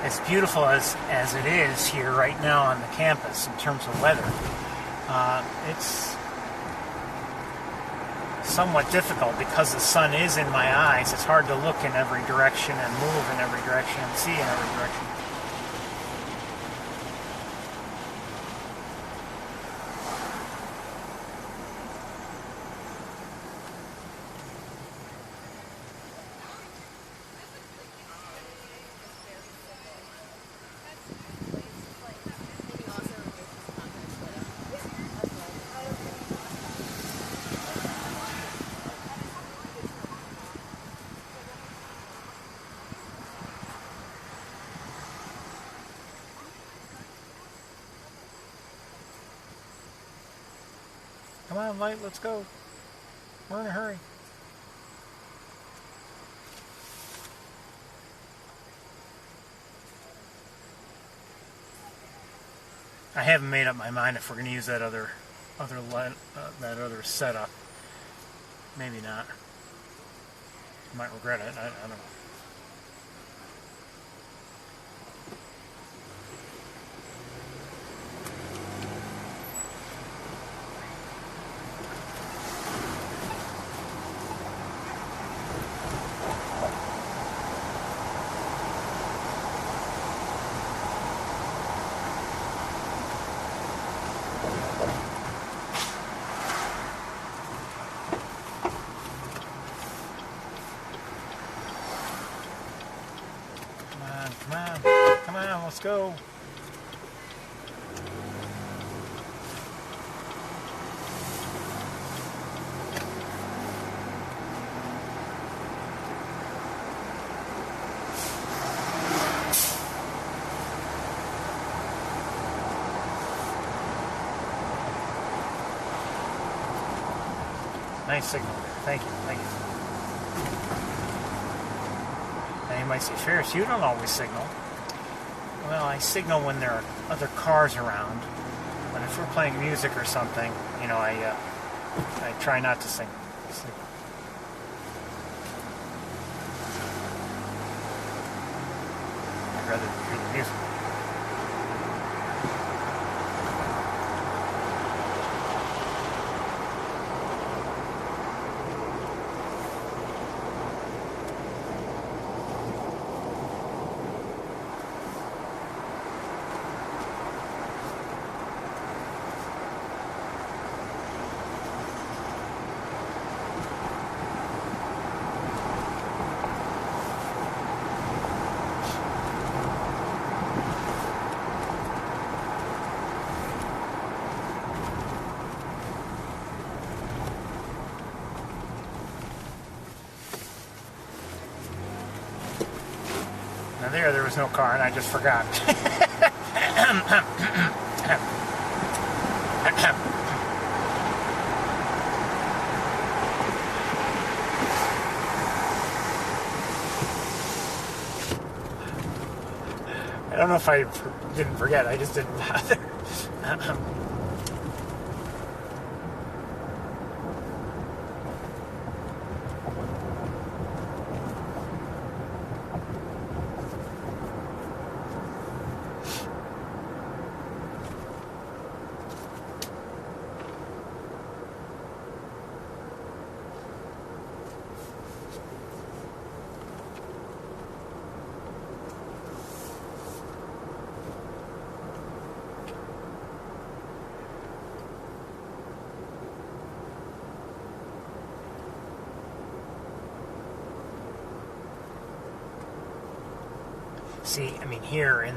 as beautiful as it is here right now on the campus in terms of weather, it's somewhat difficult because the sun is in my eyes. It's hard to look in every direction and move in every direction and see in every direction. Come on, Light, let's go. We're in a hurry. I haven't made up my mind if we're going to use that other setup. Maybe not. Might regret it. I don't know. Let's go. Nice signal there. Thank you. Thank you. Now you might say, Ferris, you don't always signal. Well, I signal when there are other cars around. But if we're playing music or something, you know, I try not to signal. I'd rather hear the music. Now there was no car, and I just forgot. I don't know if I didn't forget, I just didn't bother. See, I mean, here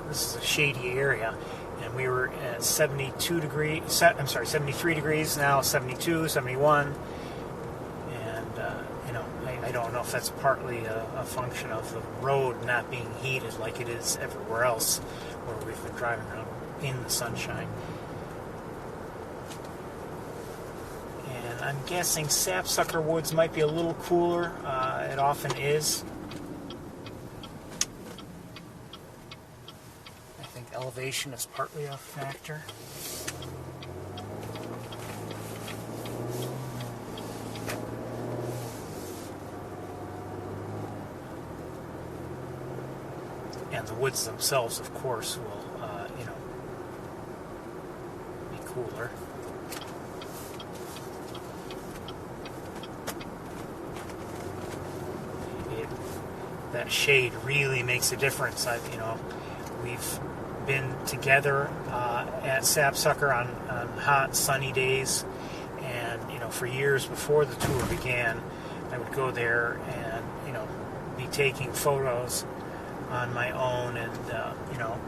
this is a shady area, and we were at 72 degrees, I'm sorry, 73 degrees, now 72, 71, and, you know, I don't know if that's partly a function of the road not being heated like it is everywhere else where we've been driving around in the sunshine. And I'm guessing sapsucker woods might be a little cooler. It often is. Elevation is partly a factor. And the woods themselves, of course, will, you know, be cooler. That shade really makes a difference. You know, we've been together at Sapsucker on hot sunny days, and you know, for years before the tour began, I would go there and, you know, be taking photos on my own, and you know,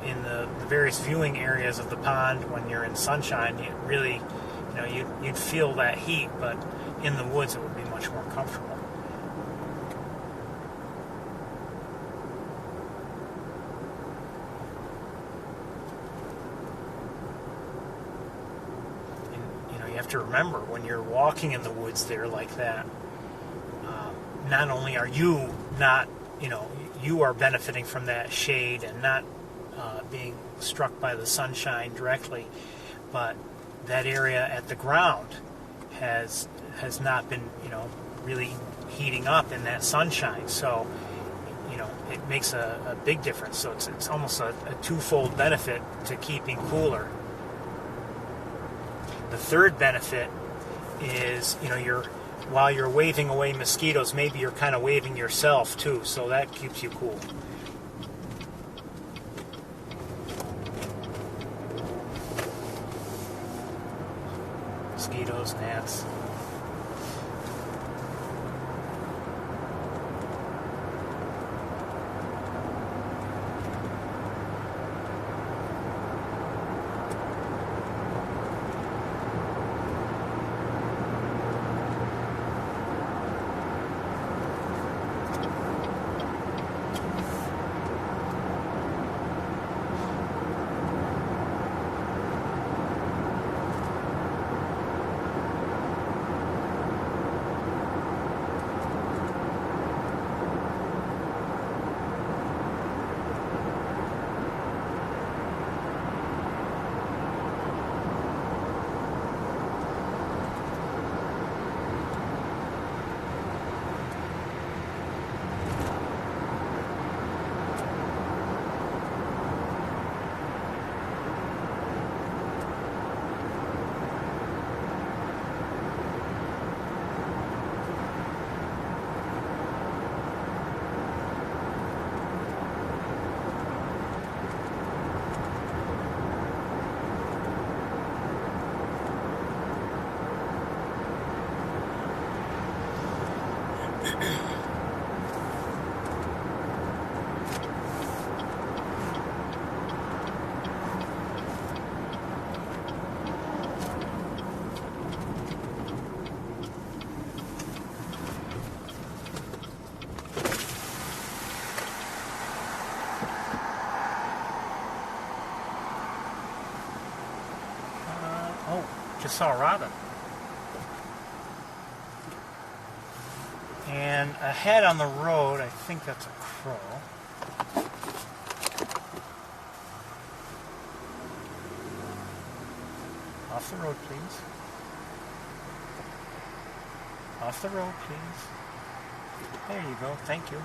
in the various viewing areas of the pond when you're in sunshine, you really, you know, you'd feel that heat, but in the woods it would be much more comfortable. You have to remember, when you're walking in the woods there like that, not only are you not, you know, you are benefiting from that shade and not being struck by the sunshine directly, but that area at the ground has not been, you know, really heating up in that sunshine. So, you know, it makes a big difference. So it's almost a twofold benefit to keeping cooler. The third benefit is, you know, while you're waving away mosquitoes, maybe you're kind of waving yourself too, so that keeps you cool. Mosquitoes, gnats. Just saw a robin. And ahead on the road, I think that's a crow. Off the road, please. Off the road, please. There you go. Thank you.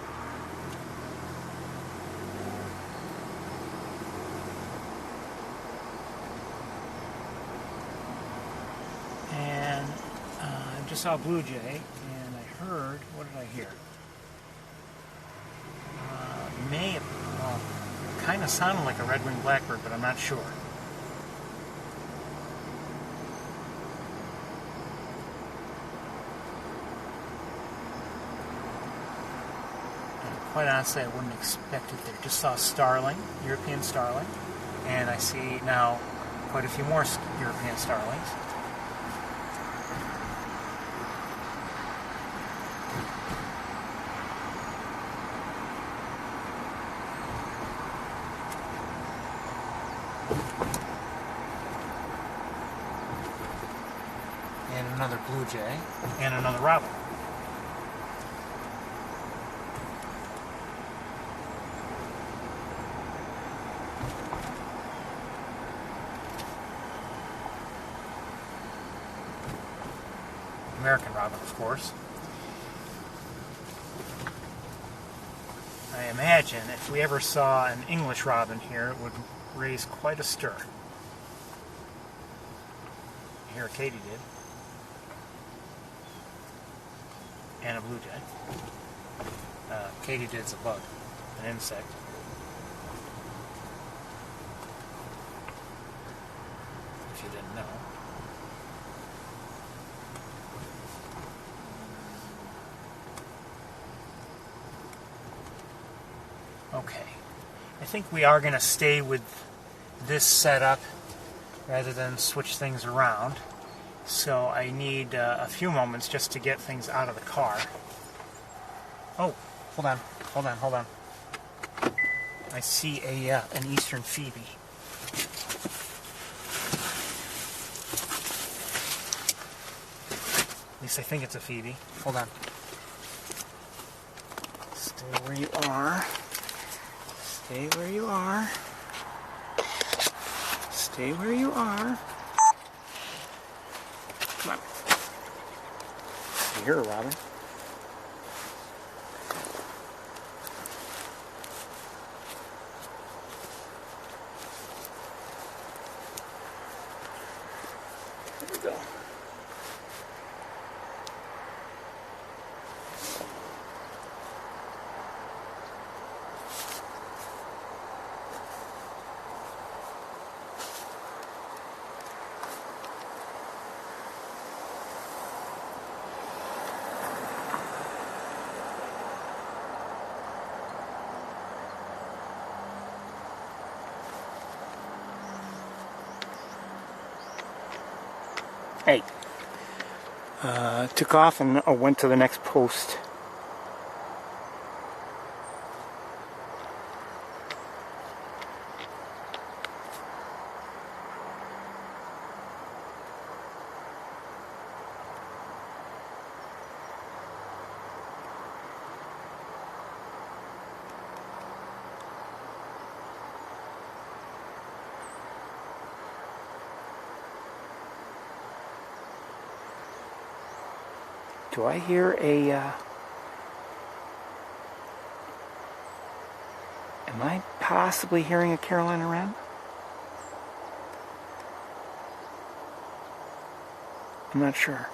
And I just saw a blue jay, and I heard, what did I hear? Kind of sounded like a red-winged blackbird, but I'm not sure. And quite honestly, I wouldn't expect it there. Just saw a starling, European starling, and I see now quite a few more European starlings. And another blue jay, and another robin. American robin, of course. I imagine if we ever saw an English robin here, it would raise quite a stir. Here, Katie did. And a blue jay. Katydid's a bug, an insect. If you didn't know. Okay. I think we are going to stay with this setup rather than switch things around. So I need a few moments just to get things out of the car. Oh, hold on. I see an eastern phoebe. At least I think it's a phoebe. Hold on. Stay where you are. Stay where you are. Stay where you are. Come on. You hear her, Robin? There we go. Hey, took off and went to the next post. Do I hear a, am I possibly hearing a Carolina wren? I'm not sure.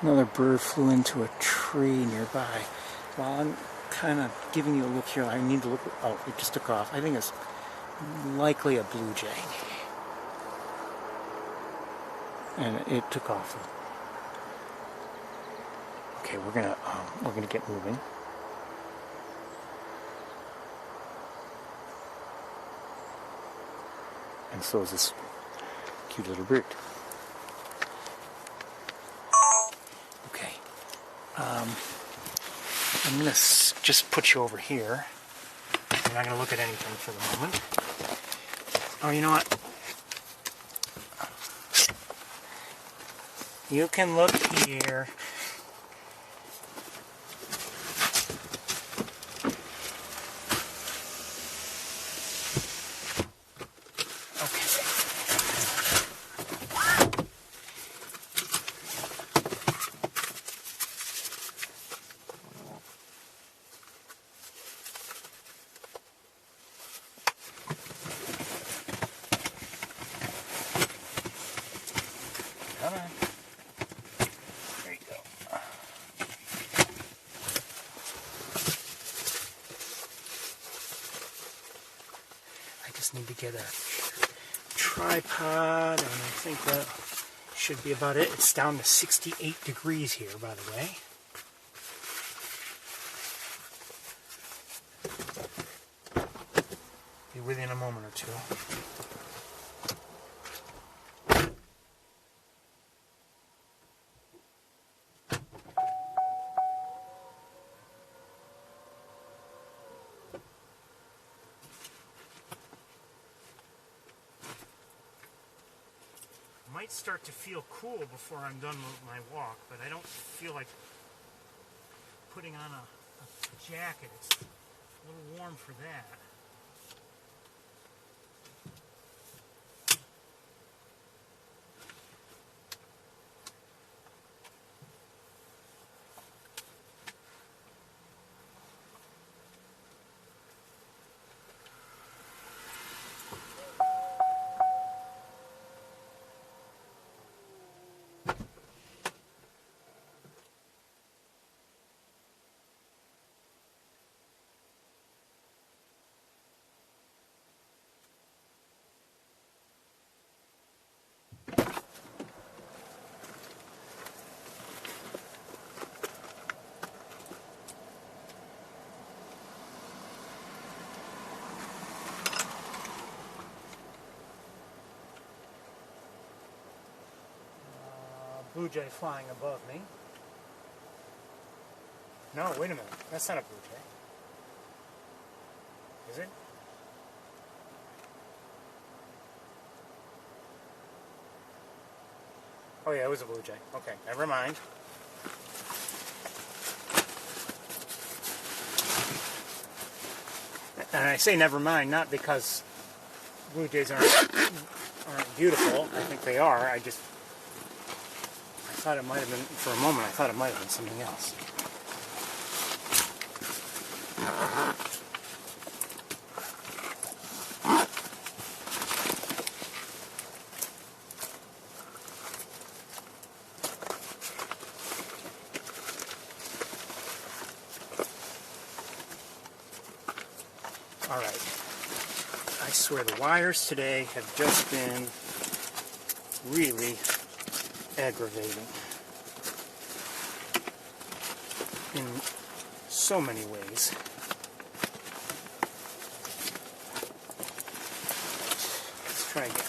Another bird flew into a tree nearby. While I'm kind of giving you a look here, I need to look. Oh, it just took off. I think it's likely a blue jay. And it took off. Okay, we're gonna get moving. And so is this cute little bird. Okay. I'm gonna just put you over here. I'm not gonna look at anything for the moment. Oh, you know what? You can look here. Come on. There you go. I just need to get a tripod, and I think that should be about it. It's down to 68 degrees here, by the way. Be with you in a moment or two. Might start to feel cool before I'm done with my walk, but I don't feel like putting on a jacket. It's a little warm for that. Blue jay flying above me. No, wait a minute. That's not a blue jay. Is it? Oh yeah, it was a blue jay. Okay, never mind. And I say never mind, not because blue jays aren't beautiful. I think they are. I thought it might have been, for a moment, I thought it might have been something else. All right. I swear the wires today have just been really aggravating in so many ways. Let's try again.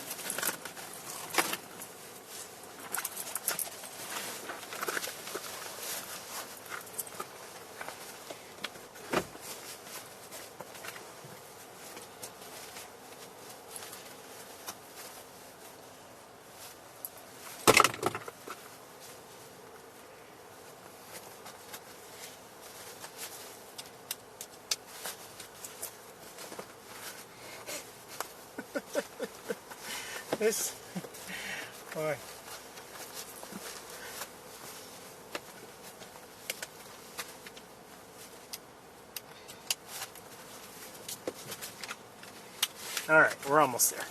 This, boy. All right, we're almost there.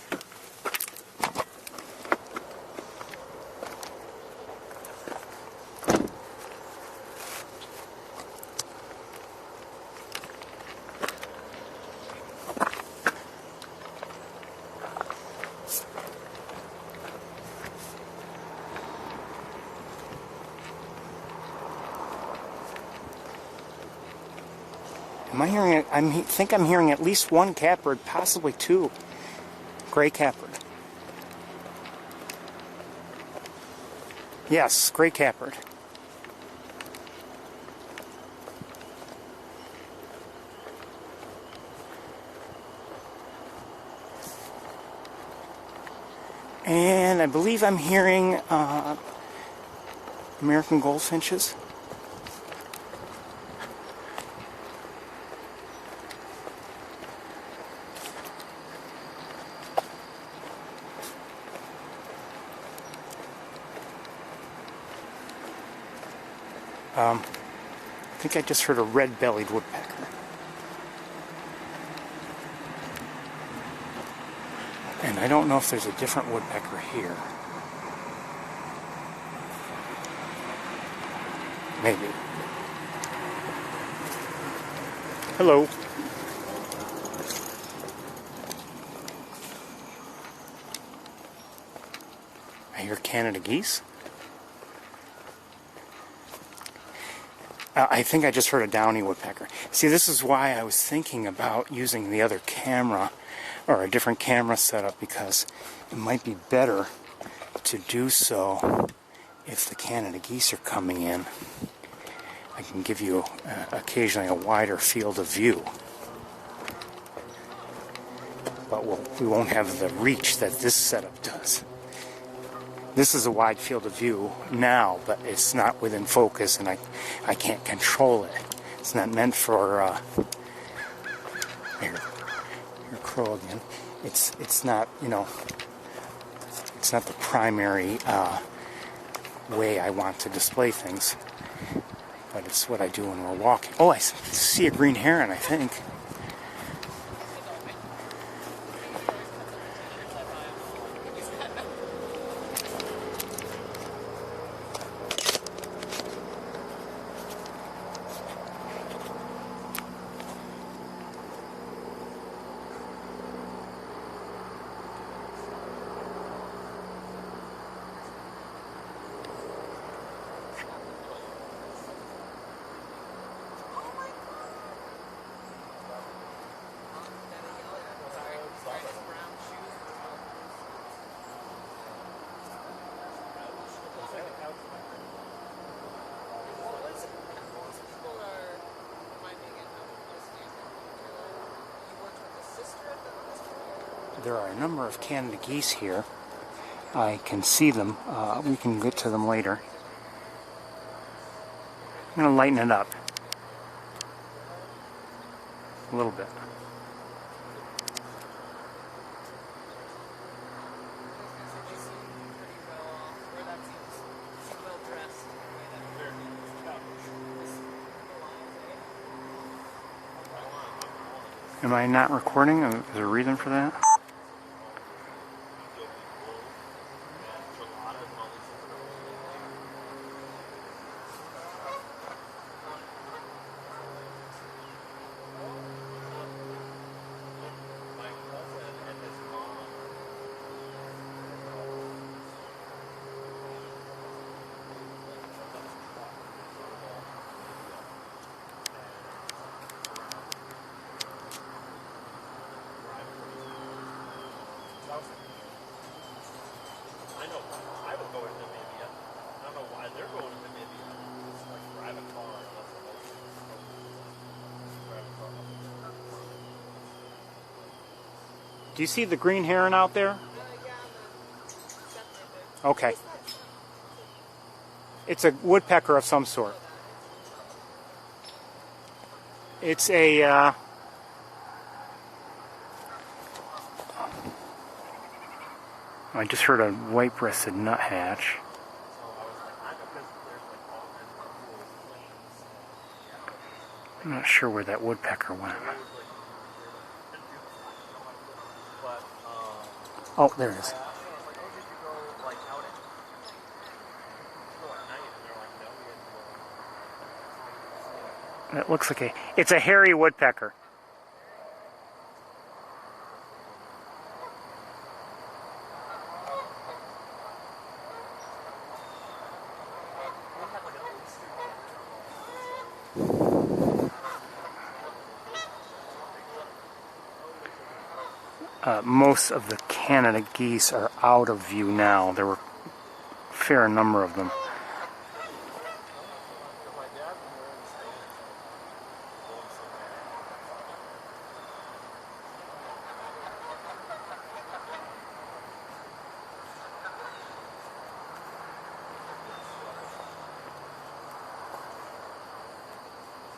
Am I hearing it? Think I'm hearing at least one catbird, possibly two. Gray catbird. Yes, gray catbird. And I believe I'm hearing American goldfinches. I think I just heard a red-bellied woodpecker. And I don't know if there's a different woodpecker here. Maybe. Hello. I hear Canada geese. I think I just heard a downy woodpecker. See, this is why I was thinking about using the other camera or a different camera setup, because it might be better to do so if the Canada geese are coming in. I can give you occasionally a wider field of view. But we won't have the reach that this setup does. This is a wide field of view now, but it's not within focus, and I can't control it. It's not meant for here, crow again. It's not, you know, it's not the primary way I want to display things, but it's what I do when we're walking. Oh, I see a green heron, I think. There are a number of Canada geese here. I can see them. We can get to them later. I'm going to lighten it up a little bit. Am I not recording? Is there a reason for that? I know. I would go to Namibia. I don't know why they're going to Namibia. It's like drive a car. That's the most. Drive a car. Do you see the green heron out there? Okay. It's a woodpecker of some sort. It's a I just heard a white-breasted nuthatch. I'm not sure where that woodpecker went. Oh, there it is. That looks like it's a hairy woodpecker. most of the Canada geese are out of view now. There were a fair number of them.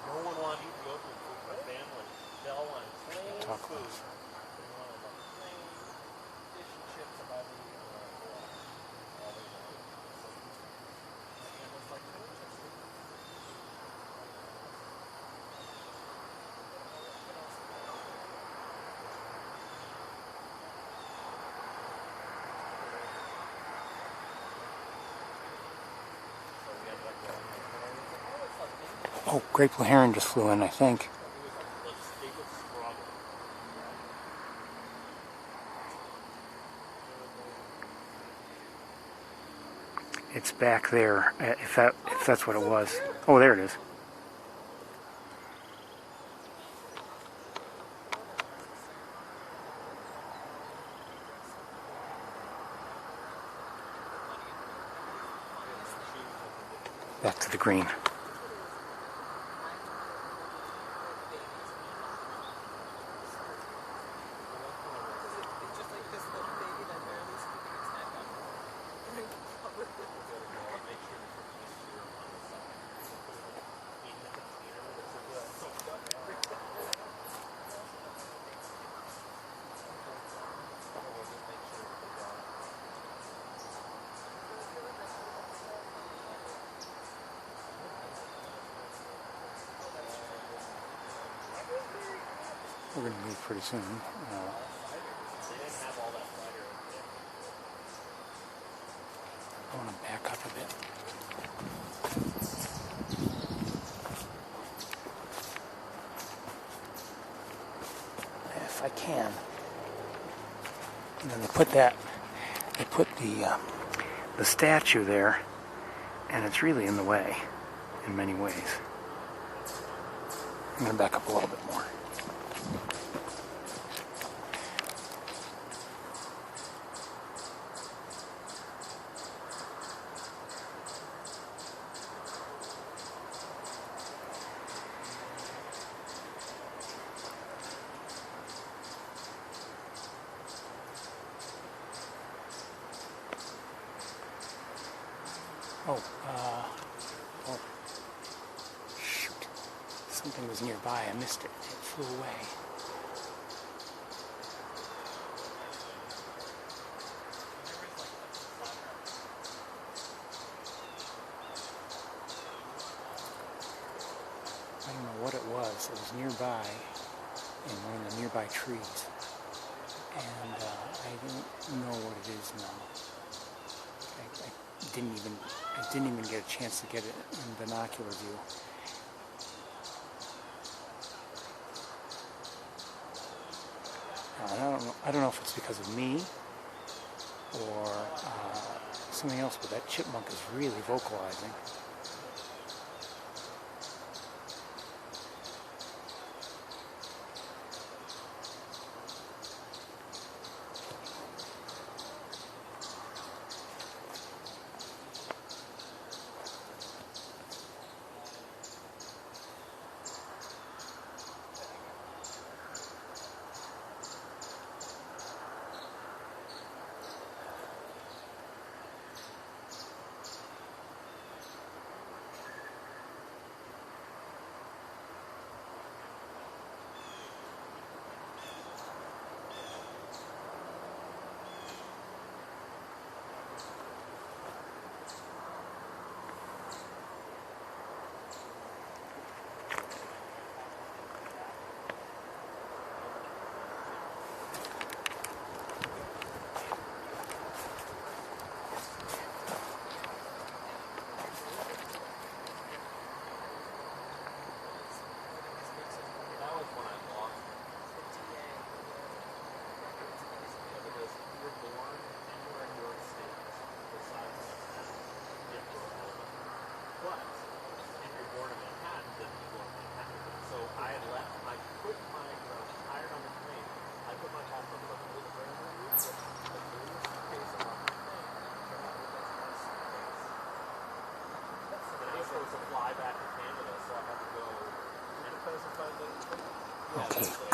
No one wanted to go to with my family. They all wanted plain Talk food. close. They wanted like plain fish and chips and everything. All they wanted. So, my aunt was like, "No, that's it." So we ended up going there. And I was like, "Oh, it's like Indian." Oh, great blue heron just flew in, I think. It was like they would struggle. It's back there, if that's what it was. Oh, there it is. Back to the green. We're going to leave pretty soon. I want to back up a bit. If I can. And then they put the statue there, and it's really in the way in many ways. I'm going to back up a little bit more. Oh, shoot. Something was nearby. I missed it. It flew away. I don't know what it was. It was nearby in one of the nearby trees. And I don't know what it is now. I didn't even get a chance to get it in binocular view. I don't know if it's because of me or something else, but that chipmunk is really vocalizing.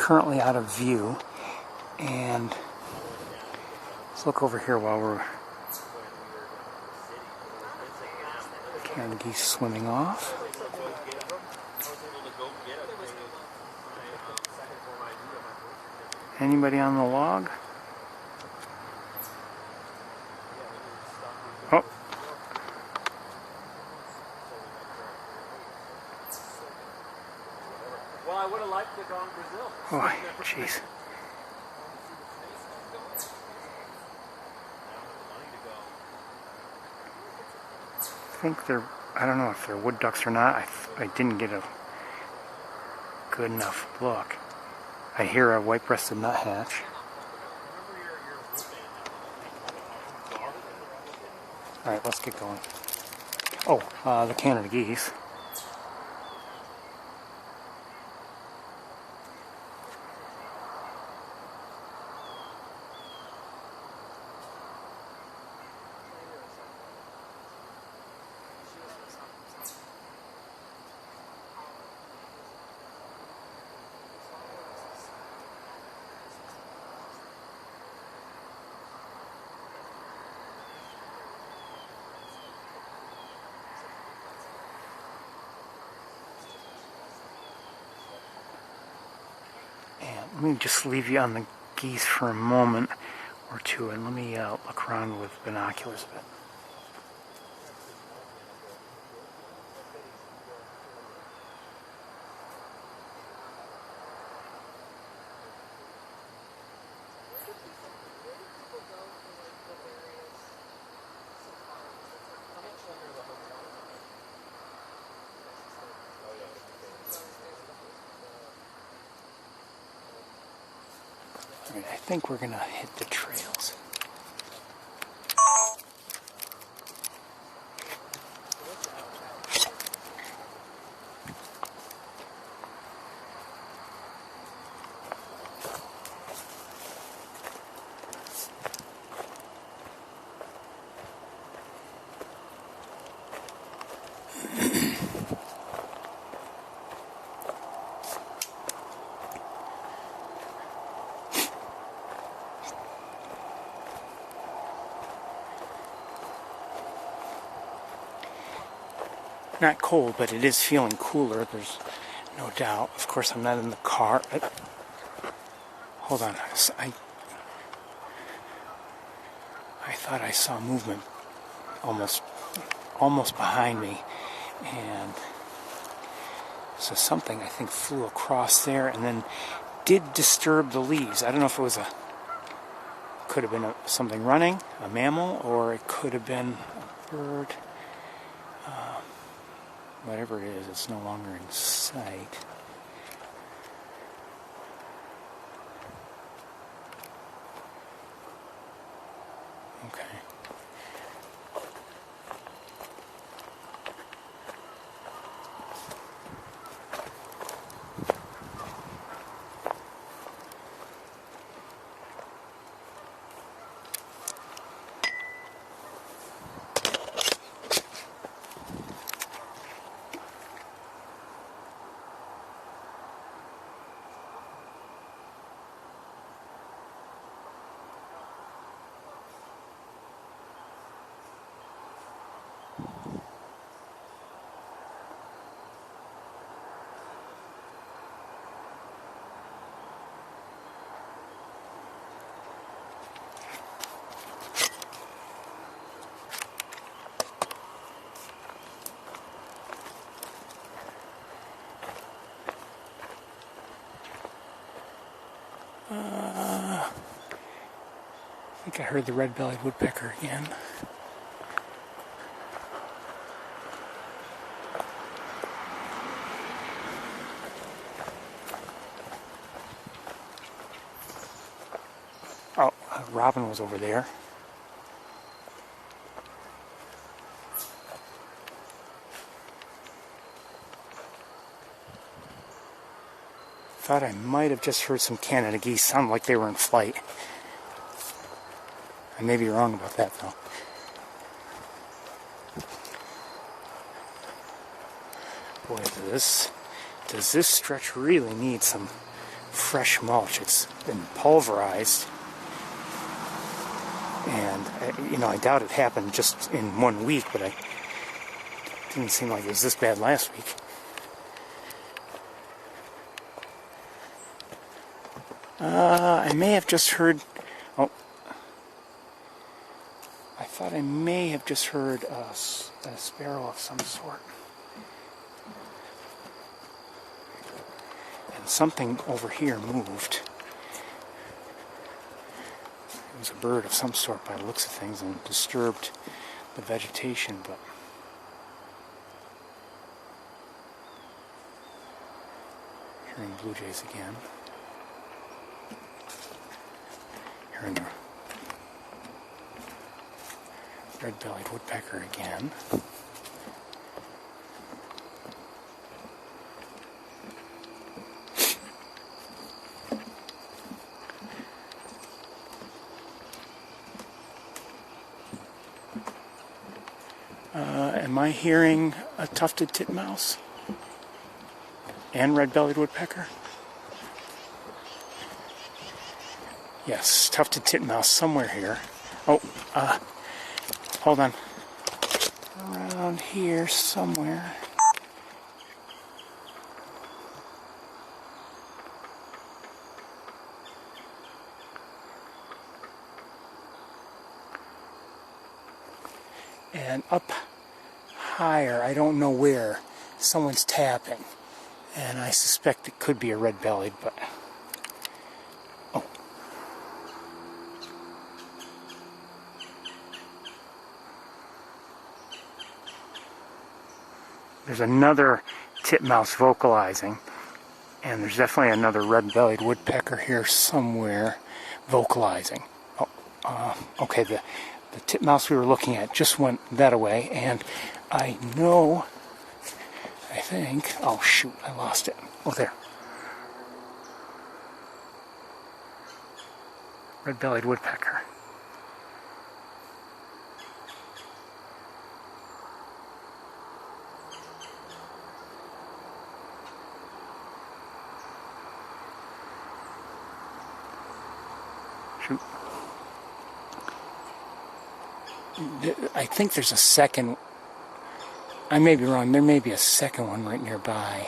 currently out of view. And let's look over here while we're Canada geese swimming off. Anybody on the log? Oh. Well, I would have liked to go in Brazil. Oh, jeez. I think they're, I don't know if they're wood ducks or not. I didn't get a good enough look. I hear a white-breasted nuthatch. Alright, let's get going. Oh, the Canada geese. Let me just leave you on the geese for a moment or two, and let me look around with binoculars a bit. Alright, I think we're gonna hit the trails. Not cold, but it is feeling cooler, there's no doubt. Of course, I'm not in the car. Hold on. I thought I saw movement almost behind me. And so something, I think, flew across there and then did disturb the leaves. I don't know if it was could have been something running, a mammal, or it could have been a bird. Whatever it is, it's no longer in sight. Okay. I think I heard the red-bellied woodpecker again. Oh, a robin was over there. Thought I might have just heard some Canada geese sound like they were in flight. I may be wrong about that, though. Boy, does this stretch really need some fresh mulch. It's been pulverized. And, I doubt it happened just in 1 week, but it didn't seem like it was this bad last week. I may have just heard... Oh. I thought I may have just heard a sparrow of some sort. And something over here moved. It was a bird of some sort by the looks of things and disturbed the vegetation, but hearing blue jays again. Hearing the red-bellied woodpecker again. Am I hearing a tufted titmouse? And red-bellied woodpecker? Yes, tufted titmouse somewhere here. Oh, hold on. Around here somewhere. And up higher, I don't know where, someone's tapping. And I suspect it could be a red-bellied, but... Oh. There's another titmouse vocalizing. And there's definitely another red-bellied woodpecker here somewhere vocalizing. Oh, okay, the titmouse we were looking at just went that way, and I think, oh shoot, I lost it. Oh, there. Red-bellied woodpecker. Shoot. I think there's a second. I may be wrong. There may be a second one right nearby.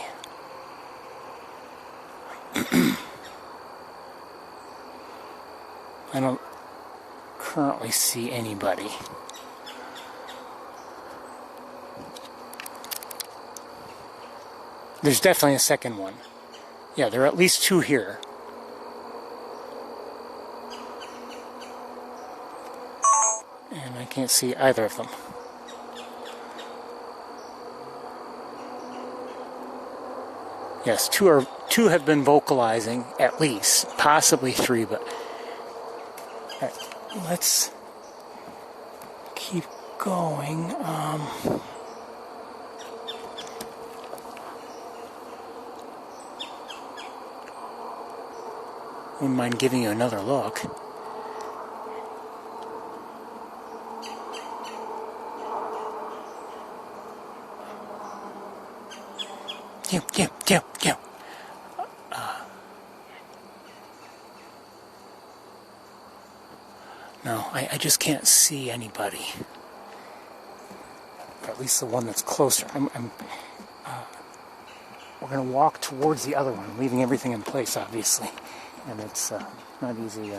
I don't currently see anybody. There's definitely a second one. Yeah, there are at least two here. And I can't see either of them. Yes, two have been vocalizing, at least, possibly three, but let's keep going. Wouldn't mind giving you another look. Yeah. No, I just can't see anybody. Or at least the one that's closer. We're going to walk towards the other one, leaving everything in place, obviously. And it's not easy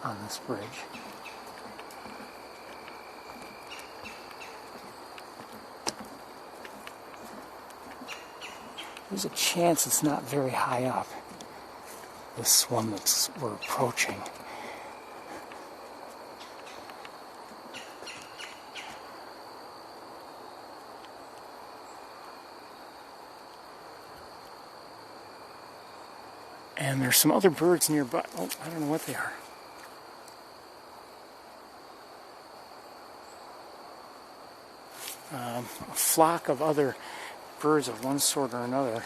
on this bridge. There's a chance it's not very high up. This one that we're approaching. And there's some other birds nearby. Oh, I don't know what they are. A flock of other birds of one sort or another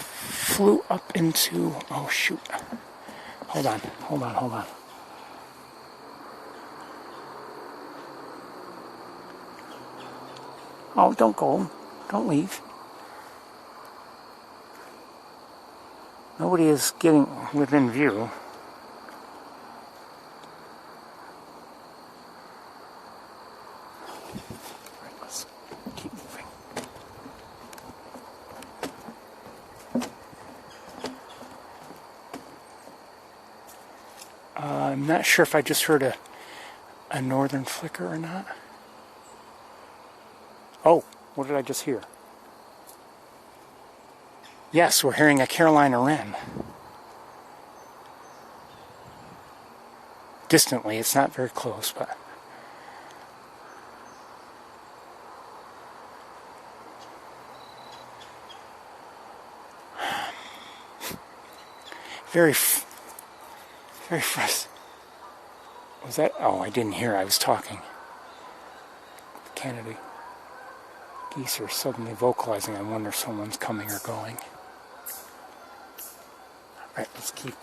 flew up into... Oh, shoot. Hold on. Oh, don't go. Don't leave. Nobody is getting within view. Right, let's keep moving. I'm not sure if I just heard a northern flicker or not. Oh, what did I just hear? Yes, we're hearing a Carolina wren. Distantly, it's not very close, but... very frustrating. Was that? Oh, I didn't hear. I was talking. Canada geese are suddenly vocalizing. I wonder if someone's coming or going. All right, let's keep.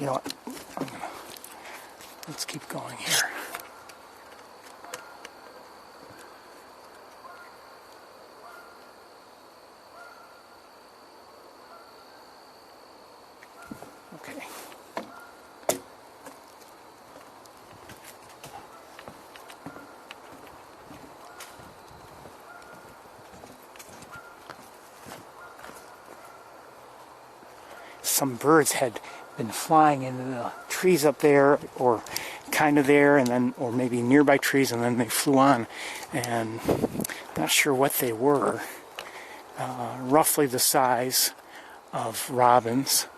You know what? Let's keep going here. Okay. Some birds had been flying into the trees up there, or kind of there, and then, or maybe nearby trees, and then they flew on, and not sure what they were. Roughly the size of robins,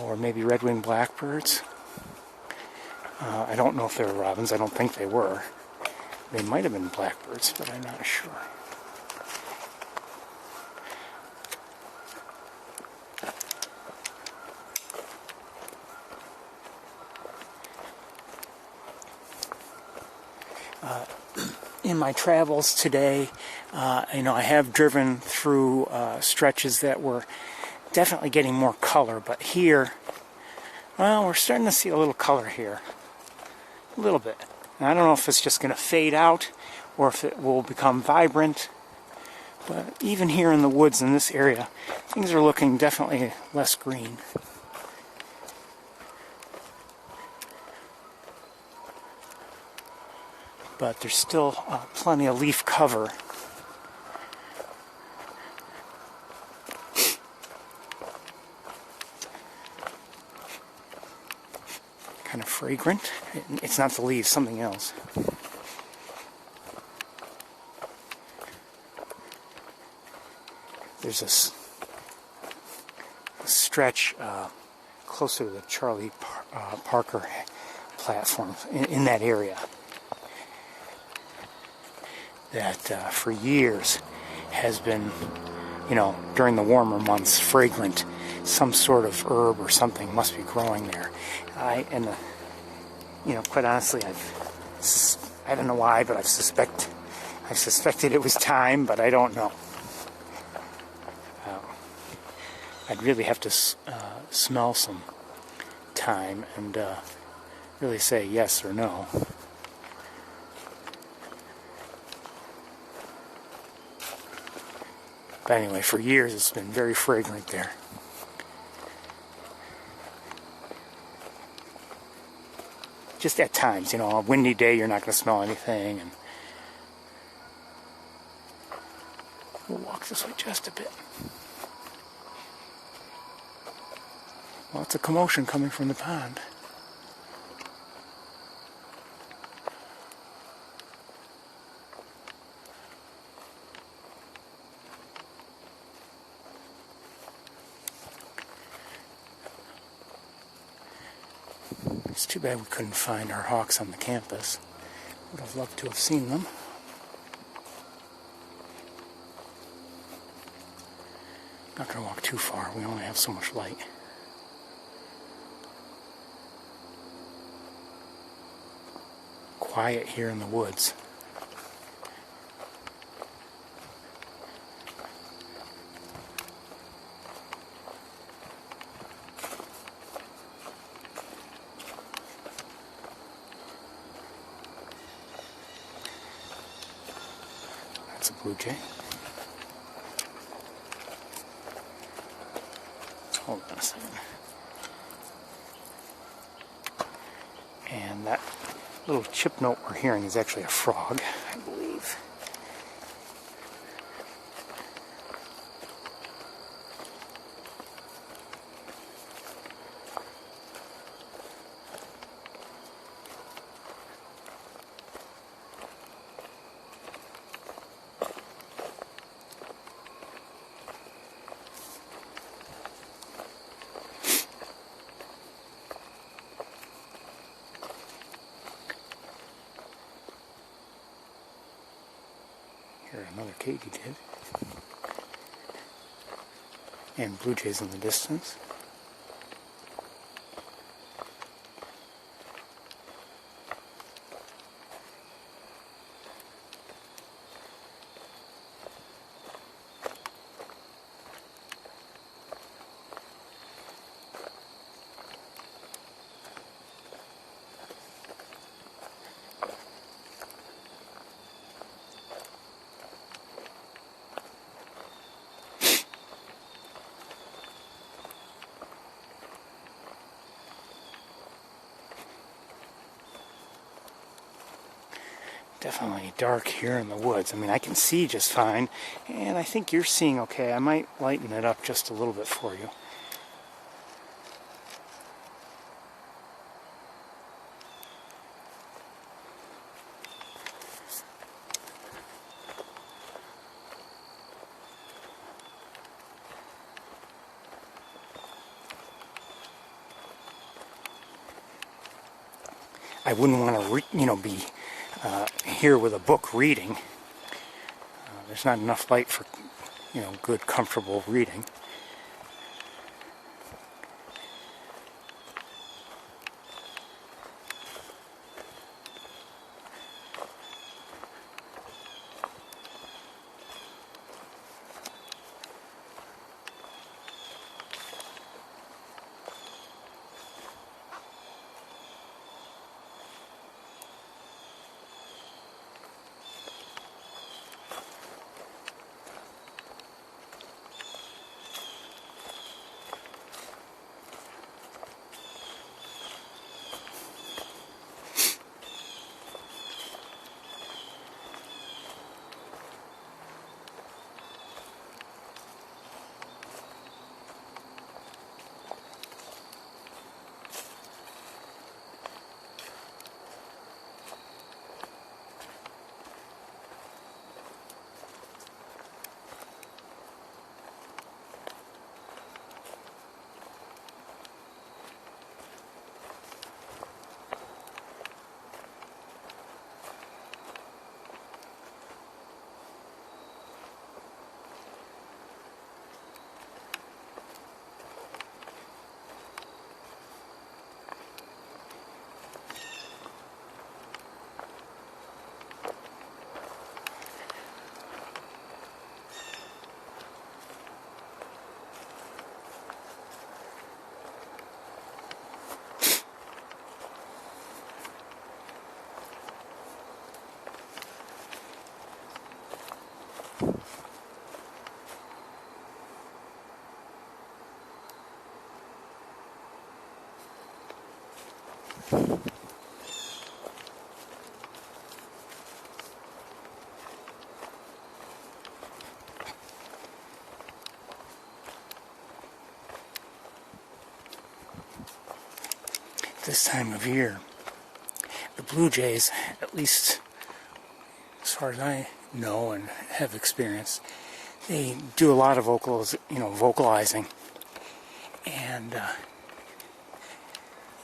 or maybe red-winged blackbirds. I don't know if they were robins. I don't think they were. They might have been blackbirds, but I'm not sure. In my travels today, I have driven through stretches that were definitely getting more color, but here, well, we're starting to see a little color here. A little bit. And I don't know if it's just going to fade out or if it will become vibrant, but even here in the woods in this area, things are looking definitely less green. But there's still plenty of leaf cover. Kind of fragrant. It's not the leaves, something else. There's a stretch closer to the Charlie Parker platform in that area that for years has been, during the warmer months, fragrant. Some sort of herb or something must be growing there. Quite honestly, I don't know why, but I've suspected it was time, but I don't know. I'd really have to smell some thyme and really say yes or no. But anyway, for years it's been very fragrant there. Just at times, a windy day you're not going to smell anything. And we'll walk this way just a bit. Lots of commotion coming from the pond. It's too bad we couldn't find our hawks on the campus. Would have loved to have seen them. Not going to walk too far. We only have so much light. Quiet here in the woods. That's a blue jay. Hold on a second. And that little chip note we're hearing is actually a frog, I believe. Hear another katydid. And blue jays in the distance. Definitely dark here in the woods. I mean, I can see just fine, and I think you're seeing okay. I might lighten it up just a little bit for you. I wouldn't want to, be here with a book reading. There's not enough light for, good, comfortable reading. This time of year, the blue jays, at least as far as I know and have experienced, they do a lot of vocalizing, and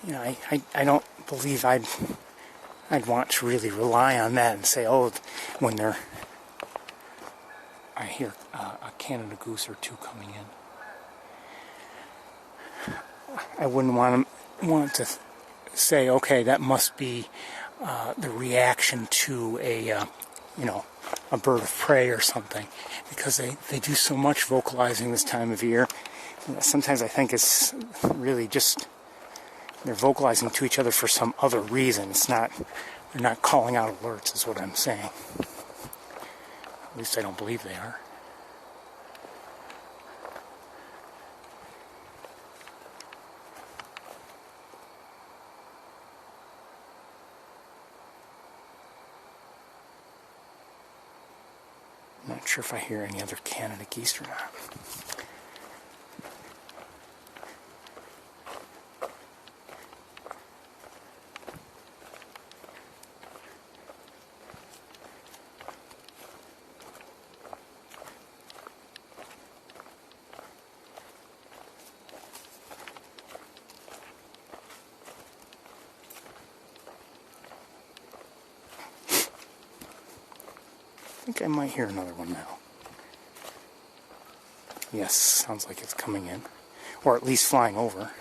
I don't believe I'd want to really rely on that and say, oh, when I hear a Canada goose or two coming in, I wouldn't want to say, okay, that must be the reaction to a bird of prey or something, because they do so much vocalizing this time of year. Sometimes I think it's really just they're vocalizing to each other for some other reason. They're not calling out alerts, is what I'm saying. At least I don't believe they are. Not sure if I hear any other Canada geese or not. I think I might hear another one now. Yes, sounds like it's coming in. Or at least flying over.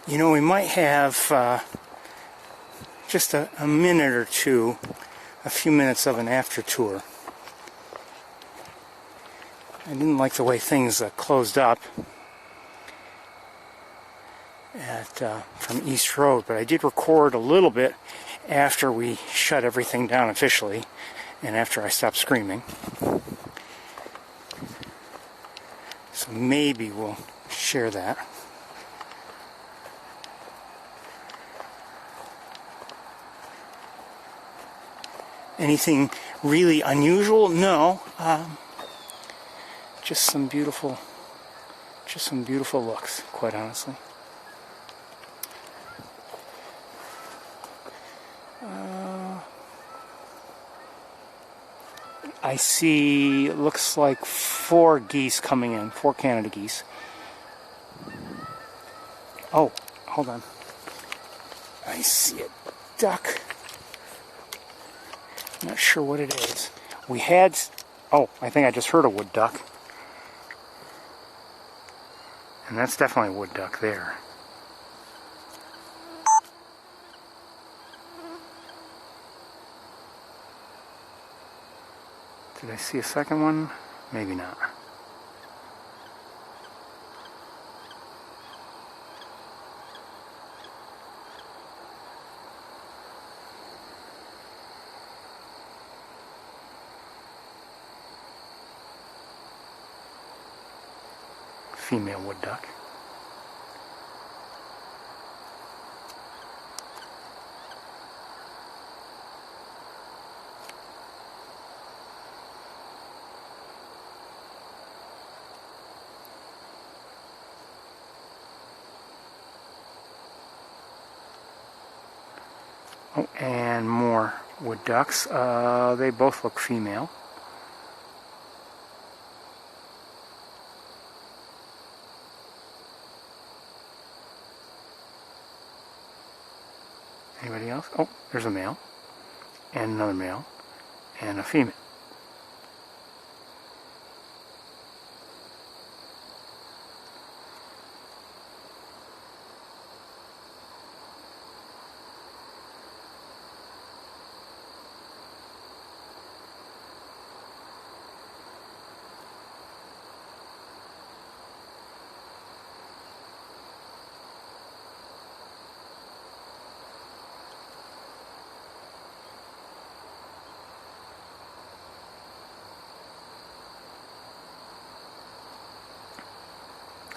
You know, we might have just a minute or two, a few minutes of an after tour. I didn't like the way things closed up from East Road, but I did record a little bit after we shut everything down officially and after I stopped screaming. So maybe we'll share that. Anything really unusual? No. Just some beautiful looks, quite honestly. I see, it looks like 4 geese coming in, 4 Canada geese. Oh, hold on. I see a duck. Not sure what it is. We had... Oh, I think I just heard a wood duck. And that's definitely a wood duck there. Did I see a second one? Maybe not. Female wood duck. Oh, and more wood ducks. They both look female. Anybody else? Oh, there's a male, and another male, and a female.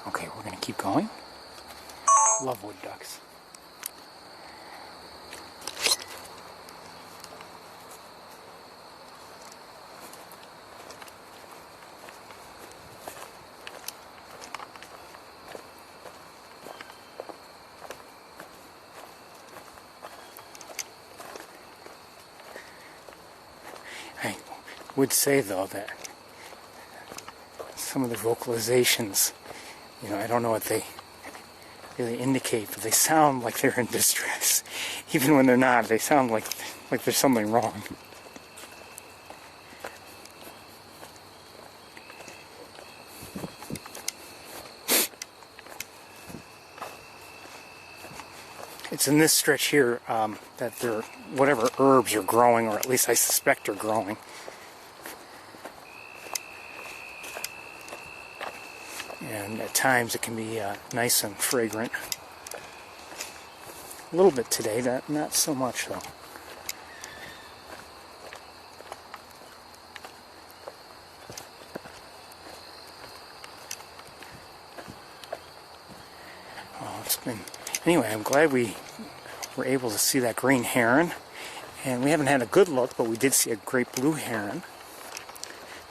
Okay, we're going to keep going. Love wood ducks. I would say, though, that some of the vocalizations You know, I don't know what they really indicate, but they sound like they're in distress. Even when they're not, they sound like there's something wrong. It's in this stretch here that whatever herbs are growing, or at least I suspect are growing. And at times it can be nice and fragrant. A little bit today, not so much though. Oh, it's been... Anyway, I'm glad we were able to see that green heron. And we haven't had a good look, but we did see a great blue heron.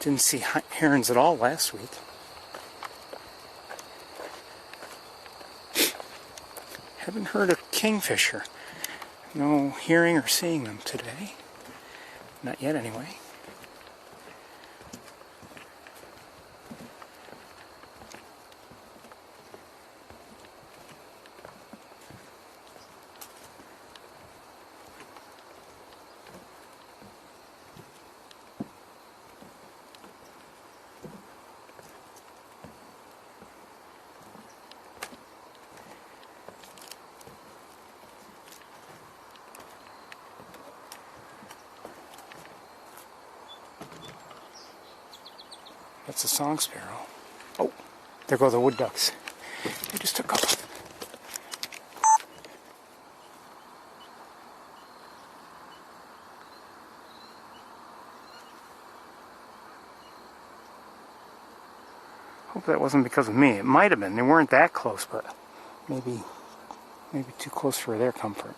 Didn't see herons at all last week. Haven't heard a kingfisher. No hearing or seeing them today. Not yet, anyway. That's a song sparrow. Oh, there go the wood ducks. They just took off. Hope that wasn't because of me. It might have been. They weren't that close, but maybe too close for their comfort.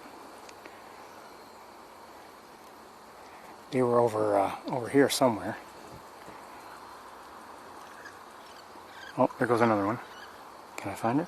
They were over here somewhere. Oh, there goes another one. Can I find it?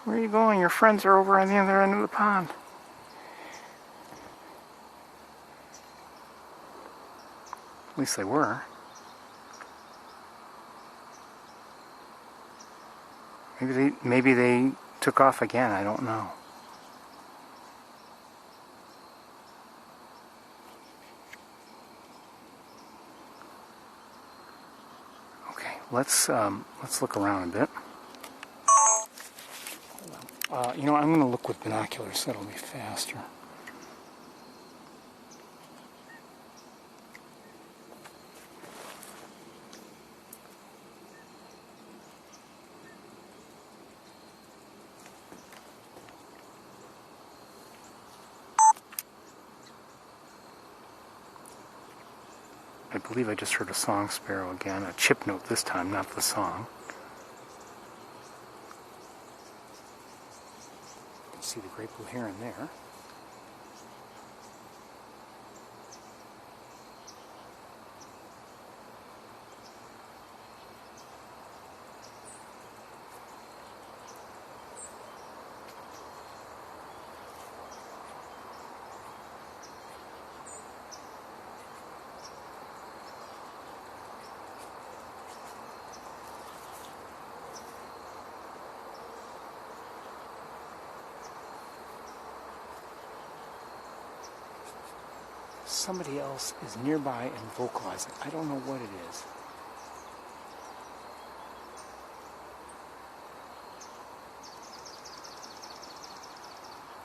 Where are you going? Your friends are over on the other end of the pond. At least they were. Maybe they took off again. I don't know. Okay, let's look around a bit. You know, I'm going to look with binoculars. That'll be faster. I believe I just heard a song sparrow again, a chip note this time, not the song. You can see the great blue heron there. Somebody else is nearby and vocalizing. I don't know what it is.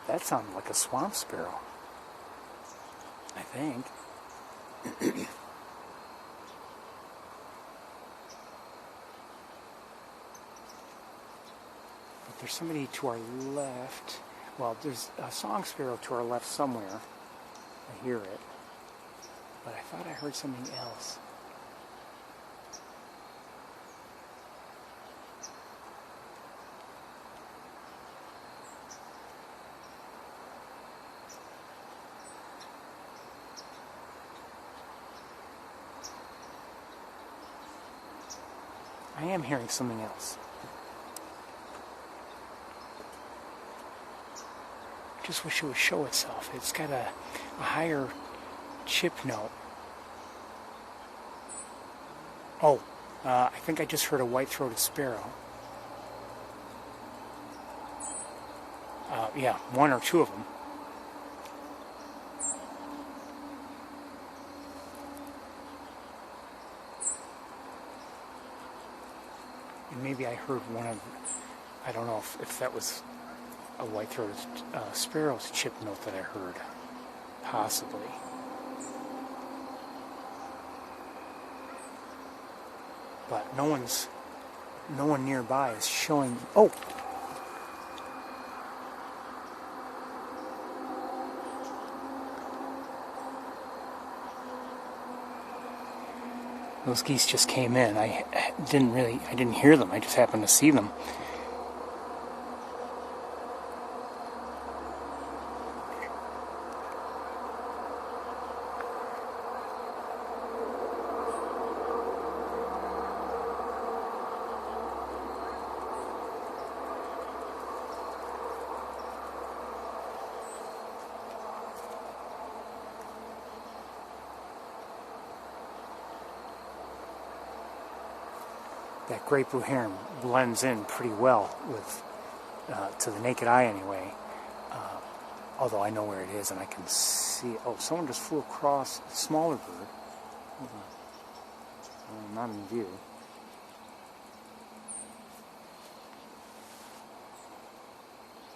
That sounded like a swamp sparrow, I think. But there's somebody to our left. Well, there's a song sparrow to our left somewhere. I hear it. But I thought I heard something else. I am hearing something else. I just wish it would show itself. It's got a higher chip note. Oh, I think I just heard a white-throated sparrow. Yeah, one or two of them. And maybe I heard one of, I don't know if that was a white-throated sparrow's chip note that I heard. Possibly. But no one nearby is showing. Oh! Those geese just came in. I didn't hear them. I just happened to see them. That great blue heron blends in pretty well with, to the naked eye anyway. Although I know where it is and I can see. Oh, someone just flew across a smaller bird. Hold on. Not in view.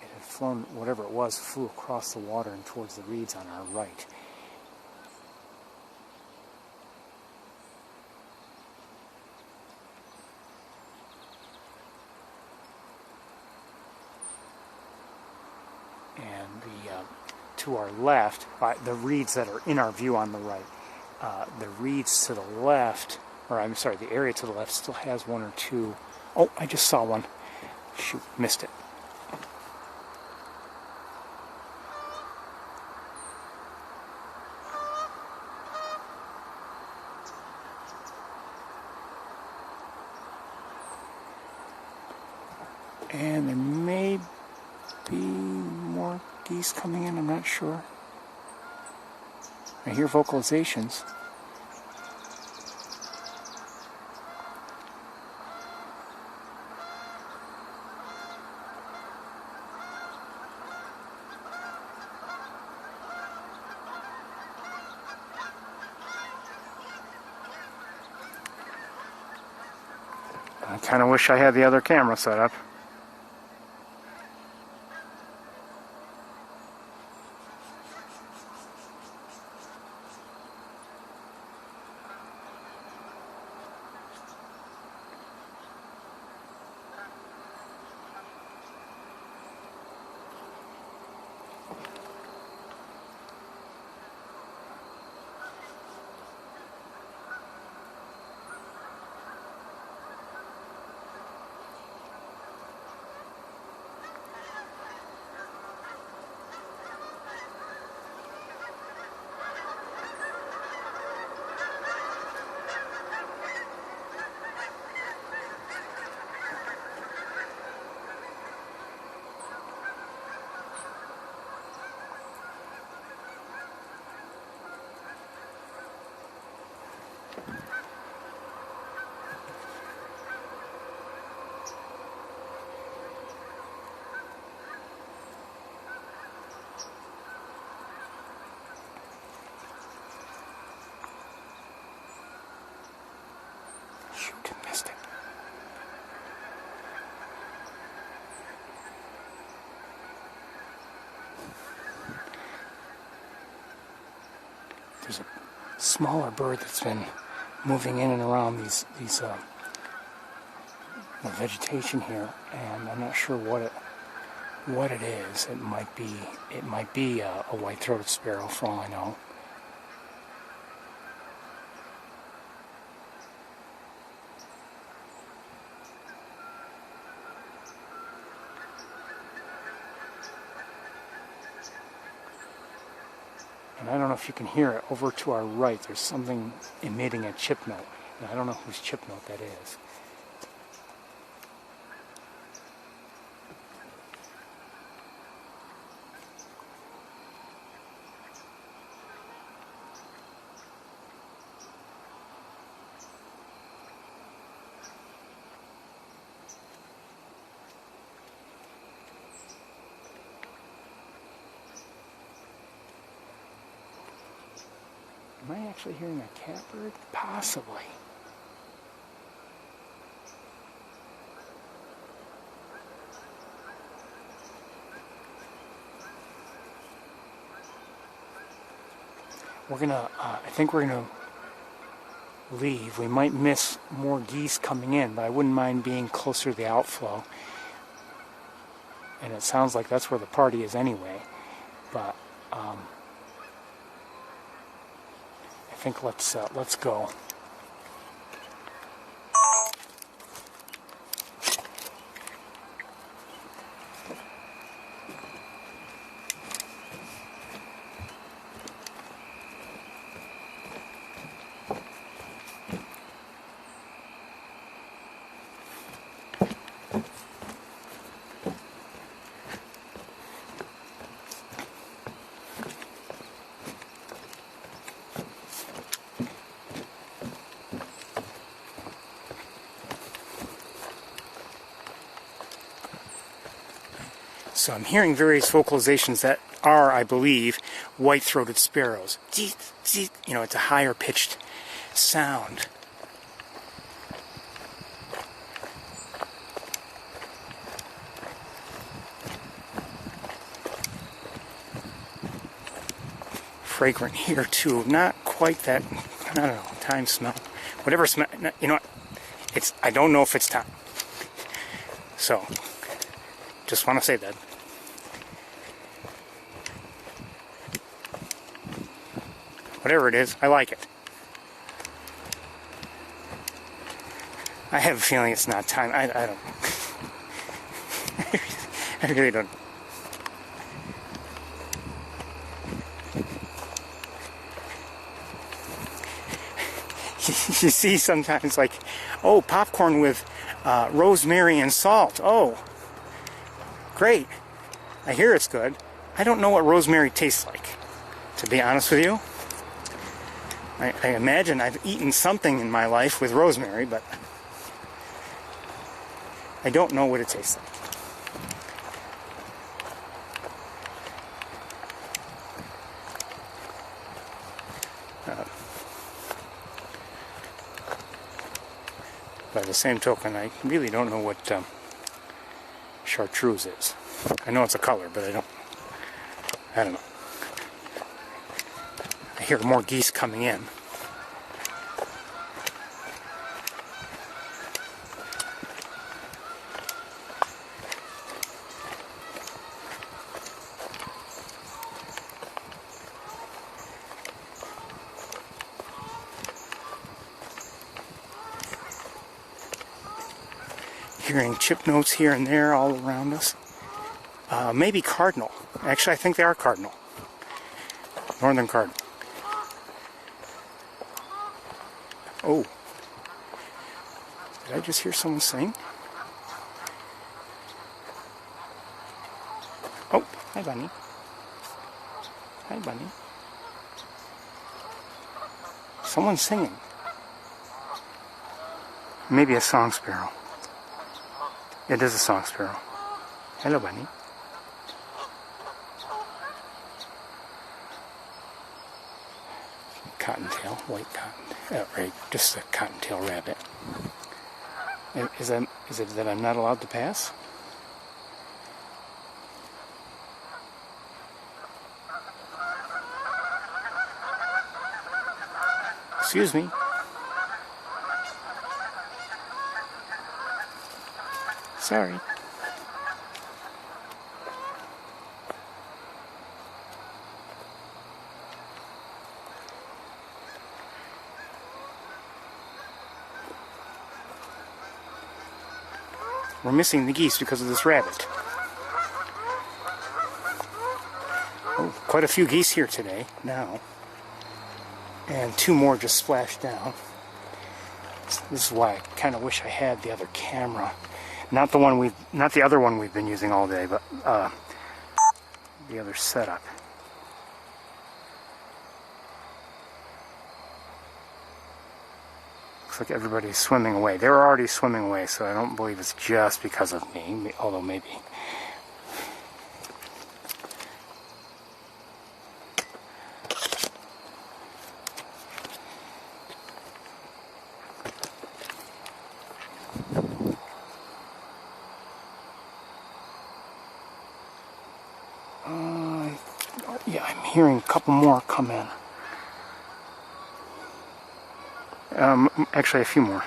It had flown, whatever it was, flew across the water and towards the reeds on our right. To our left, by the reeds that are in our view on the right, the reeds to the left, or I'm sorry, the area to the left still has one or two. Oh, I just saw one. Shoot, missed it. And there may be more geese coming in, I'm not sure. I hear vocalizations. I kind of wish I had the other camera set up. Shoot, missed it. There's a smaller bird that's been moving in and around these vegetation here, and I'm not sure what it is. It might be a white-throated sparrow, for all I know. And I don't know if you can hear it. Over to our right, there's something emitting a chip note. And I don't know whose chip note that is. Am I actually hearing a catbird? Possibly. We're gonna, I think we're gonna leave. We might miss more geese coming in, but I wouldn't mind being closer to the outflow. And it sounds like that's where the party is anyway. But I think let's go. So I'm hearing various vocalizations that are, I believe, white-throated sparrows. You know, it's a higher pitched sound. Fragrant here too. Not quite that, I don't know, thyme smell. Whatever smell, you know what? I don't know if it's thyme. So, just want to say that. Whatever it is, I like it. I have a feeling it's not time. I don't. I really don't. You see sometimes like, oh, popcorn with rosemary and salt. Oh, great. I hear it's good. I don't know what rosemary tastes like, to be honest with you. I imagine I've eaten something in my life with rosemary, but I don't know what it tastes like. By the same token, I really don't know what chartreuse is. I know it's a color, but I don't know. I hear more geese coming in. Hearing chip notes here and there all around us. Maybe cardinal. Actually, I think they are cardinal. Northern cardinal. Oh. Did I just hear someone sing? Oh, hi, Bunny. Hi, Bunny. Someone's singing. Maybe a song sparrow. It is a song sparrow. Hello, Bunny. Cottontail, white cotton, right? Just a cottontail rabbit. Is it that I'm not allowed to pass? Excuse me. Sorry. We're missing the geese because of this rabbit. Oh, quite a few geese here today, now. And 2 more just splashed down. This is why I kind of wish I had the other camera. Not the other one we've been using all day, but the other setup. Looks like everybody's swimming away. They were already swimming away, so I don't believe it's just because of me, although maybe. Yeah, I'm hearing a couple more come in. Actually, a few more.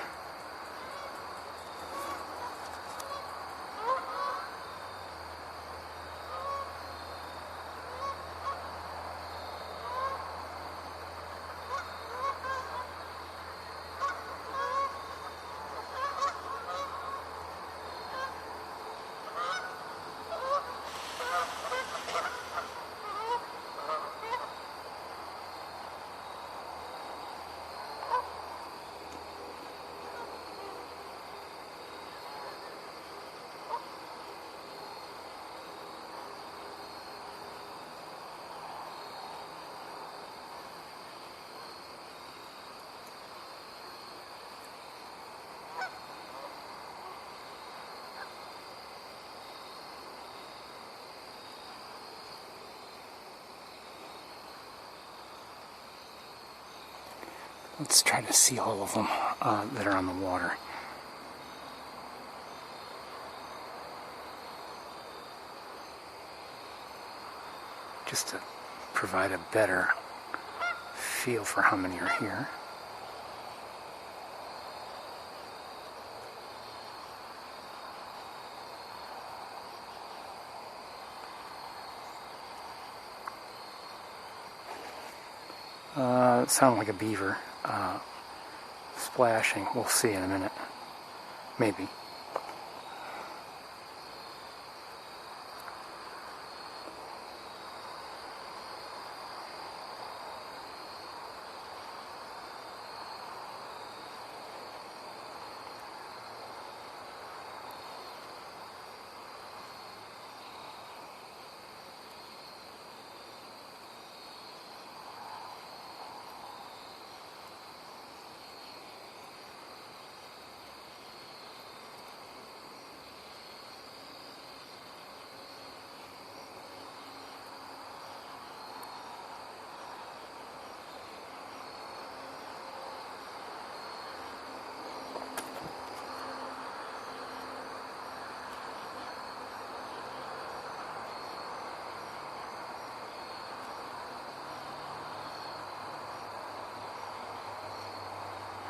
Let's try to see all of them that are on the water. Just to provide a better feel for how many are here. It sounded like a beaver splashing. We'll see in a minute. Maybe.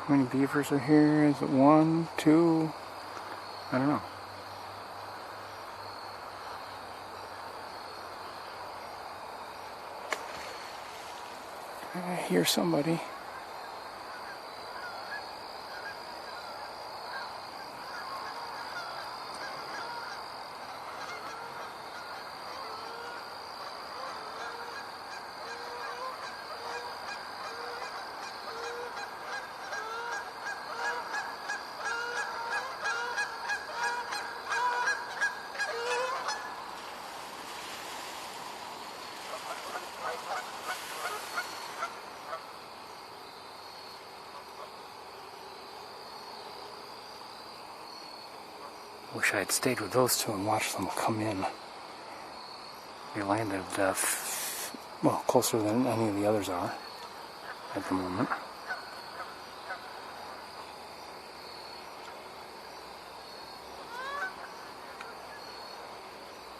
How many beavers are here? Is it 1, 2? I don't know. I hear somebody. Wish I had stayed with those two and watched them come in. They landed, well, closer than any of the others are at the moment.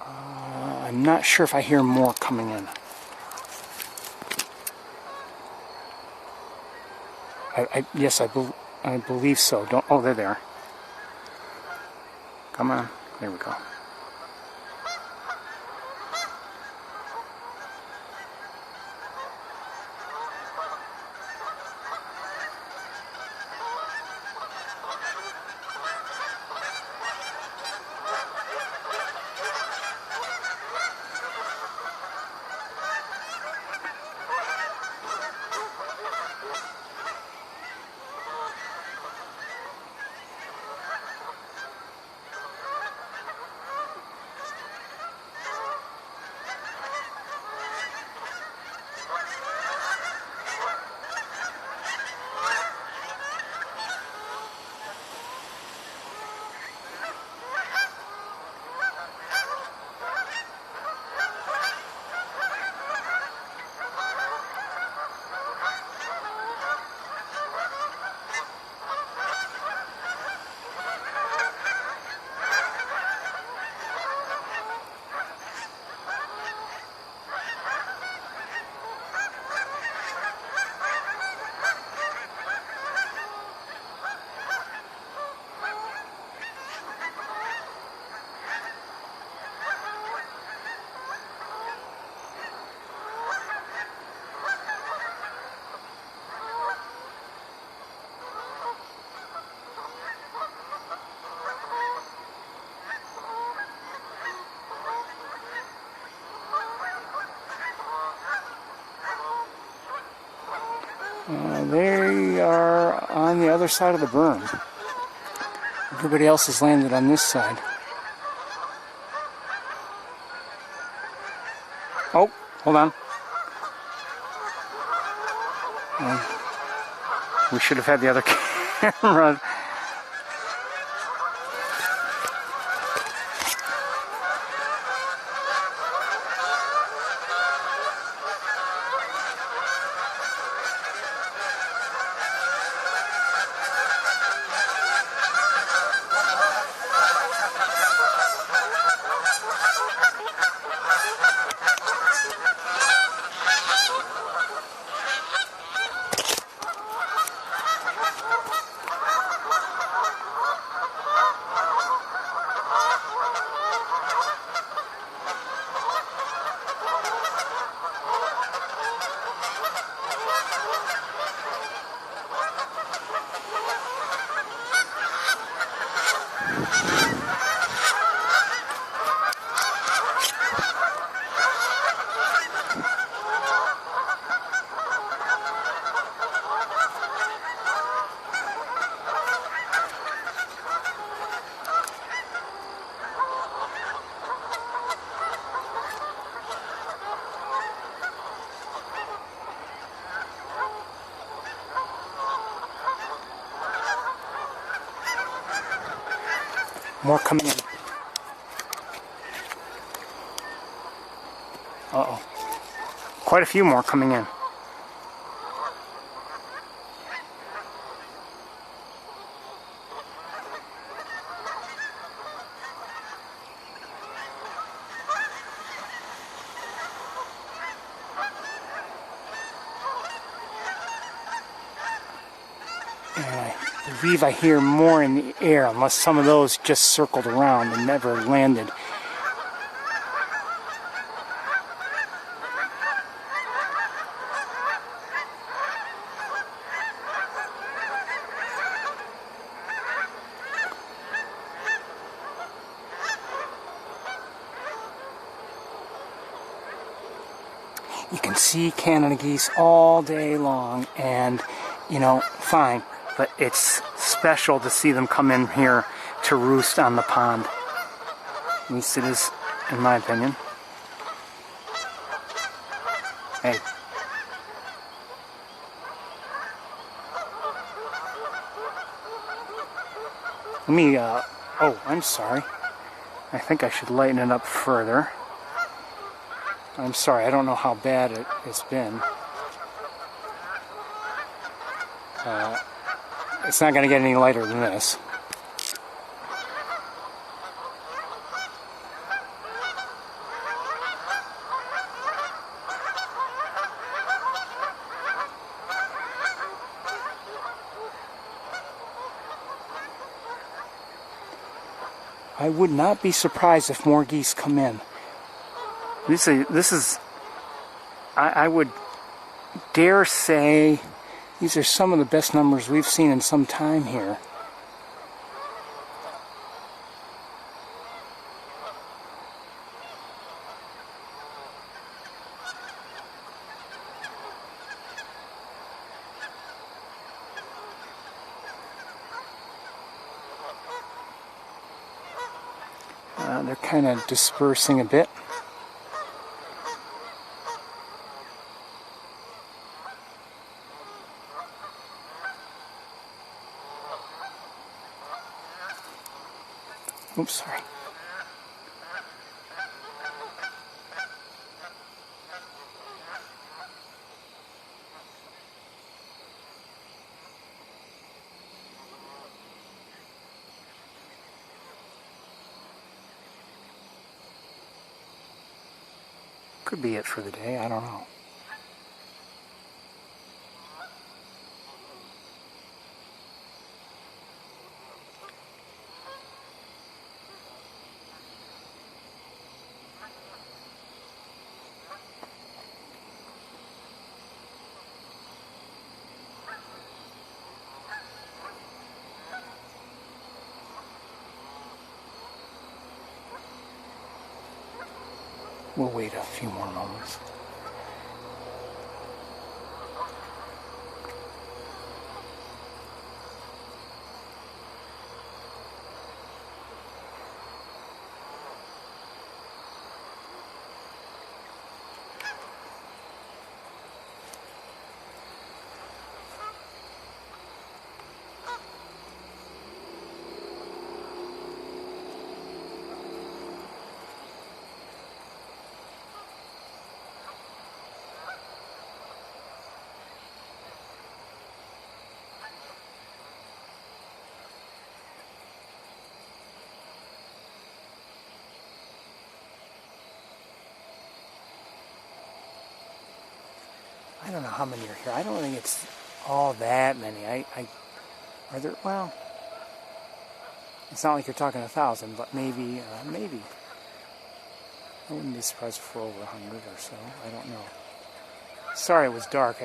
I'm not sure if I hear more coming in. Yes, I believe so. Oh, they're there. Come on. There we go. They are on the other side of the berm. Everybody else has landed on this side. Oh, hold on. We should have had the other camera. More coming in. Uh-oh. Quite a few more coming in. And I believe I hear more in the air, unless some of those just circled around and never landed. You can see Canada geese all day long, and you know, fine, but it's special to see them come in here to roost on the pond. At least it is, in my opinion. Hey. Let me, oh, I'm sorry. I think I should lighten it up further. I'm sorry, I don't know how bad it's been. It's not going to get any lighter than this. I would not be surprised if more geese come in. This is, I would dare say, these are some of the best numbers we've seen in some time here. They're kind of dispersing a bit. Oops, sorry. Could be it for the day, I don't know. We'll wait a few more moments. I don't know how many are here. I don't think it's all that many. Are there? Well, it's not like you're talking 1,000, but maybe. I wouldn't be surprised if we're over 100 or so. I don't know. Sorry, it was dark.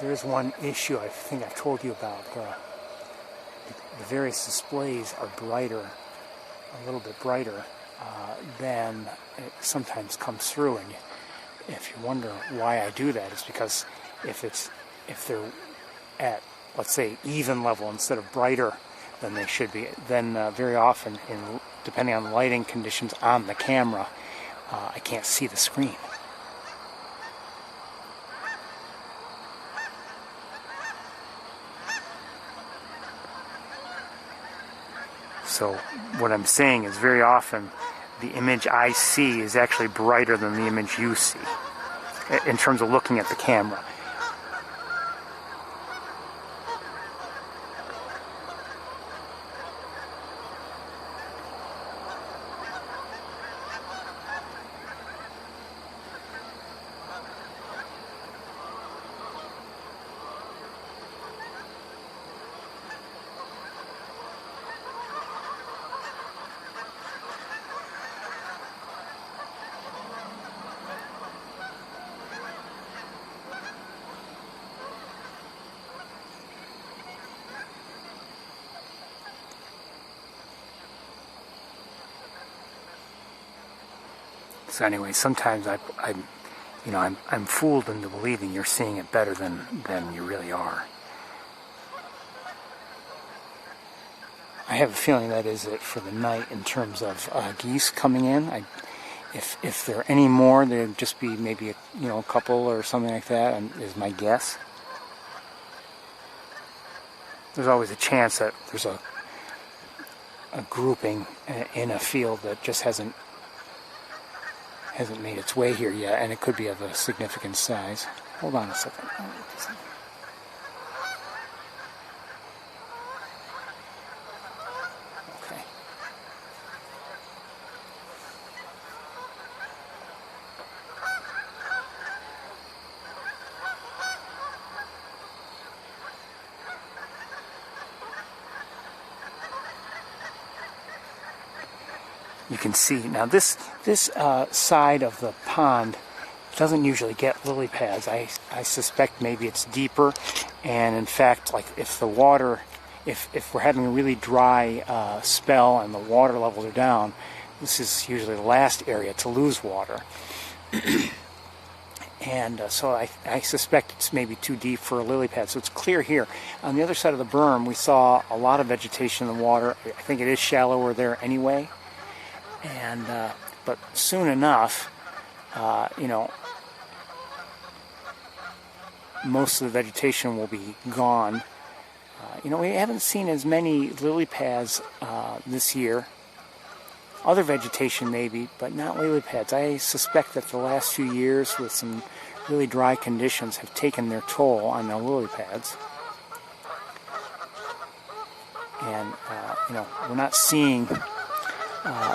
There's one issue I think I've told you about. The various displays are brighter, a little bit brighter than it sometimes comes through. And if you wonder why I do that, it's because if they're at, let's say, even level instead of brighter than they should be, then very often, depending on the lighting conditions on the camera, I can't see the screen. So what I'm saying is very often the image I see is actually brighter than the image you see in terms of looking at the camera. So anyway, sometimes I'm fooled into believing you're seeing it better than you really are. I have a feeling that is it for the night in terms of geese coming in. If there are any more, there'd just be maybe a couple or something like that, is my guess. There's always a chance that there's a grouping in a field that just hasn't made its way here yet, and it could be of a significant size. Hold on a second. Okay. You can see now this side of the pond doesn't usually get lily pads. I suspect maybe it's deeper, and in fact, like if the water, if we're having a really dry spell and the water levels are down, this is usually the last area to lose water. And so I suspect it's maybe too deep for a lily pad. So it's clear here. On the other side of the berm, we saw a lot of vegetation in the water. I think it is shallower there anyway. And but soon enough, most of the vegetation will be gone. We haven't seen as many lily pads this year. Other vegetation maybe, but not lily pads. I suspect that the last few years with some really dry conditions have taken their toll on the lily pads. And, we're not seeing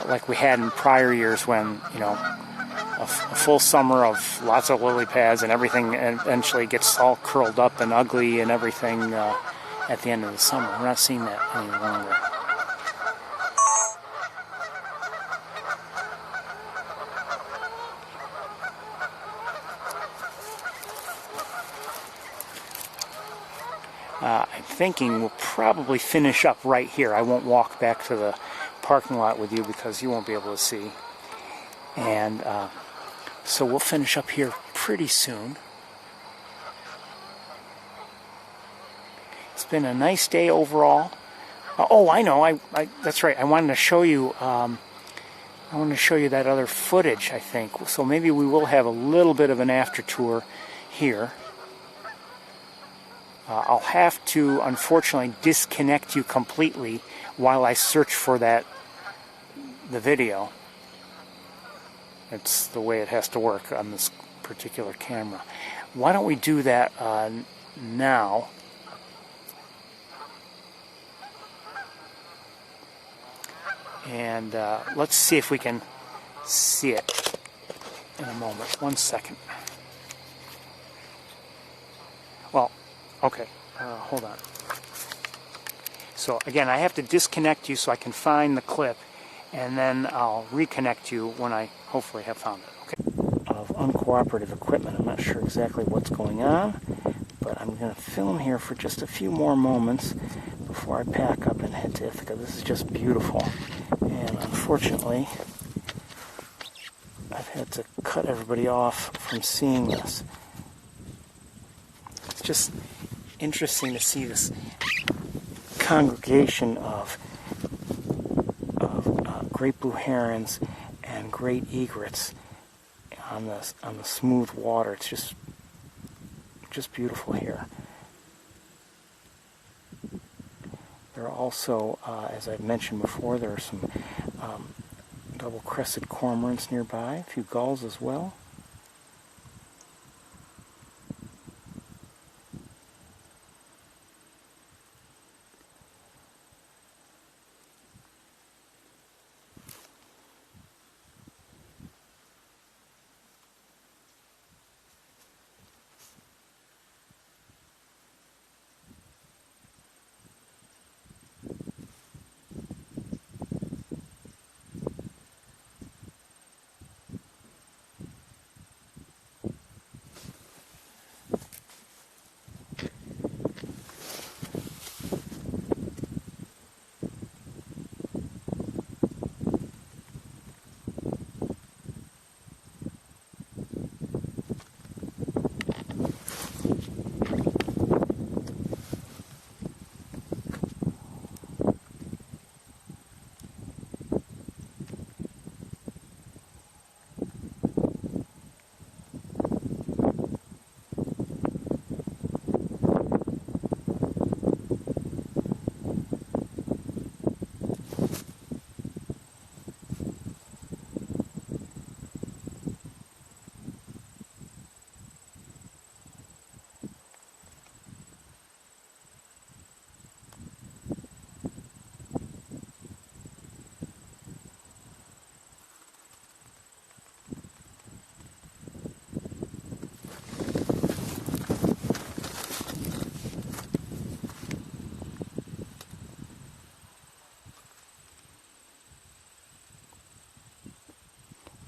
like we had in prior years when, a full summer of lots of lily pads and everything eventually gets all curled up and ugly and everything at the end of the summer. We're not seeing that any longer. I'm thinking we'll probably finish up right here. I won't walk back to the parking lot with you because you won't be able to see. And so we'll finish up here pretty soon. It's been a nice day overall. Oh, I know. That's right. I wanted to show you. I wanted to show you that other footage, I think. So maybe we will have a little bit of an after tour here. I'll have to, unfortunately, disconnect you completely while I search for the video. It's the way it has to work on this particular camera. Why don't we do that now? And let's see if we can see it in a moment. 1 second. Well, okay, hold on. So again, I have to disconnect you so I can find the clip, and then I'll reconnect you when I hopefully have found it. Okay. Of uncooperative equipment. I'm not sure exactly what's going on, but I'm going to film here for just a few more moments before I pack up and head to Ithaca. This is just beautiful, and unfortunately, I've had to cut everybody off from seeing this. It's just interesting to see this congregation of great blue herons and great egrets on the smooth water. It's just beautiful here. There are also, as I've mentioned before, there are some double-crested cormorants nearby, a few gulls as well.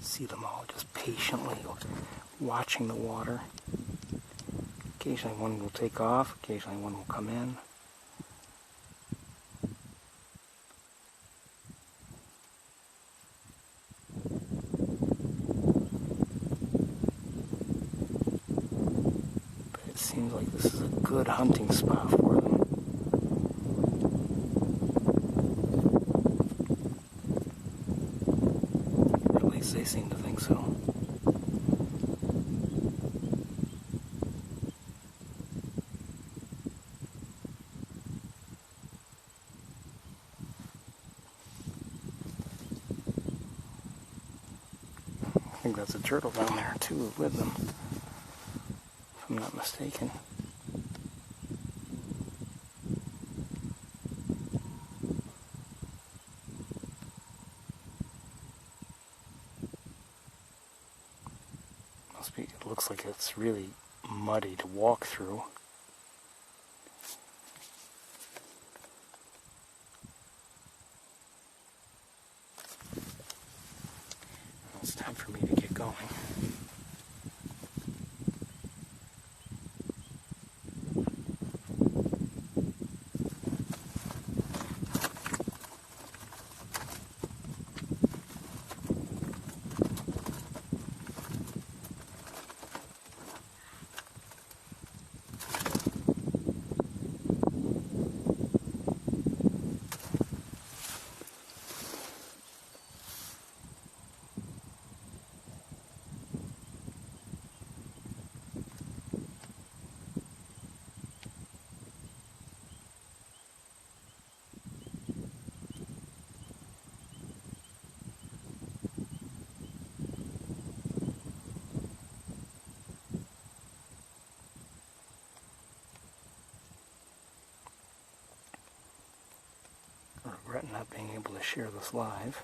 See them all just patiently watching the water. Occasionally one will take off, occasionally one will come in. But it seems like this is a good hunting spot for them. They seem to think so. I think that's a turtle down there too with them, if I'm not mistaken. It looks like it's really muddy to walk through. Well, it's time for me to get going. I regret not being able to share this live.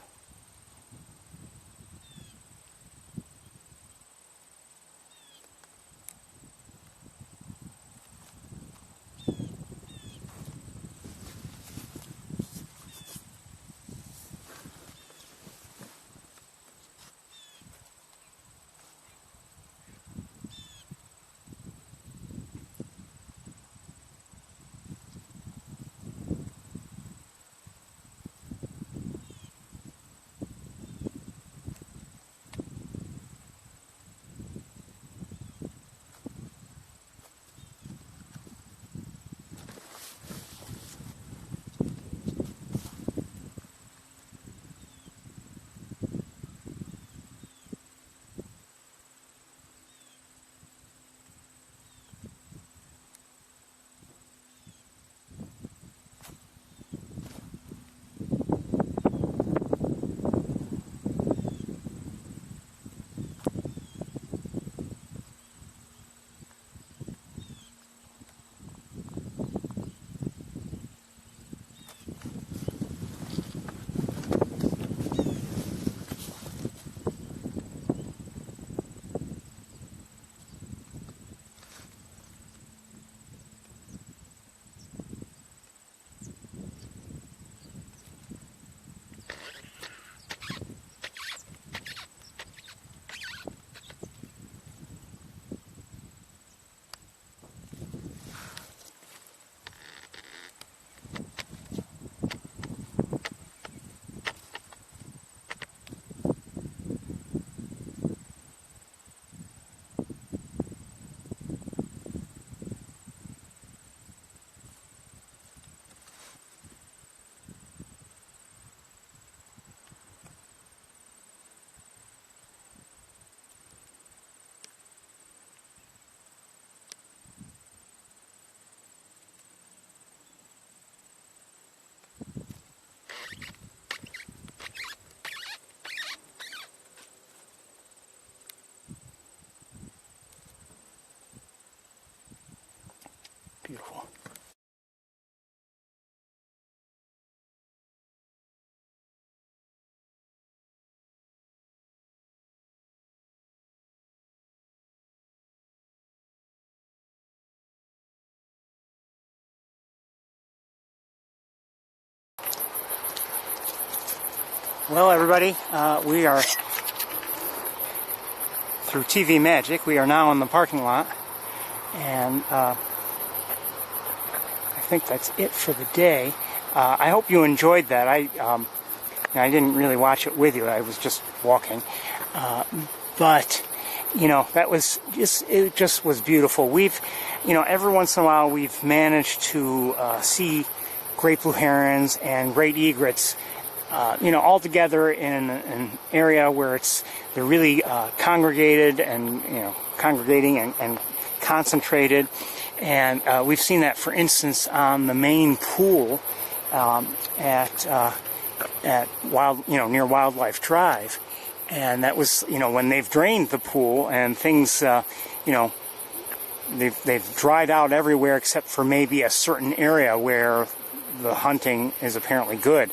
Well, everybody, we are through TV magic. We are now in the parking lot, and I think that's it for the day. I hope you enjoyed that. I didn't really watch it with you. I was just walking, but you know, it just was beautiful. We've, you know, every once in a while we've managed to see great blue herons and great egrets, you know, all together in an area where they're really congregated and, you know, congregating and concentrated. And we've seen that, for instance, on the main pool at near Wildlife Drive. And that was, you know, when they've drained the pool and things, you know, they've dried out everywhere except for maybe a certain area where the hunting is apparently good.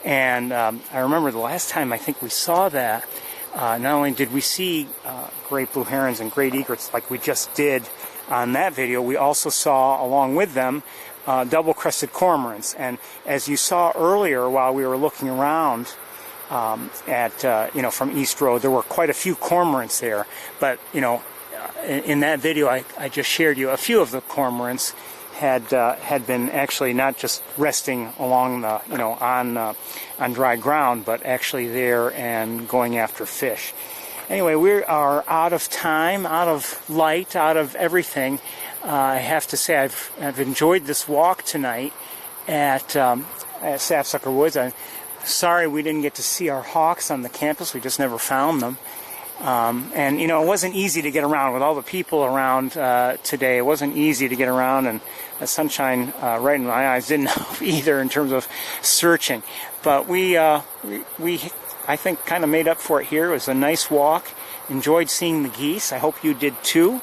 And I remember the last time I think we saw that, not only did we see great blue herons and great egrets like we just did on that video, we also saw along with them double-crested cormorants. And as you saw earlier while we were looking around you know, from East Road, there were quite a few cormorants there. But, you know, in that video I just shared you, a few of the cormorants had been actually not just resting along the, you know, on dry ground, but actually there and going after fish. Anyway, we are out of time, out of light, out of everything. I have to say I've enjoyed this walk tonight at Sapsucker Woods. I'm sorry we didn't get to see our hawks on the campus. We just never found them. And, you know, it wasn't easy to get around with all the people around today. It wasn't easy to get around, and the sunshine right in my eyes didn't help either in terms of searching. But we I think, kind of made up for it here. It was a nice walk. Enjoyed seeing the geese. I hope you did too.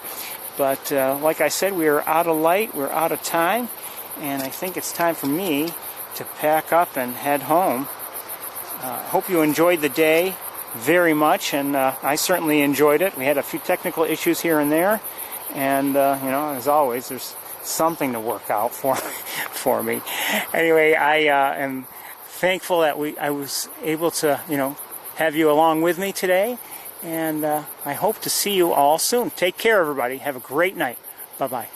But like I said, we are out of light. We're out of time. And I think it's time for me to pack up and head home. Hope you enjoyed the day very much, and I certainly enjoyed it. We had a few technical issues here and there, and you know, as always, there's something to work out for me. Anyway, I am thankful that I was able to, you know, have you along with me today, and I hope to see you all soon. Take care, everybody. Have a great night. Bye-bye.